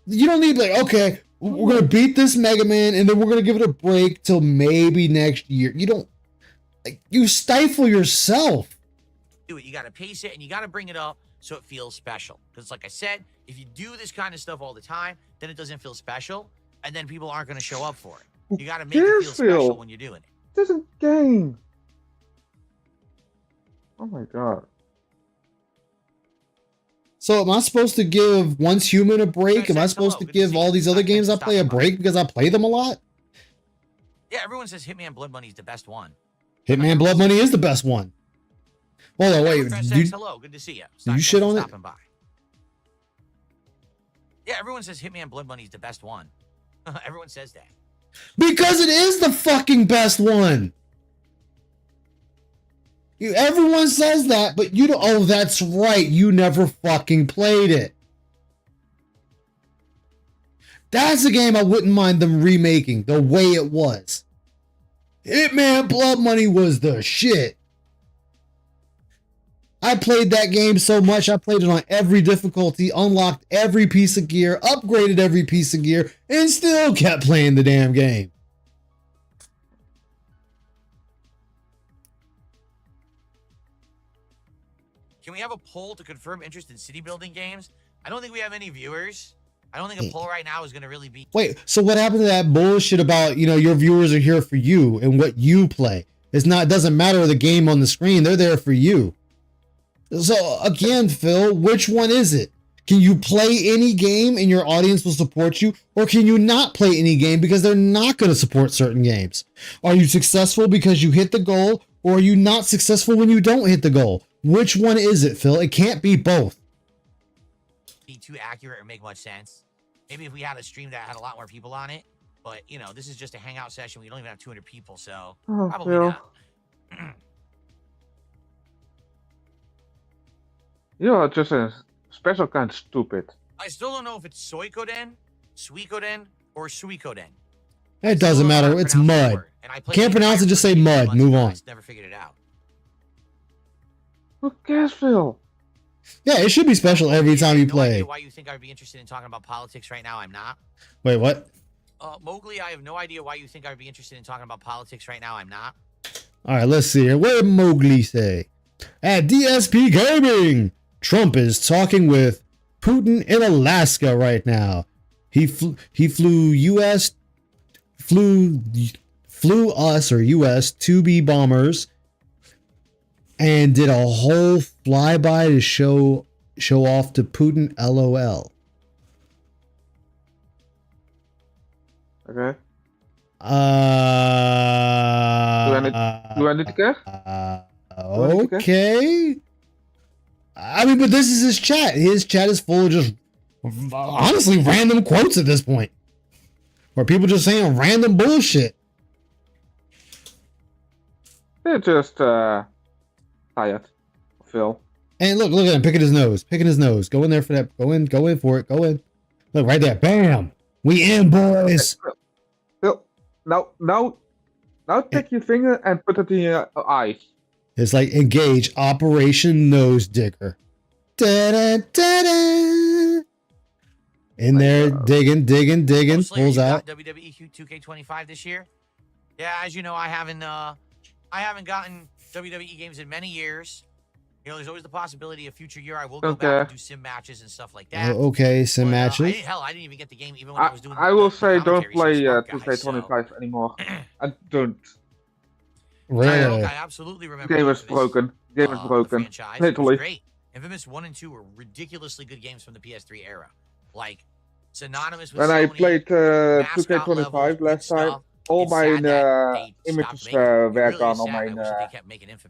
You don't need, like, okay, we're going to beat this Mega Man, and then we're going to give it a break till maybe next year. You don't, like, you stifle yourself. Do it. You got to pace it, and you got to bring it up so it feels special. Because, like I said, if you do this kind of stuff all the time, then it doesn't feel special, and then people aren't going to show up for it. You got to make it feel special when you're doing it. This is a game. Oh my god. So am I supposed to give Once Human a break? Am I supposed to give all these other games I play a break because I play them a lot? Yeah, everyone says Hitman Blood Money is the best one. Hitman Blood Money is the best one. Hold on, wait. Hello, good to see you. Did you shit on it? By. Yeah, everyone says Hitman Blood Money is the best one. Everyone says that. Because it is the fucking best one. Everyone says that, but you don't. Oh, that's right. You never fucking played it. That's a game I wouldn't mind them remaking the way it was. Hitman Blood Money was the shit. I played that game so much, I played it on every difficulty, unlocked every piece of gear, upgraded every piece of gear, and still kept playing the damn game. Can we have a poll to confirm interest in city building games? I don't think we have any viewers. I don't think a poll right now is going to really be. Wait, so what happened to that bullshit about, your viewers are here for you and what you play? It doesn't matter the game on the screen. They're there for you. So again, Phil, which one is it? Can you play any game and your audience will support you? Or can you not play any game because they're not going to support certain games? Are you successful because you hit the goal? Or are you not successful when you don't hit the goal? Which one is it, Phil? It can't be both. Be too accurate or make much sense. Maybe if we had a stream that had a lot more people on it, but this is just a hangout session. We don't even have 200 people, so probably not. You are just a special kind of stupid. I still don't know if it's Suikoden, Suikoden, or Suikoden. It doesn't matter. It's mud. Can't pronounce it, just say mud. Move on. Never figured it out. Who cares, Phil? Yeah, it should be special every time you play. Why you think I'd be interested in talking about politics right now? I'm not. Wait, what? Mowgli, I have no idea why you think I'd be interested in talking about politics right now. I'm not. All right, let's see here. What did Mowgli say? At DSP Gaming, Trump is talking with Putin in Alaska right now. He flew us or US 2B bombers and did a whole flyby to show off to Putin. LOL. Okay. Do I need to care? Okay. I mean, but this is his chat. His chat is full of just honestly random quotes at this point, where people just saying random bullshit. They're just tired, Phil. And look at him picking his nose. Go in there for that. Go in for it. Go in. Look right there. Bam. We in, boys. Phil, now take your finger and put it in your eyes. It's like engage Operation Nose Digger. Da-da-da-da. In there, digging, pulls out. WWE 2K25 this year. Yeah, as you know, I haven't gotten WWE games in many years. There's always the possibility a future year I will go back and do sim matches and stuff like that. Okay, sim matches. I didn't even get the game even when I was doing. I will say don't play 2K25 anymore. I don't. Really? I absolutely remember. Game is broken. Game is broken. Literally. Great. Infamous 1 and 2 were ridiculously good games from the PS3 era. Like, synonymous with when Sony, I played 2K25 last time, all my images were gone on my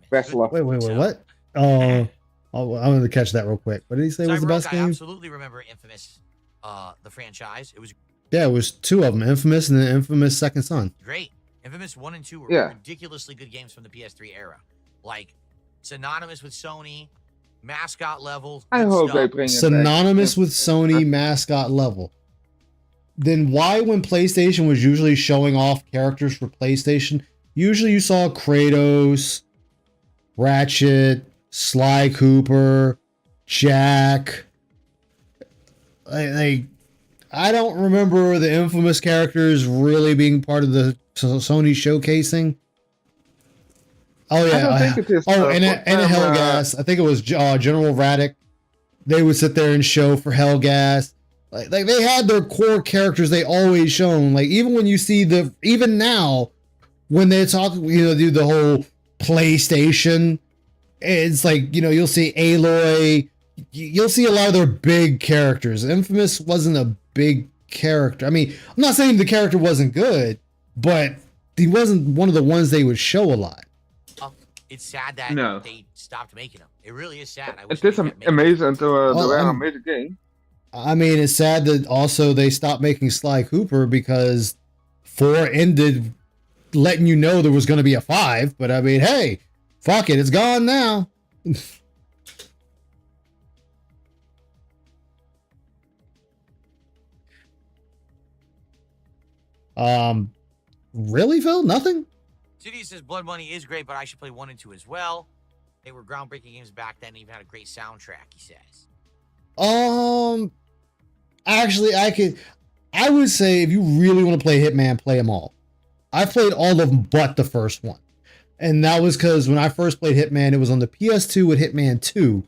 wrestler. Wait, what? Oh, I wanted to catch that real quick. What did he say was the best game? I absolutely remember Infamous, the franchise. It was. Yeah, it was two of them, Infamous and then Infamous Second Son. Great. Infamous 1 and 2 were ridiculously good games from the PS3 era. Like, synonymous with Sony, mascot level. I hope they bring it synonymous with Sony, mascot level. Then why, when PlayStation was usually showing off characters for PlayStation, usually you saw Kratos, Ratchet, Sly Cooper, Jack. I don't remember the Infamous characters really being part of the Sony showcasing. Oh yeah, I don't think it is. and Hellgas. I think it was General Raddick. They would sit there and show for Hellgas. Like they had their core characters they always shown. Like even when you see even now, when they talk, do the whole PlayStation, it's like, you'll see Aloy, you'll see a lot of their big characters. Infamous wasn't a big character. I mean, I'm not saying the character wasn't good, but he wasn't one of the ones they would show a lot. It's sad that they stopped making them. It really is sad. It is amazing to a major game. I mean, it's sad that also they stopped making Sly Cooper because 4 ended letting you know there was going to be a 5. But I mean, hey, fuck it, it's gone now. Really, Phil? Nothing? City says Blood Money is great, but I should play 1 and 2 as well. They were groundbreaking games back then. Even had a great soundtrack, he says. Actually, I would say if you really want to play Hitman, play them all. I played all of them but the first one. And that was because when I first played Hitman, it was on the PS2 with Hitman 2.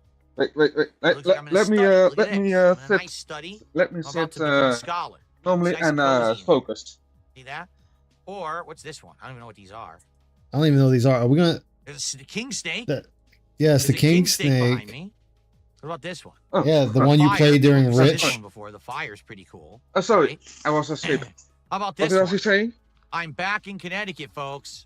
Wait. Looks like I'm in a Let me study. Look at let me this. I'm in a sit. nice study. Let me I'm about sit to become a scholar. normally Nice and and cozy in here. focused. See that? Or what's this one? I don't even know what these are. I don't even know what these are. Are we gonna? There's the king snake. Yes, the There's a king behind snake. me. What about this one? Oh, Yeah, the one you Fire. played during I've seen Rich. this one before. The fire's pretty cool. Oh, sorry, right? I was asleep. How about What this did I one? say? I'm back in Connecticut, folks.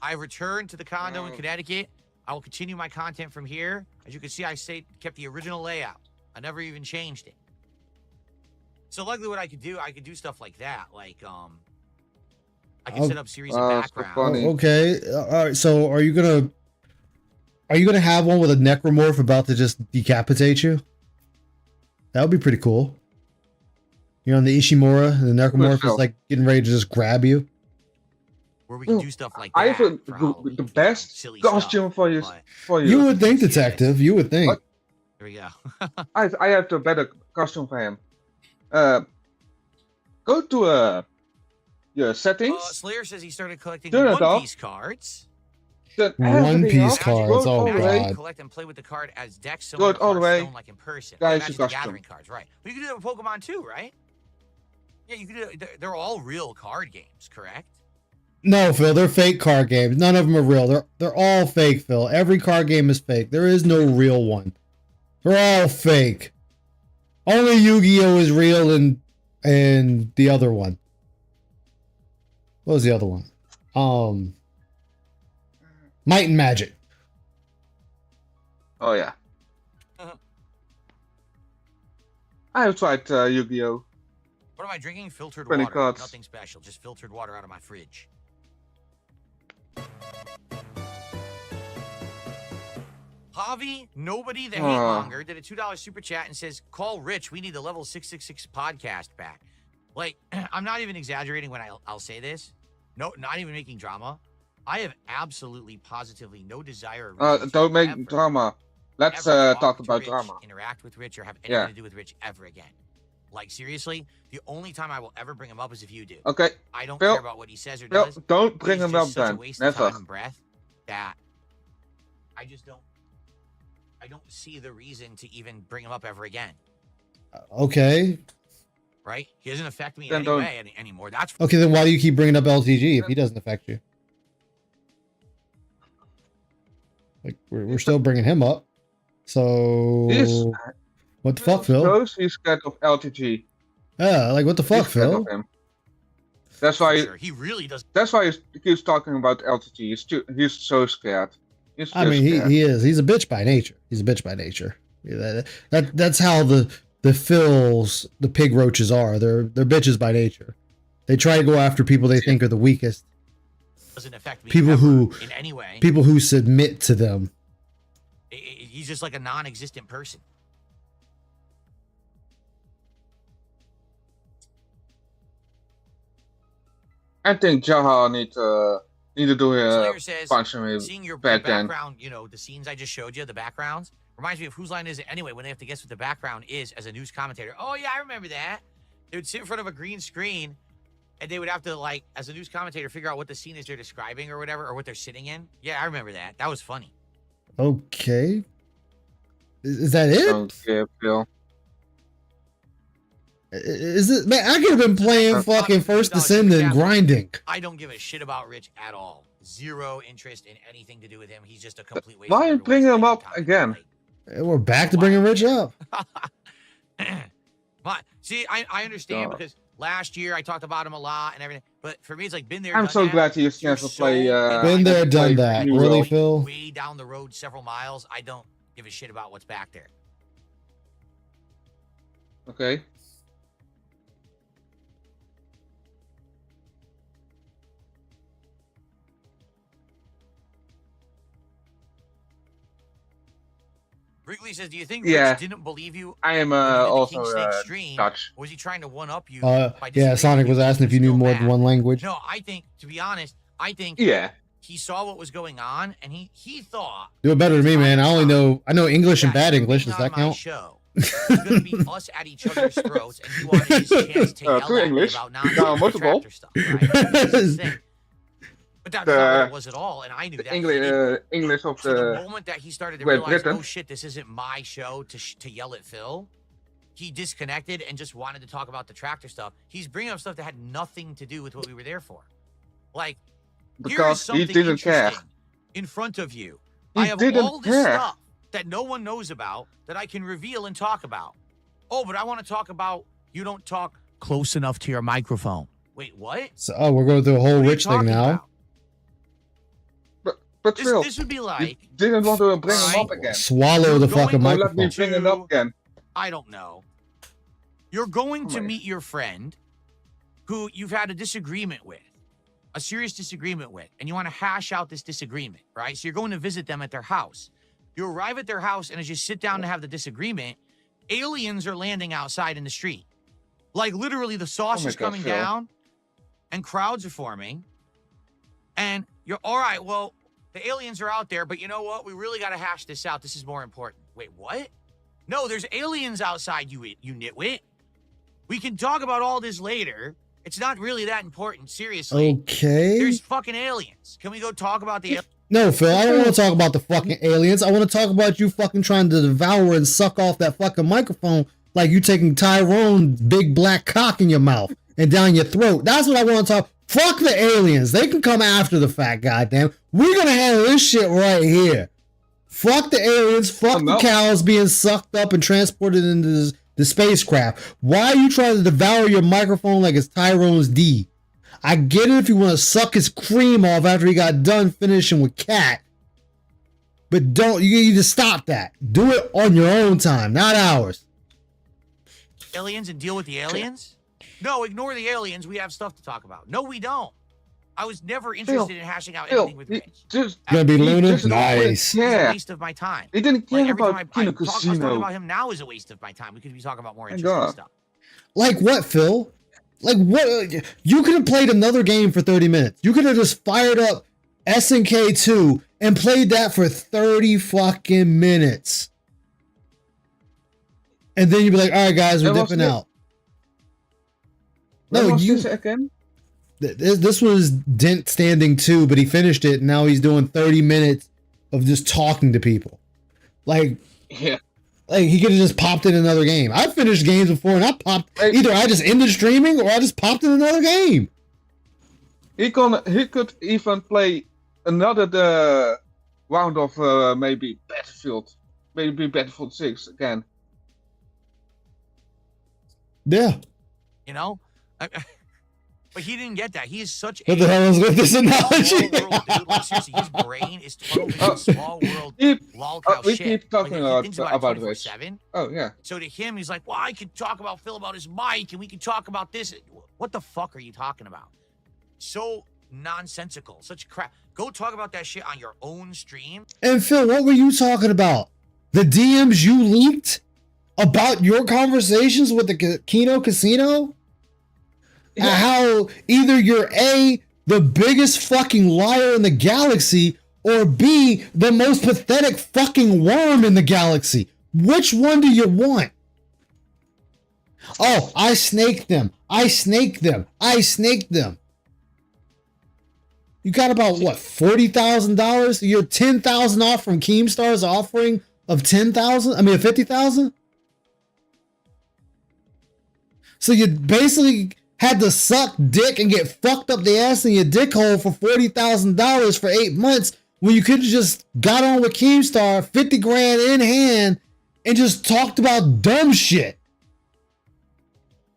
I returned to the condo in Connecticut. I will continue my content from here. As you can see, I kept the original layout. I never even changed it. So luckily what I could do stuff like that. Like, I can set up series of so backgrounds. funny. Okay. All right. So are you gonna have one with a necromorph about to just decapitate you? That would be pretty cool. You're on the Ishimura, and the necromorph is like getting ready to just grab you. Where we can do stuff like that. I have for Halloween, the best silly costume stuff, for you. but For you. You would think, Serious. detective. You would think. What? There we go. I have the better costume for him. Go to your settings. Slayer says he started collecting Turn it One off. Piece cards. Turn One everything Piece off, cards, go oh, all the God. way. Collect and play with the card as decks Go similar to all the way. Hearthstone, like in person. Guys, Magic your the costume. Gathering cards, right? But you can do that with Pokemon too, right? Yeah, you can do it. They're all real card games, correct? No, Phil, they're fake card games. None of them are real. They're all fake, Phil. Every card game is fake. There is no real one. They're all fake. Only Yu-Gi-Oh is real and the other one. What was the other one? Might and Magic. Oh yeah. Uh-huh. I have tried Yu-Gi-Oh. What am I drinking? Filtered 20 water. cards. Nothing special. Just filtered water out of my fridge. Javi, nobody the hate monger, did a $2 super chat and says, call Rich. We need the level 666 podcast back. Like, I'm not even exaggerating when I'll say this. No, not even making drama. I have absolutely, positively no desire. Or reason Don't to make ever, drama. Let's ever talk to about Rich, drama. interact with Rich, or have anything Yeah. to do with Rich ever again. Like, seriously, the only time I will ever bring him up is if you do. Okay. I don't Phil, care about what he says or Phil, does. don't bring He's him up just such a then. waste of Never. time and breath that I just don't. I don't see the reason to even bring him up ever again. Okay. Right? He doesn't affect me in Then any don't- way anymore. That's Okay, then why do you keep bringing up LTG if he doesn't affect you? Like, we're still bringing him up. So, He's what the fuck, Phil? shows he's scared of LTG. Yeah, like, what the fuck, He's scared Phil? of him. That's for why. sure. He really does. That's why he keeps talking about LTG. He's so scared. He's I just mean, scared. he is. He's a bitch by nature. He's a bitch by nature. Yeah, that's how the Phils, the pig roaches are. They're bitches by nature. They try to go after people they think are the weakest. Doesn't affect me People ever who- in any way. People who submit to them. He's just like a non-existent person. I think Jaha need to do a Slayer says, function seeing your back then. background, you know, the scenes I just showed you, the backgrounds, reminds me of Whose Line Is It Anyway, when they have to guess what the background is as a news commentator. Oh, yeah, I remember that. They would sit in front of a green screen, and they would have to, like, as a news commentator, figure out what the scene is they're describing or whatever, or what they're sitting in. Yeah, I remember that. That was funny. Okay. Is that it? Okay, Phil. Is it? Man, I could have been playing fucking First Descendant grinding. I don't give a shit about Rich at all. Zero interest in anything to do with him. He's just a complete waste. Why of everyone's bring him time. up again? We're back to bringing Rich up. See, I understand God. because last year I talked about him a lot and everything, but for me it's like been there. I'm done so that. glad he's You're never so play. Been there, like, done play that. New Really, World. Phil? way down the road several miles. I don't give a shit about what's back there. Okay. Wrigley says, "Do you think Yeah. Rich didn't believe you I am when you did the also King Snake stream? Dutch. Or was he trying to one up you? Yeah, disagreeing Sonic with was you asking if you because knew you're more still than mad? one language. No, I think, to be honest, I think Yeah. he saw what was going on and he thought Do it better than me, man. I know English and that bad him English. being Does on that my count? show was going to be us at each other's throats, and he wanted his chance to yell True at English. me about nonsense Now, multiple. tractor stuff. Right? This is the thing. But that's not what it was at all, and I knew that. English of So the moment that he started to Great realize, Britain. oh shit, this isn't my show to yell at Phil, he disconnected and just wanted to talk about the tractor stuff. He's bringing up stuff that had nothing to do with what we were there for. Like, here's because he something didn't care. interesting in front of you. He I have didn't all this care. stuff that no one knows about that I can reveal and talk about. Oh, but I want to talk about you don't talk close enough to your microphone. Wait, what? So, we're going through a whole What are you Rich thing talking now. about? But Phil, This would be like, you didn't want to bring him Alright. up again. Swallow the You're going fucking to Oh, let me microphone. bring it up again. I don't know. You're going to Alright. meet your friend who you've had a disagreement with, a serious disagreement with, and you want to hash out this disagreement, right? So you're going to visit them at their house. You arrive at their house, and as you sit down to have the disagreement, aliens are landing outside in the street. Like, literally, the sauce my is God, coming Phil. down, and crowds are forming. And you're, all right, well, the aliens are out there, but you know what? We really got to hash this out. This is more important. Wait, what? No, there's aliens outside, you nitwit. We can talk about all this later. It's not really that important, seriously. Okay. There's fucking aliens. Can we go talk about the aliens? No, Phil, I don't want to talk about the fucking aliens. I want to talk about you fucking trying to devour and suck off that fucking microphone like you taking Tyrone's big black cock in your mouth and down your throat. That's what I want to talk. Fuck the aliens. They can come after the fact, goddamn. We're gonna handle this shit right here. Fuck the aliens. Fuck no. the cows being sucked up and transported into the spacecraft. Why are you trying to devour your microphone like it's Tyrone's D? I get it if you want to suck his cream off after he got done finishing with Cat. But don't, you need to stop that. Do it on your own time, not ours. Aliens and deal with the aliens? No, ignore the aliens. We have stuff to talk about. No, we don't. I was never interested in hashing out anything with Rich. Just Gonna be he Luna? just didn't Nice. It's a care. waste of my time. He didn't care Like, every time about I Kino talk, us talking Casino. about him now is a waste of my time. We could be talking about more My interesting God. stuff. Like what, Phil? Like what? You could have played another game for 30 minutes. You could have just fired up SNK 2 and played that for 30 fucking minutes. And then you'd be like, all right, guys, we're And what's dipping this? out. When No, was you. this again? This was Dent Standing 2, but he finished it, and now he's doing 30 minutes of just talking to people. Like Yeah. he could have just popped in another game. I've finished games before, and either I just ended streaming or I just popped in another game. He could even play another round of maybe Battlefield 6 again. Yeah. You know? But he didn't get that. He is such What the hell is with this small analogy? world, dude. Like, seriously, his brain is totally Oh. a small world lolcow we shit. keep talking like, he thinks about about it this. 24/7. Oh yeah. So to him, he's like, well, I can talk about Phil about his mic, and we can talk about this. What the fuck are you talking about? So nonsensical. Such crap. Go talk about that shit on your own stream. And Phil, what were you talking about? The DMs you leaked about your conversations with the Kino Casino? Yeah. How either you're A, the biggest fucking liar in the galaxy, or B, the most pathetic fucking worm in the galaxy. Which one do you want? Oh, I snaked them. I snaked them. I snaked them. You got about what, $40,000? You're $10,000 off from Keemstar's offering of 10,000. I mean, 50,000. So you basically had to suck dick and get fucked up the ass in your dick hole for $40,000 for 8 months when you could have just got on with Keemstar, 50 grand in hand, and just talked about dumb shit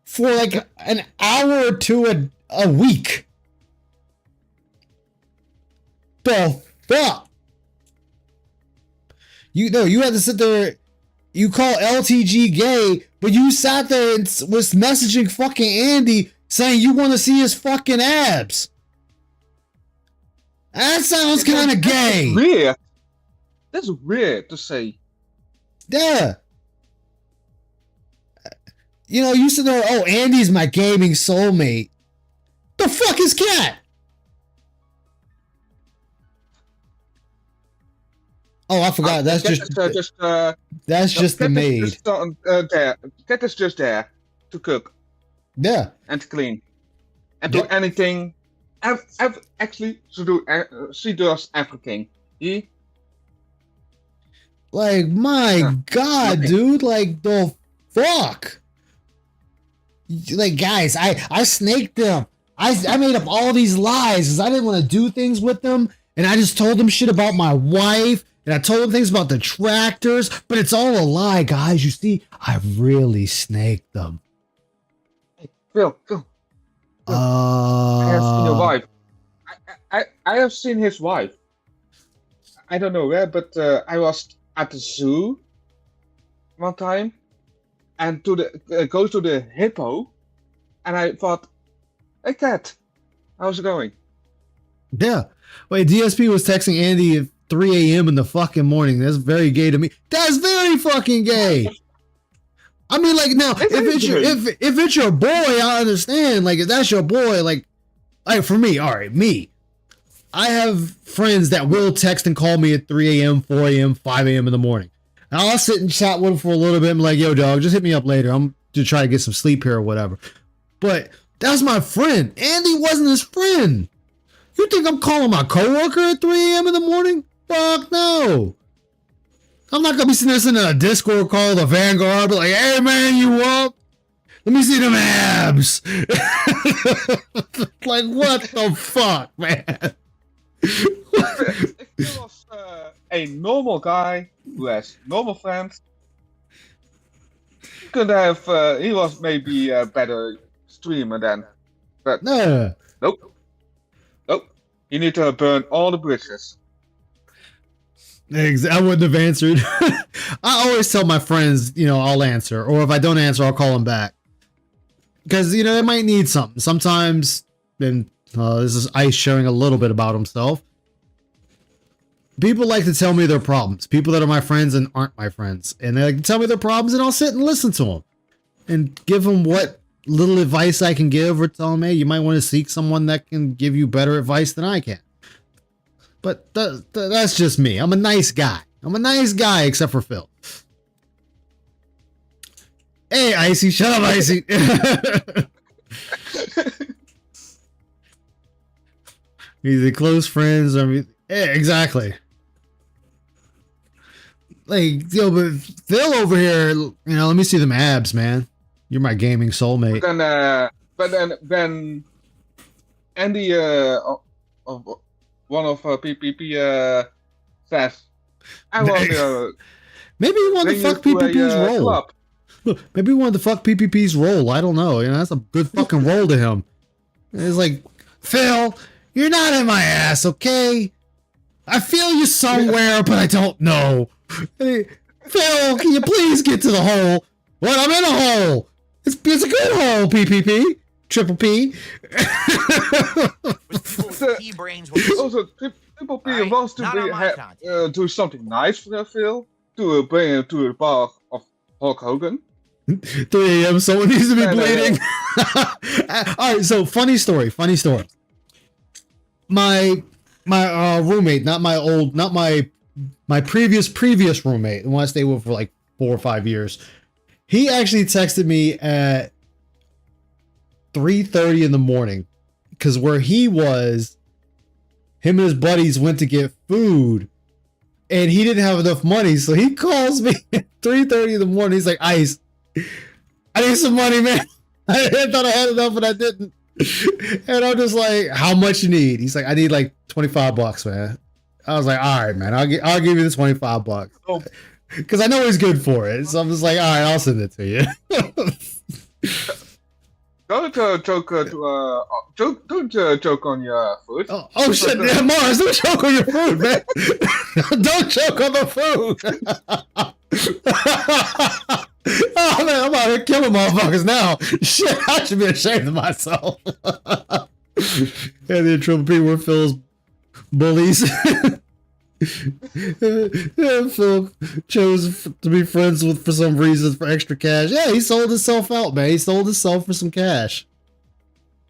for like an hour or two a week. The fuck? You know, you had to sit there. You call LTG gay, but you sat there and was messaging fucking Andy saying you want to see his fucking abs. That sounds kind of gay. Weird. That's weird to say. Yeah. You know, you sit there, oh, Andy's my gaming soulmate. The fuck is Cat? Oh, I forgot. That's Cat just is, that's just the Cat is maid. just, there. Cat is just there to cook Yeah. and to clean and do anything Actually, she does everything. He, Like, my God, nothing. dude, like the fuck? Like, guys, I snaked them. I made up all these lies because I didn't want to do things with them, and I just told them shit about my wife, and I told them things about the tractors, but it's all a lie, guys. You see, I really snaked them. Phil, I have seen your Uh, wife. I have seen his wife. I don't know where, but I was at the zoo one time, and go to the hippo, and I thought, hey cat, how's it going? yeah. Wait, DSP was texting Andy at 3 a.m. in the fucking morning. That's very gay to me. That's very fucking gay. I mean, like, now, if it's your boy, I understand. Like, if that's your boy, like for me, all right, me. I have friends that will text and call me at 3 a.m., 4 a.m., 5 a.m. in the morning. And I'll sit and chat with them for a little bit and be like, yo, dog, just hit me up later. I'm to try to get some sleep here or whatever. But that's my friend. Andy wasn't his friend. You think I'm calling my coworker at 3 a.m. in the morning? Fuck no. I'm not gonna be sitting there sending a Discord call to Vanguard, be like, hey man, you up? Let me see them abs. Like, what the fuck, man? If he was a normal guy who has normal friends, he was maybe a better streamer then. But No. nope. You need to burn all the bridges. I wouldn't have answered. I always tell my friends, I'll answer. Or if I don't answer, I'll call them back. Because, they might need something. Sometimes, and this is Ice sharing a little bit about himself. People like to tell me their problems. People that are my friends and aren't my friends. And they like to tell me their problems, and I'll sit and listen to them. And give them what little advice I can give, or tell them, hey, you might want to seek someone that can give you better advice than I can. But that's just me. I'm a nice guy. I'm a nice guy, except for Phil. Hey, Icy. Shut up, Icy. Either close friends or... Yeah, exactly. Like, but Phil over here, let me see them abs, man. You're my gaming soulmate. But then Andy, one of PPP says, I want maybe he wanted to fuck PPP's role. Club. Maybe he wanted to fuck PPP's role. I don't know. That's a good fucking role to him. It's like, Phil, you're not in my ass, okay? I feel you somewhere, but I don't know. Hey, Phil, can you please get to the hole? What? I'm in a hole. It's a good hole, PPP. Triple P. P brains Also, Triple P wants to do something nice for Phil. To bring him to the bar of Hulk Hogan. 3 a.m. Someone needs to be bleeding. All right, so funny story. My roommate, not my previous roommate, the one I stayed with for like 4 or 5 years. He actually texted me at 3:30 in the morning because where he was, him and his buddies went to get food and he didn't have enough money. So he calls me at 3:30 in the morning. He's like, Ice, I need some money, man. I thought I had enough, but I didn't. And I'm just like, how much you need? He's like, I need like $25, man. I was like, all right, man, I'll give you the $25. Oh. Because I know he's good for it. So I'm just like, all right, I'll send it to you. Don't joke on your food. Oh shit, yeah, Mars, don't choke on your food, man. Don't choke on the food. Oh man, I'm out here killing motherfuckers now. Shit, I should be ashamed of myself. And the Triple P were Phil's bullies. Yeah, Phil chose to be friends with for some reason for extra cash. Yeah, he sold himself out, man. He sold himself for some cash.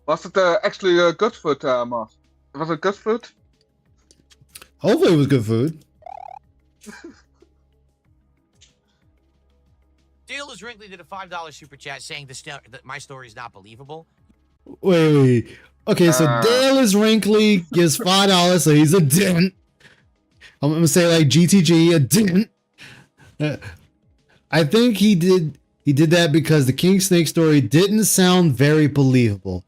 Was it actually good food, Mars? Was it good food? Hopefully it was good food. Dale is Wrinkly did a $5 super chat saying that my story is not believable. Wait. Okay, so Dale is wrinkly, gives $5, so he's a dent. I'm gonna say like GTG, a dent. I think he did that because the King Snake story didn't sound very believable.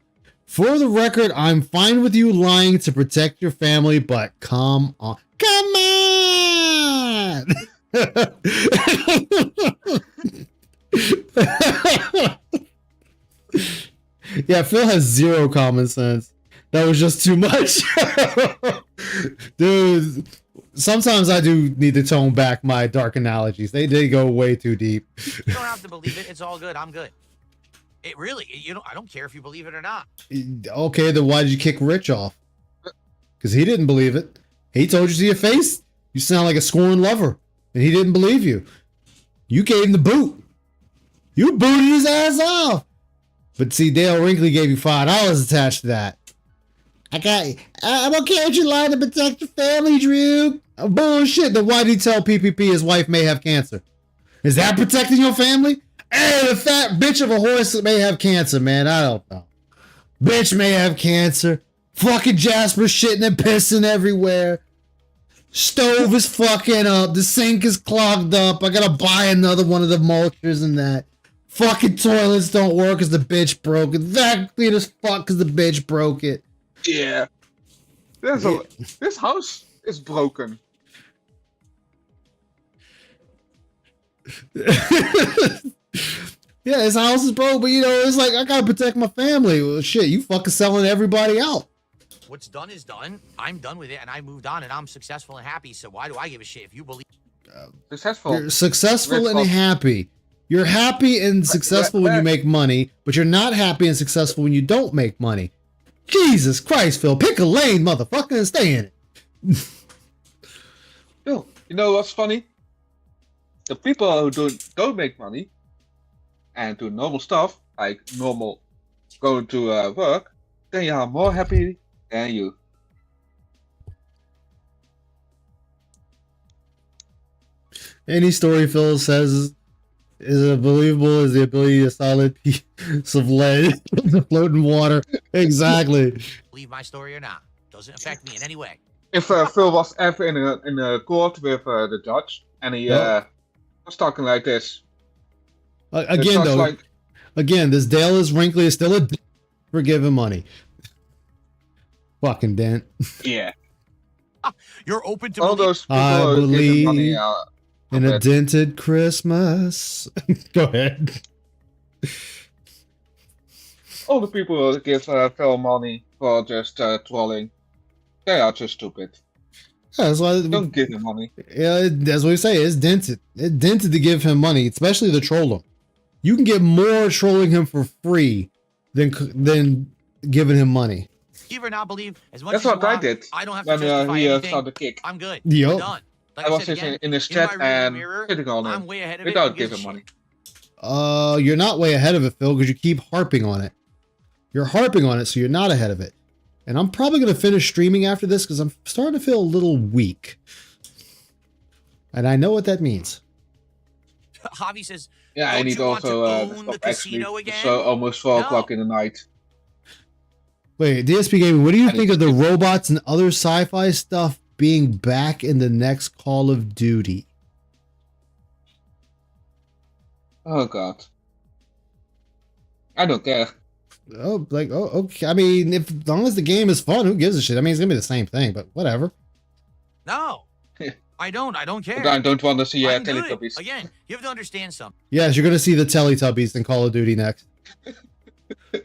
For the record, I'm fine with you lying to protect your family, but come on. Come on! Yeah, Phil has zero common sense. That was just too much. Dude, sometimes I do need to tone back my dark analogies. They did go way too deep. You don't have to believe it. It's all good. I'm good. It really, I don't care if you believe it or not. Okay, then why did you kick Rich off? Because he didn't believe it. He told you to your face, you sound like a scorned lover. And he didn't believe you. You gave him the boot. You booted his ass off. But see, Dale Wrinkley gave you $5 attached to that. I'm okay with you lying to protect your family, Drew. Oh, bullshit. Then why did he tell PPP his wife may have cancer? Is that protecting your family? Hey, the fat bitch of a horse may have cancer, man. I don't know. Bitch may have cancer. Fucking Jasper shitting and pissing everywhere. Stove is fucking up. The sink is clogged up. I gotta buy another one of the mulchers and that. Fucking toilets don't work because the bitch broke it. That clean as fuck because the bitch broke it. Yeah. This house is broken. Yeah, his house is broke, but it's like, I gotta protect my family. Well, shit, you fucking selling everybody out. What's done is done. I'm done with it, and I moved on, and I'm successful and happy. So why do I give a shit if you believe? Successful. You're successful and happy. You're happy and successful when you make money, but you're not happy and successful when you don't make money. Jesus Christ, Phil, pick a lane, motherfucker, and stay in it. Phil, you know what's funny? The people who don't make money and do normal stuff, like normal going to work, they are more happy than you. Any story Phil says is as believable as the ability to solid piece of lead to float in water. Exactly. Believe my story or not doesn't affect me in any way. If Phil was ever in a court with the judge and he was talking like this, again though, this Dale is wrinkly is still a for giving money. Fucking dent. Yeah. You're open to all those people I who give believe money in a dented Christmas. Go ahead. All the people who give Phil money for just trolling, they are just stupid. Yeah, that's why Don't give him money. Yeah, that's what we say. It's dented. It's dented to give him money, especially the troll him. You can get more trolling him for free than giving him money. Believe or not believe, as much That's as what I want, did I don't have to when justify he anything. started the kick. I'm good. Yup. I'm done. Like I was said just again, in his in chat my rearview and mirror, hitting on I'm him way ahead of without it. Who gives giving a money. shit? You're not way ahead of it, Phil, because you keep harping on it. You're harping on it, so you're not ahead of it. And I'm probably going to finish streaming after this because I'm starting to feel a little weak. And I know what that means. Javi says, Yeah, I don't need you want also to to own stop the actually. casino again? So almost 4 No. o'clock in the night. Wait, DSP Gaming, what do you I think need of the robots and other sci-fi stuff being back in the next Call of Duty? Oh god. I don't care. Okay. I mean, as long as the game is fun, who gives a shit? I mean, it's gonna be the same thing, but whatever. No. I don't care. I don't want to see I'm good. Teletubbies. Again, you have to understand something. Yes, you're gonna see the Teletubbies in Call of Duty next.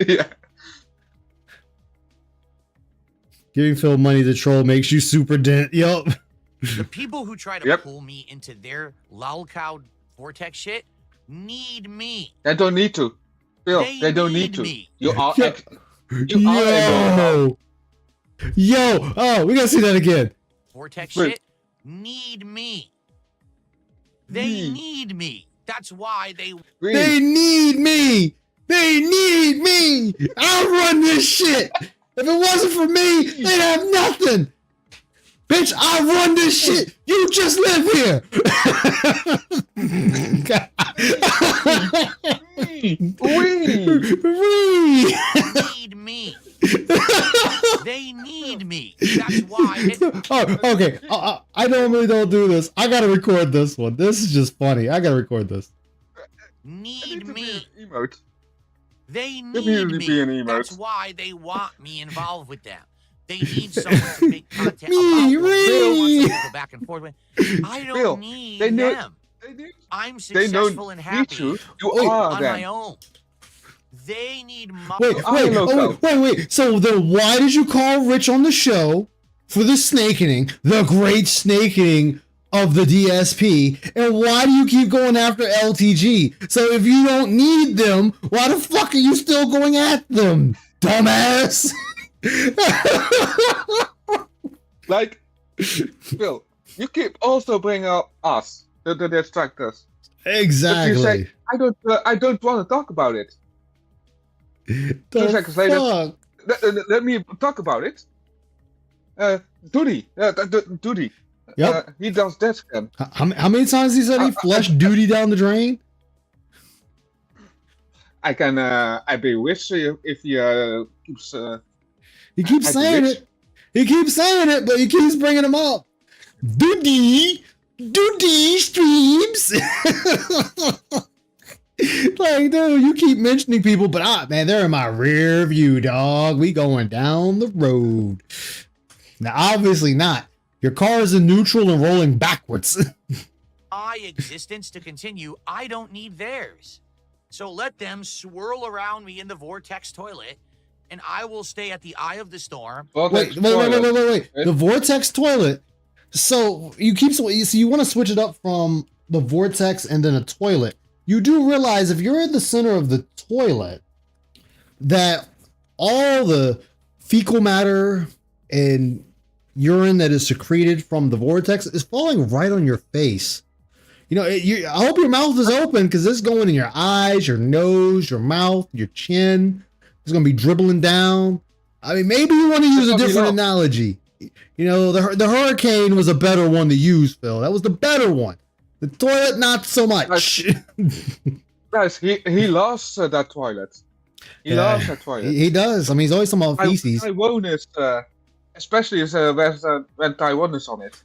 Yeah. Giving Phil money to troll makes you super dent. Yup. The people who try to pull me into their lolcow vortex shit need me. They don't need to. Phil, they don't need to. me. You are Yo. Yo. Oh, we gotta see that again. Vortex Wait. shit need me. They need me. That's why they. They need me. They need me. I'll run this shit. If it wasn't for me, they'd have nothing. Bitch, I run this shit. You just live here. We. We. need me. Oh, okay. I normally don't do this. I gotta record this one. This is just funny. I gotta record this. Need me. Emote. They Let me need really me. be an emote. That's why they want me involved with them. They need someone to make content Me, about what Bill wants me. to go back and forth with. I don't Bill, need they know- them. I'm They don't successful and need happy you. You Wait, are on them. my own. They need my Wait. So then why did you call Rich on the show for the snakening, the great snakening of the DSP, and why do you keep going after LTG? So if you don't need them, why the fuck are you still going at them, dumbass? Like, Bill, you keep also bringing up us, the distractors. Exactly. But you say, I don't want to talk about it. The 2 seconds later, fuck? let me talk about it. Duty. Duty. Yep. He does that scam. How many times he said he flushed duty down the drain? I be wish if he keeps. He keeps I saying wish. it. He keeps saying it, but he keeps bringing them up. Duty streams. Like, dude, you keep mentioning people, but man, they're in my rear view, dog. We going down the road. Now, obviously not. Your car is in neutral and rolling backwards. my existence to continue. I don't need theirs. So let them swirl around me in the vortex toilet, and I will stay at the eye of the storm. Wait. The vortex toilet. So you want to switch it up from the vortex and then a toilet. You do realize if you're in the center of the toilet, that all the fecal matter and urine that is secreted from the vortex is falling right on your face. You know, I hope your mouth is open because it's going in your eyes, your nose, your mouth, your chin. It's going to be dribbling down. I mean, maybe you want to use a different analogy. You know, the hurricane was a better one to use, Phil. That was the better one. The toilet, not so much. Guys, he loves that toilet. He loves that toilet. He does. I mean, he's always talking about feces. Taiwan is, especially when Taiwan is on it.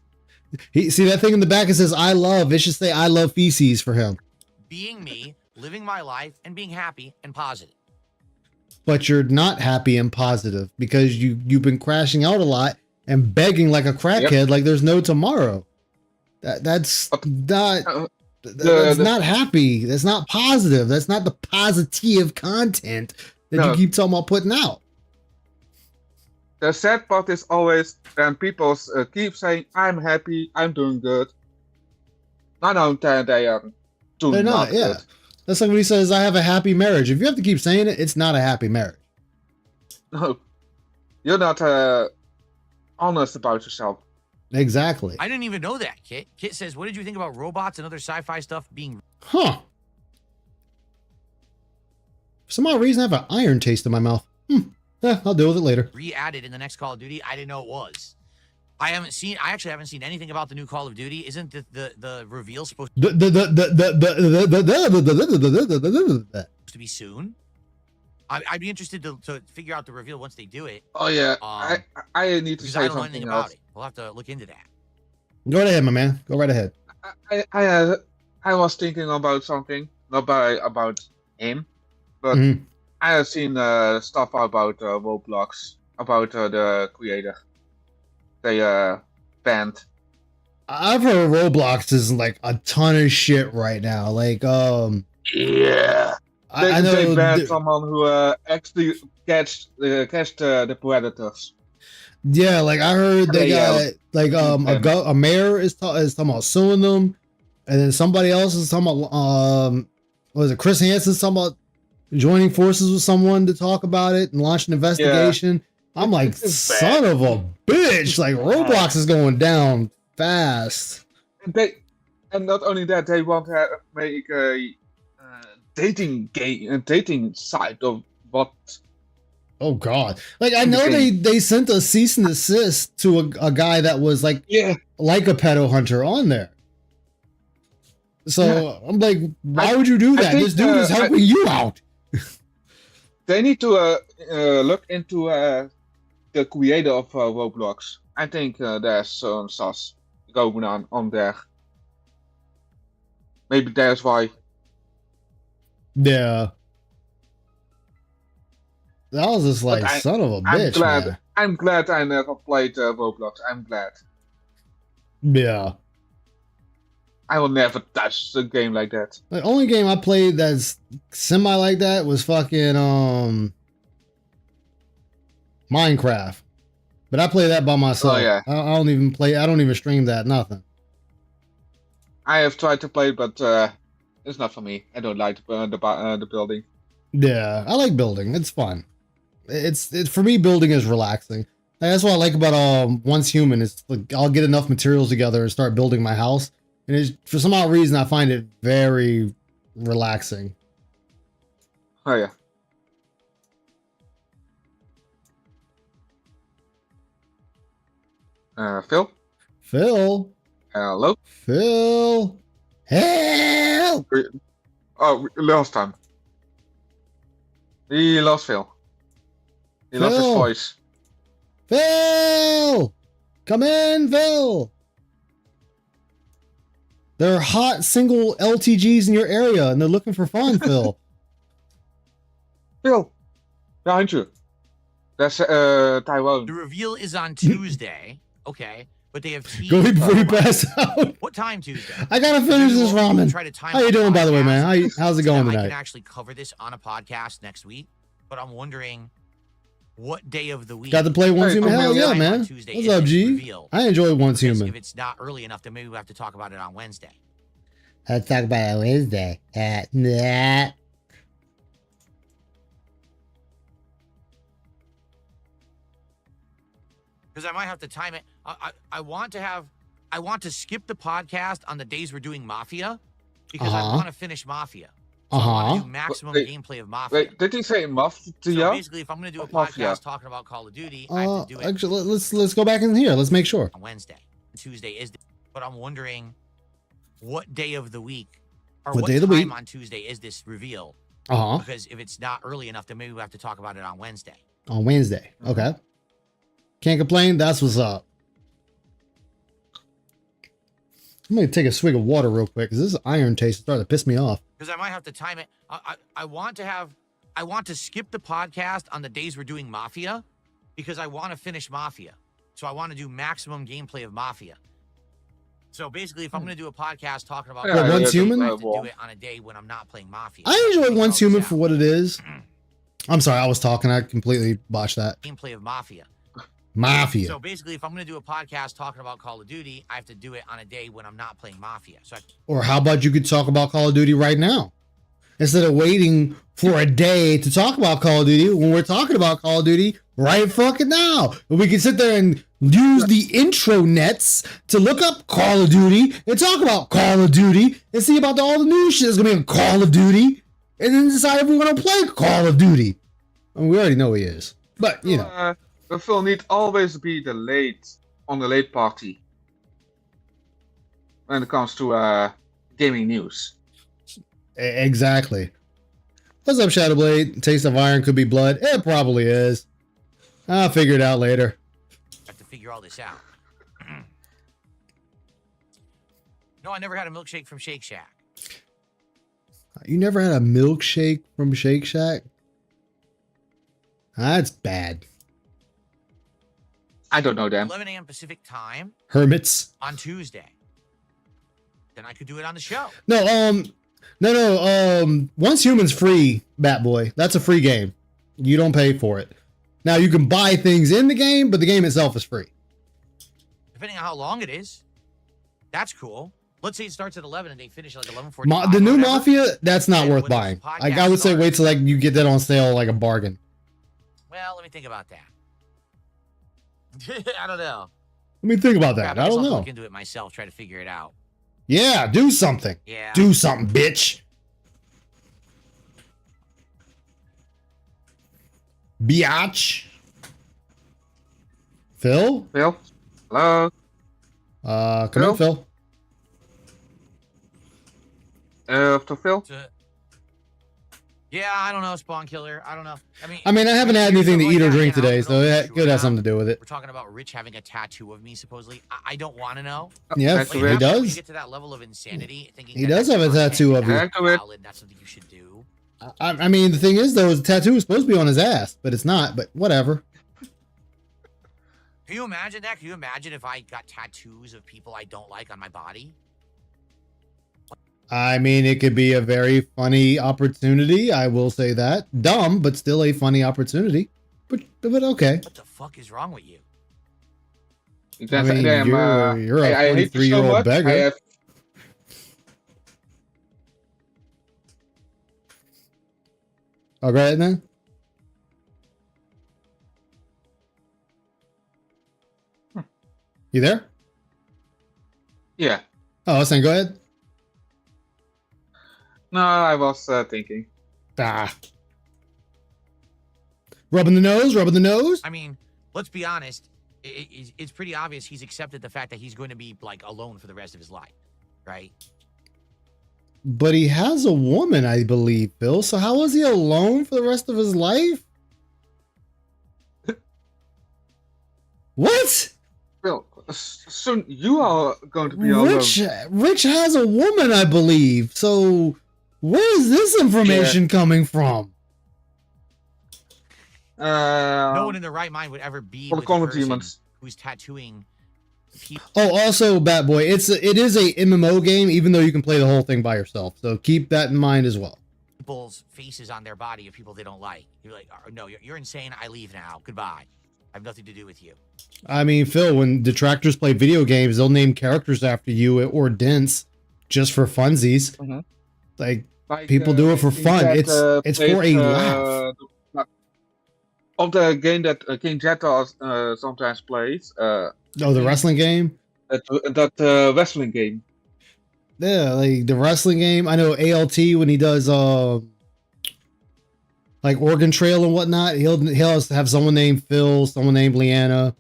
See that thing in the back? It says "I love." It should say "I love feces" for him. Being me, living my life, and being happy and positive. But you're not happy and positive because you've been crashing out a lot and begging like a crackhead, like there's no tomorrow. That's not happy. That's not positive. That's not the positive content that you keep talking about putting out. The sad part is always when people keep saying, "I'm happy, I'm doing good." 9 out of 10, they are doing They're not. Yeah, good. that's like when he says, "I have a happy marriage." If you have to keep saying it, it's not a happy marriage. No, you're not honest about yourself. Exactly. I didn't even know that, Kit. Kit says, what did you think about robots and other sci-fi stuff being... Huh. For some odd reason, I have an iron taste in my mouth. Yeah, I'll deal with it later. re-added in the next Call of Duty? I didn't know it was. I actually haven't seen anything about the new Call of Duty. Isn't the reveal supposed to be soon? I'd be interested to figure out the reveal once they do it. Oh yeah, I need to Because say I don't know anything something about else. it. We'll have to look into that. Go right ahead, my man. Go right ahead. I was thinking about something, not about him, but Mhm. I have seen stuff about Roblox, about the creator. They banned. I've heard Roblox is like a ton of shit right now. Like, Yeah. I know They banned someone who actually catched the predators. Yeah, like I heard they Yeah. got like a mayor is talking about suing them, and then somebody else is talking about what is it? Chris Hansen's talking about joining forces with someone to talk about it and launch an investigation. I'm like, It's son of a bitch! Like Roblox is going down fast. And not only that, they want to make a dating site of what. Oh god! Like I know they sent a cease and desist to a guy that was like a pedo hunter on there. So I'm like, why would you do that? This dude is helping you out. They need to look into the creator of Roblox. I think there's some sauce going on there. Maybe that's why. Yeah. That was just like, But son of a I'm bitch, glad. man. I'm glad I never played Roblox. I'm glad. Yeah. I will never touch a game like that. The only game I played that's semi like that was fucking Minecraft. But I play that by myself. Oh yeah, I don't even play. I don't even stream that. Nothing. I have tried to play, but it's not for me. I don't like the building. Yeah, I like building. It's fun. It's for me. Building is relaxing. That's what I like about Once Human. Is like I'll get enough materials together and start building my house, and it's, for some odd reason I find it very relaxing. Oh yeah. Phil? Phil, Hello? Phil, help! Oh, we lost him. He lost Phil. He lost his Phil. voice. Phil, come in, Phil. There are hot single LTGs in your area, and they're looking for fun, Phil. Phil! Behind you. That's Taiwan. The reveal is on Tuesday. Okay. But they have Go teased. before you pass out. What time Tuesday? I gotta finish this ramen. Try to time How you out doing, by the way, man? podcast How's it so going that I tonight? can actually cover this on a podcast next week. But I'm wondering what day of the week. Got to play Once Hey, Human? Hell yeah, on man. Tuesday What's is up, this G? reveal. I enjoy Once Because Human. if it's not early enough, then maybe we have to talk about it on Wednesday. Let's talk about it Wednesday. Nah. Because I might have to time it. I want to skip the podcast on the days we're doing Mafia because I want to finish Mafia. So I want to do maximum Wait, gameplay of Mafia. Wait, did he say Mafia? So basically, if I'm going to do a Mafia. podcast talking about Call of Duty, I have to do it Actually, let's go back in here. Let's make sure. on Wednesday. Tuesday is, but I'm wondering what day of the week or What what day of the time week? on Tuesday is this reveal? Uh huh. Because if it's not early enough, then maybe we have to talk about it on Wednesday. On Wednesday. Okay. Can't complain. That's what's up. I'm gonna take a swig of water real quick because this iron taste is starting to piss me off. Because I might have to time it. I want to skip the podcast on the days we're doing Mafia because I want to finish Mafia. So I want to do maximum gameplay of Mafia. So basically, if I'm going to do a podcast talking about Yeah, Once Human? I have to do it on a day when I'm not playing Mafia. I enjoy Figure Once all Human this for out. what it is. I'm sorry, I was talking. I completely botched that. Gameplay of Mafia. Mafia. So basically, if I'm going to do a podcast talking about Call of Duty, I have to do it on a day when I'm not playing Mafia. So Or how about you could talk about Call of Duty right now? Instead of waiting for a day to talk about Call of Duty, when we're talking about Call of Duty right fucking now. We can sit there and use the intro nets to look up Call of Duty and talk about Call of Duty and see about all the new shit that's going to be in Call of Duty and then decide if we're going to play Call of Duty. I mean, we already know he is. But, you know. Phil need always be on the late party when it comes to gaming news. Exactly. What's up, Shadowblade? Taste of iron could be blood. It probably is. I'll figure it out later. I have to figure all this out. No, I never had a milkshake from Shake Shack. You never had a milkshake from Shake Shack? That's bad. I don't know them. 11 a.m. Pacific time Hermits. on Tuesday. Then I could do it on the show. No, Once Human's free, Bat Boy. That's a free game. You don't pay for it. Now you can buy things in the game, but the game itself is free. Depending on how long it is. That's cool. Let's say it starts at 11 and they finish at like 11:45. The new or whatever. Mafia, that's not And worth when this buying. podcast Like I would say, starts- wait till like you get that on sale like a bargain. Well, let me think about that. I don't know. Let me think about that. Crap, I guess don't I'll know. Look into it myself, try to figure it out. Yeah, do something. Yeah. Do something, bitch. Biatch. Phil? Phil? Hello? Come in, Phil? Phil. To Phil? Yeah, I don't know, Spawn Killer. I don't know. I mean, I haven't had anything to eat or drink today, I so don't know it for could sure have now. something to do with it. We're talking about Rich having a tattoo of me, supposedly. I don't want to know. Yeah, Back to he Like, it. when you does. get to that level of insanity, thinking He that does that's have a content, tattoo of you. that's Back to it. valid, that's something you should do. I mean, the thing is, though, his tattoo is supposed to be on his ass, but it's not. But whatever. Can you imagine that? Can you imagine if I got tattoos of people I don't like on my body? I mean, it could be a very funny opportunity. I will say that. Dumb, but still a funny opportunity. But okay. What the fuck is wrong with you? Because I mean, you're a I hate you so 23-year-old much. beggar. I have All right, then. You there? yeah. Oh, I was saying, go ahead. No, I was thinking. Ah. Rubbing the nose, rubbing the nose. I mean, let's be honest. It's pretty obvious he's accepted the fact that he's going to be like alone for the rest of his life, right? But he has a woman, I believe, Bill. So how is he alone for the rest of his life? What? Well, soon you are going to be alone. Rich has a woman, I believe. So where is this information coming from? No one in their right mind would ever be for the with a common person demons. who's tattooing people. Oh, also, Bat Boy, it is a MMO game, even though you can play the whole thing by yourself. So keep that in mind as well. People's faces on their body of people they don't like. You're like, oh, no, you're insane. I leave now. Goodbye. I have nothing to do with you. I mean, Phil, when detractors play video games, they'll name characters after you or Dents just for funsies. Mhm. Like, Like, people do it for King fun. Jet, It's for a played, laugh. Of the game that King Jet sometimes plays. Oh, the wrestling game? That wrestling game. Yeah, like the wrestling game. I know ALT when he does like Oregon Trail and whatnot, he'll have someone named Phil, someone named Leanna,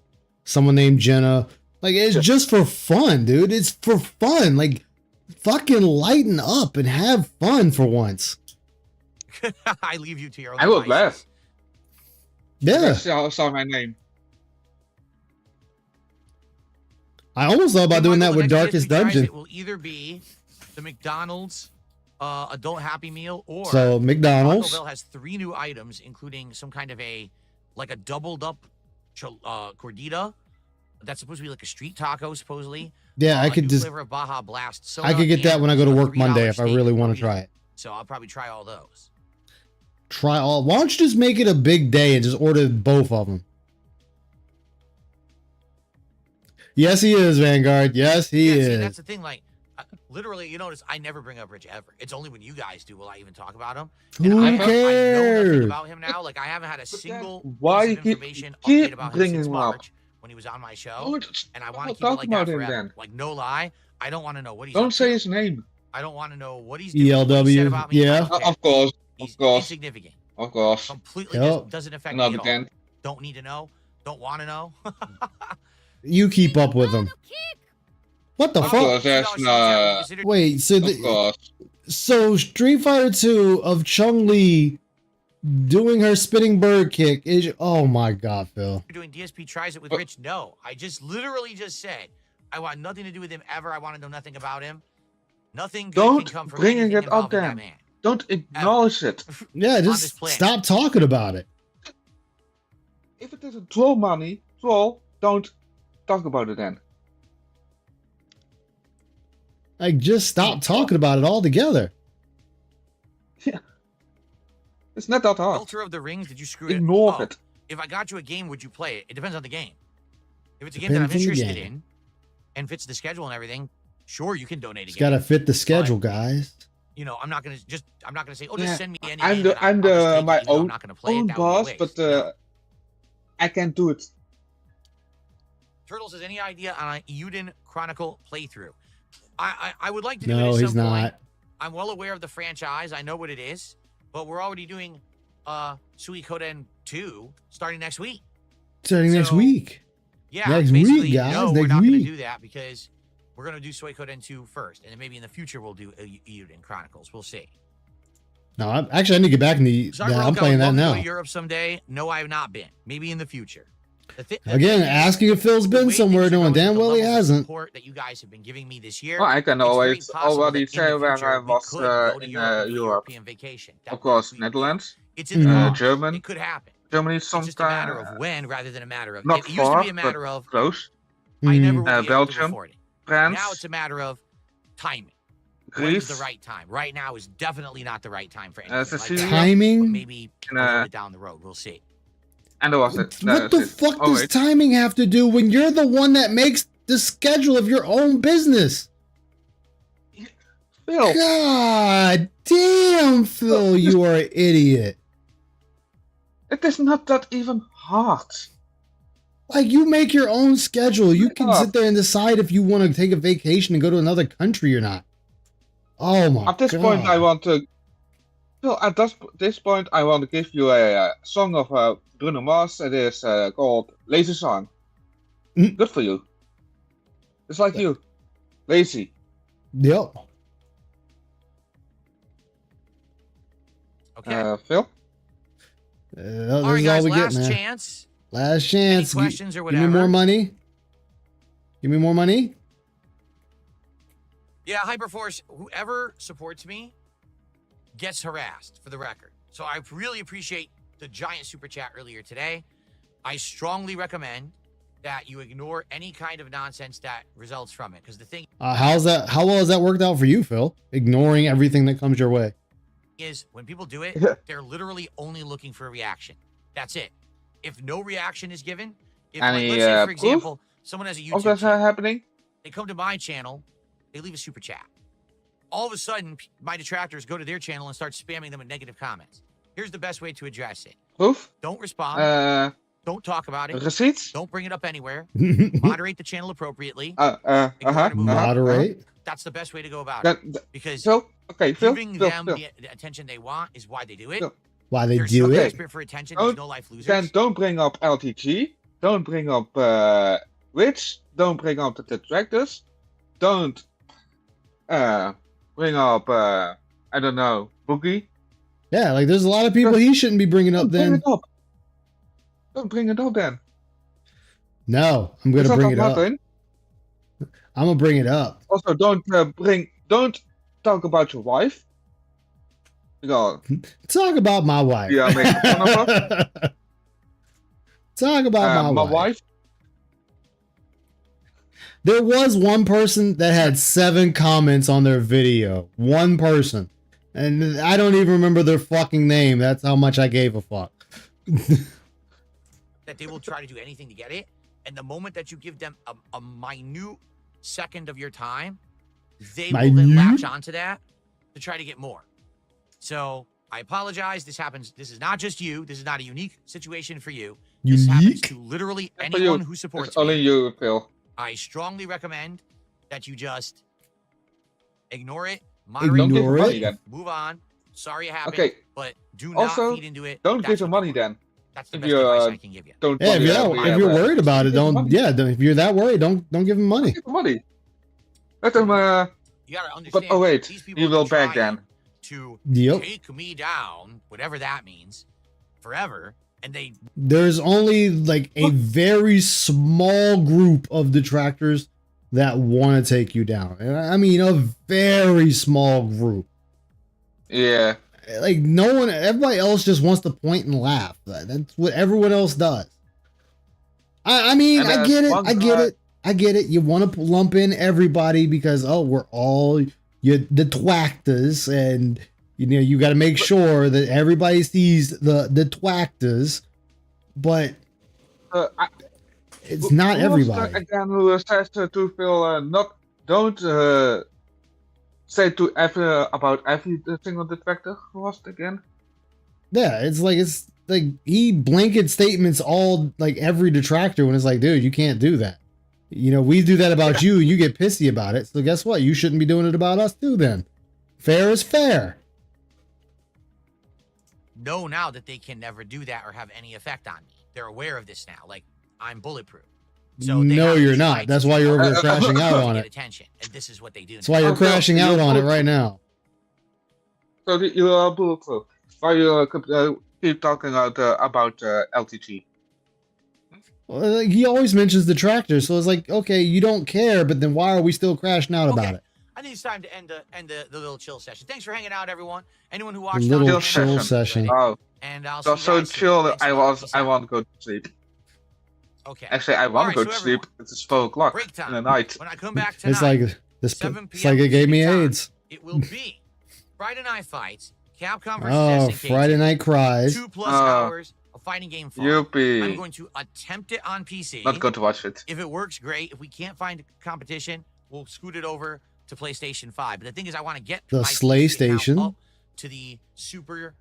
someone named Jenna. Like, it's just for fun, dude. It's for fun. Like, fucking lighten up and have fun for once. I leave you to your own I will devices. laugh. Yeah. Saw my name. I almost thought about doing that with Darkest Dungeon. It will either be the McDonald's adult Happy Meal, or So McDonald's. Taco Bell has 3 new items, including some kind of a doubled up gordita that's supposed to be like a street taco, supposedly. Yeah, I a could new just flavor of Baja Blast soda, I could get that and when I go to a work $3 Monday if I steak really want burrito. to try it. So I'll probably try all those. Try all. Why don't you just make it a big day and just order both of them? Yes, he is, Vanguard. Yes, he Yeah, is. see, that's the thing. Like, literally, you notice I never bring up Rich ever. It's only when you guys do will I even talk about him. And Who I know nothing cares? about him now. Like, I haven't had a single why piece of you information keep update about him bringing since him up? March when he was on my show. Don't And I want to keep it talk like about that him forever. then. Like, no lie, I don't want to know what he's Don't up say to. his name. I don't want to know what he's doing. What he ELW, said about me. I yeah. don't care. Of course, He's of course, insignificant. of course. Completely Yep. doesn't affect me Not at all. again. Don't need to know. Don't want to know. You keep up with him. What the Of fuck? course, there's no. Wait, so Of course. so Street Fighter 2 of Chun-Li doing her spinning bird kick is, oh my god, Phil. You're doing DSP tries it with Rich. No, I just literally just said I want nothing to do with him ever. I want to know nothing about him. Nothing good Don't can come from bring anything it up involving that then. man. Don't acknowledge it. Yeah, this just planet. stop talking about it. If it is a troll, don't talk about it then. Like, just stop talking about it altogether. It's not that hard. Filter of the Rings. Did you screw it? Ignore Oh, it. If I got you a game, would you play it? It depends on the game. If it's a game Depends that I'm on the interested game. in and fits the schedule and everything, sure, you can donate a It's game. got to fit the schedule, guys. You know, I'm not gonna say, oh, Yeah, just send me any I'm game. the and I'll just take it, my even though I'm own not gonna play it. That would be a boss, waste. but No. I can't do it. Turtles has any idea on a Uden Chronicle playthrough? I would like to do it No, at he's some point. not. I'm well aware of the franchise. I know what it is, but we're already doing Suikoden 2 starting next week. Starting next So, week. Yeah, Next basically, week, guys, no, we're next not going to week. do that because we're going to do Suikoden 2 first, and then maybe in the future we'll do Uden Chronicles. We'll see. No, actually, I need to get back in the. So I Yeah, wrote, I'm playing I that would love now. to go to Europe someday. No, I have not been. Maybe in the future. The Again, thing is, asking if Phil's the been way somewhere, things are knowing going damn with the well he levels of hasn't. support that you guys have been giving me this year, Well, I can it's very always possible already that in the say where I future we was could go to in Europe and do a Europe. European vacation. That Of would be course, sweet. Netherlands, It's in the Mhm. cards. German, It could happen. Germany It's just a matter of sometime. when rather than a matter of. Not It used to far, be a matter of close. I never Mhm. would be able to Belgium, afford it. France, Now it's a matter of timing. When's the Greece, right time? Right now is definitely not the right time for anything like Sicily, that. Timing? But maybe a and little bit down the road. We'll see. and there was it. What the fuck Oh, does wait. timing have to do when you're the one that makes the schedule of your own business? Phil, God damn, Phil, you are an idiot. it is not that even hard. Like, you make your own schedule. You can Yeah. sit there and decide if you want to take a vacation and go to another country or not. Oh my god. At this point, I want to. Phil, at this point, I want to give you a song of Bruno Mars. It is called Lazy Song. Mm. Good for you. It's like you. Lazy. Yep. Okay. Phil? This all right, is guys. all we Last get, man. chance. Last chance. Any questions or Give me whatever? more money. Give me more money. Yeah, Hyperforce. Whoever supports me gets harassed. For the record. So I really appreciate the giant super chat earlier today. I strongly recommend that you ignore any kind of nonsense that results from it. Because the thing How well has that worked out for you, Phil? Ignoring everything that comes your way. is, when people do it, they're literally only looking for a reaction. That's it. If no reaction is given, if like, Any, let's say, for proof example, someone has a Of YouTube that channel, happening? they come to my channel, they leave a super chat. All of a sudden, my detractors go to their channel and start spamming them with negative comments. Here's the best way to address it. Proof? Don't respond. Don't talk about it. Receipts? Don't bring it up anywhere. Moderate the channel appropriately. Uh-huh. Moderate. That's the best way to go about That, it. Because Phil? Okay, Phil? giving Phil, them Phil. the attention they want is why they do it. Phil. Why they They're do so it? desperate for attention. There's no life losers. Then don't bring up LTG. Don't bring up Witch. Don't bring up the detractors. Don't bring up I don't know, Boogie. Yeah, like there's a lot of people he shouldn't be bringing up Don't bring then. it up. Don't bring it up then. No, I'm gonna Is that bring not it up. nothing? I'm gonna bring it up. Also, don't talk about your wife. Because Talk about my wife. yeah, making fun of her. Talk about My my wife. wife. There was one person that had 7 comments on their video. One person. And I don't even remember their fucking name. That's how much I gave a fuck. That they will try to do anything to get it. And the moment that you give them a minute second of your time, they will then latch onto that to try to get more. So I apologize. This happens. This is not just you. This is not a unique situation for you. This happens Unique? to literally For anyone you. who supports It's only me. you, Phil. I strongly recommend that you just ignore it, Don't moderate give Ignore him it. money then. move on. Sorry it happened, Okay. but do not Also, feed into it. Don't That's give him what money they want. then. That's the If best you, advice I can give you. Don't. Yeah, if you're worried about it, give him don't. money. Yeah, if you're that worried, don't give him money. Give him money. Let him. You gotta understand. oh, wait, these he people will have been beg then. trying to Yep. take me down, whatever that means, forever, and they There's only like a very small group of detractors that want to take you down. And I mean, a very small group. Yeah. Like no one, everybody else just wants to point and laugh. That's what everyone else does. I mean, And I there's get it. one I get guy- it. I get it. You want to lump in everybody because we're all the twackers, and you got to make sure that everybody sees the twackers, but it's not who was everybody. again, who says to Phil, don't say to about every single detractor. Who was it again? Yeah, it's like he blanket statements all like every detractor when it's like, dude, you can't do that. We do that about you and you get pissy about it. So guess what? You shouldn't be doing it about us too then. Fair is fair. know now that they can never do that or have any effect on me. They're aware of this now. Like, I'm bulletproof. So they No, have you're this not. right That's to why do you're over whatever crashing to out on get it. attention, and this is what they do. That's why you're Okay, crashing you out on it put- right now. So you bulletproof. Why you keep talking about LTG? Well, he always mentions the tractor, so it's like, okay, you don't care, but then why are we still crashing out about Okay. it? I think it's time to end the little chill session. Thanks for hanging out, everyone. Anyone who The watched little on chill demand, session. Oh, and I'll it see you was so guys soon. chill. Thanks a lot. Peace I out. want to go to sleep. Okay. Actually, I want to go so to sleep. everyone, It's 12 o'clock break in time. the night. When I come back It's tonight, like this. 7 It's like p.m. it gave me Pacific time, AIDS. it will be Friday Night Fights, Capcom versus Oh, SNK. Friday Night Cries. 2+ hours of fighting game fun. I'm Yuppie. going to attempt it on PC. Not going to watch it. If it works, great. If we can't find competition, we'll scoot it over to PlayStation 5. But the thing is, I want to get The my Slay PC account Station. up to the Super,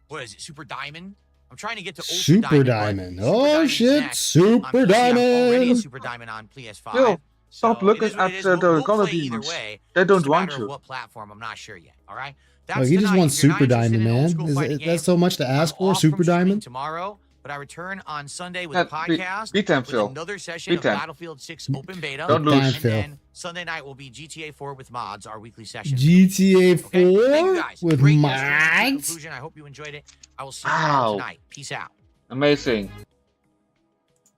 what is it? Super Diamond. I'm trying to get to Ultra Super Diamond. Diamond. but Super Oh Diamond's shit! next. Super On PC, I'm already a Diamond. Super Diamond on PS5. Yo, stop so looking it is what at it is. the We'll color play either demons. way. They It's don't just a want matter you. of what platform. I'm not sure yet. All right. That's Oh, he just tonight. wants If you're not Super interested Diamond, in an old man. school Is fighting it, that's game, so much to ask I'm for? off Super from streaming Diamond. tomorrow, but I return on Sunday with Yeah, a podcast beat them, with Phil. another session of Beat them. Battlefield 6 open beta. Don't Damn, lose. And Phil. then Sunday night will be GTA 4 with mods, our weekly session. GTA 4 Okay? Thank you guys. with Great yesterday to mods. conclusion. I hope you enjoyed it. I will see you all Ow. tonight. Peace out. Amazing.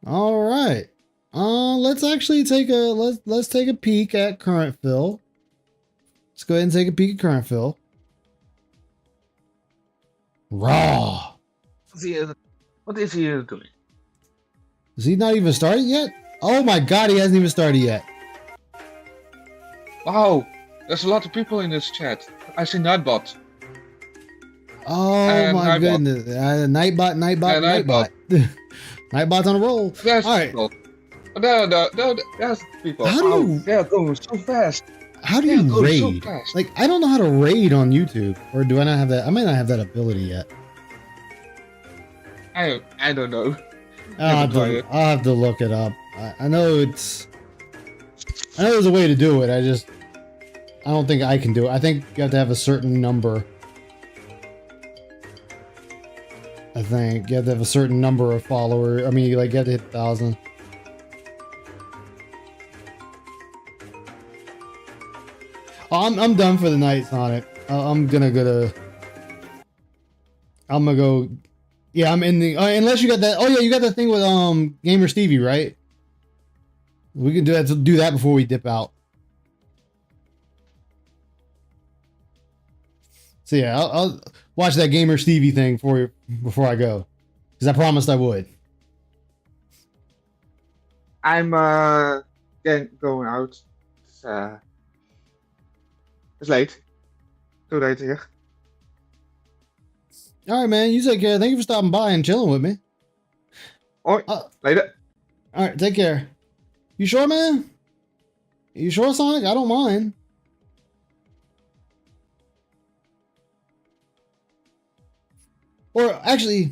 All right. Let's actually take a let's take a peek at current Phil. Let's go ahead and take a peek at current Phil. Raw. What is he doing? Is he not even started yet? Oh my god, he hasn't even started yet. Wow, there's a lot of people in this chat. I see Nightbot. Oh my Nightbot. goodness. Nightbot. Nightbot. Nightbot's on a roll. There's All right. people. No, there's people. How do Wow, you- they're going so fast. How do They're you going so raid? fast. Like, I don't know how to raid on YouTube. Or do I not have that? I might not have that ability yet. I don't know. I'll have to look it up. I know there's a way to do it. I don't think I can do it. I think you have to have a certain number. I think you have to have a certain number of followers. I mean, you have to hit 1,000. Oh, I'm done for the night, Sonic. I'm gonna go. Yeah, I'm in the. Unless you got that. Oh yeah, you got that thing with Gamer Stevie, right? We can do that before we dip out. So yeah, I'll watch that Gamer Stevie thing for you before I go, because I promised I would. I'm going out. It's late. Too late here. All right, man. You take care. Thank you for stopping by and chilling with me. Alright, later. All right, take care. You sure, man? You sure, Sonic? I don't mind. Or actually,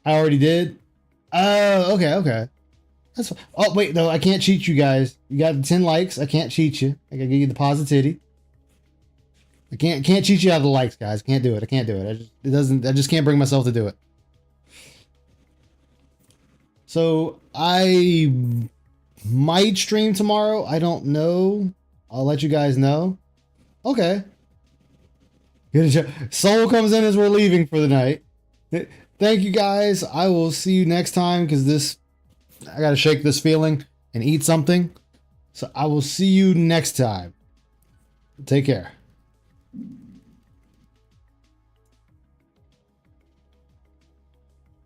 I already did. Oh, okay. That's. Oh wait, no, I can't cheat you guys. You got 10 likes. I can't cheat you. I gotta give you the positivity. I can't cheat you out of the likes, guys. Can't do it. I can't do it. I just can't bring myself to do it. So I might stream tomorrow. I don't know. I'll let you guys know. Okay. Soul comes in as we're leaving for the night. Thank you guys. I will see you next time because I gotta shake this feeling and eat something. So I will see you next time. Take care.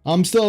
I'm still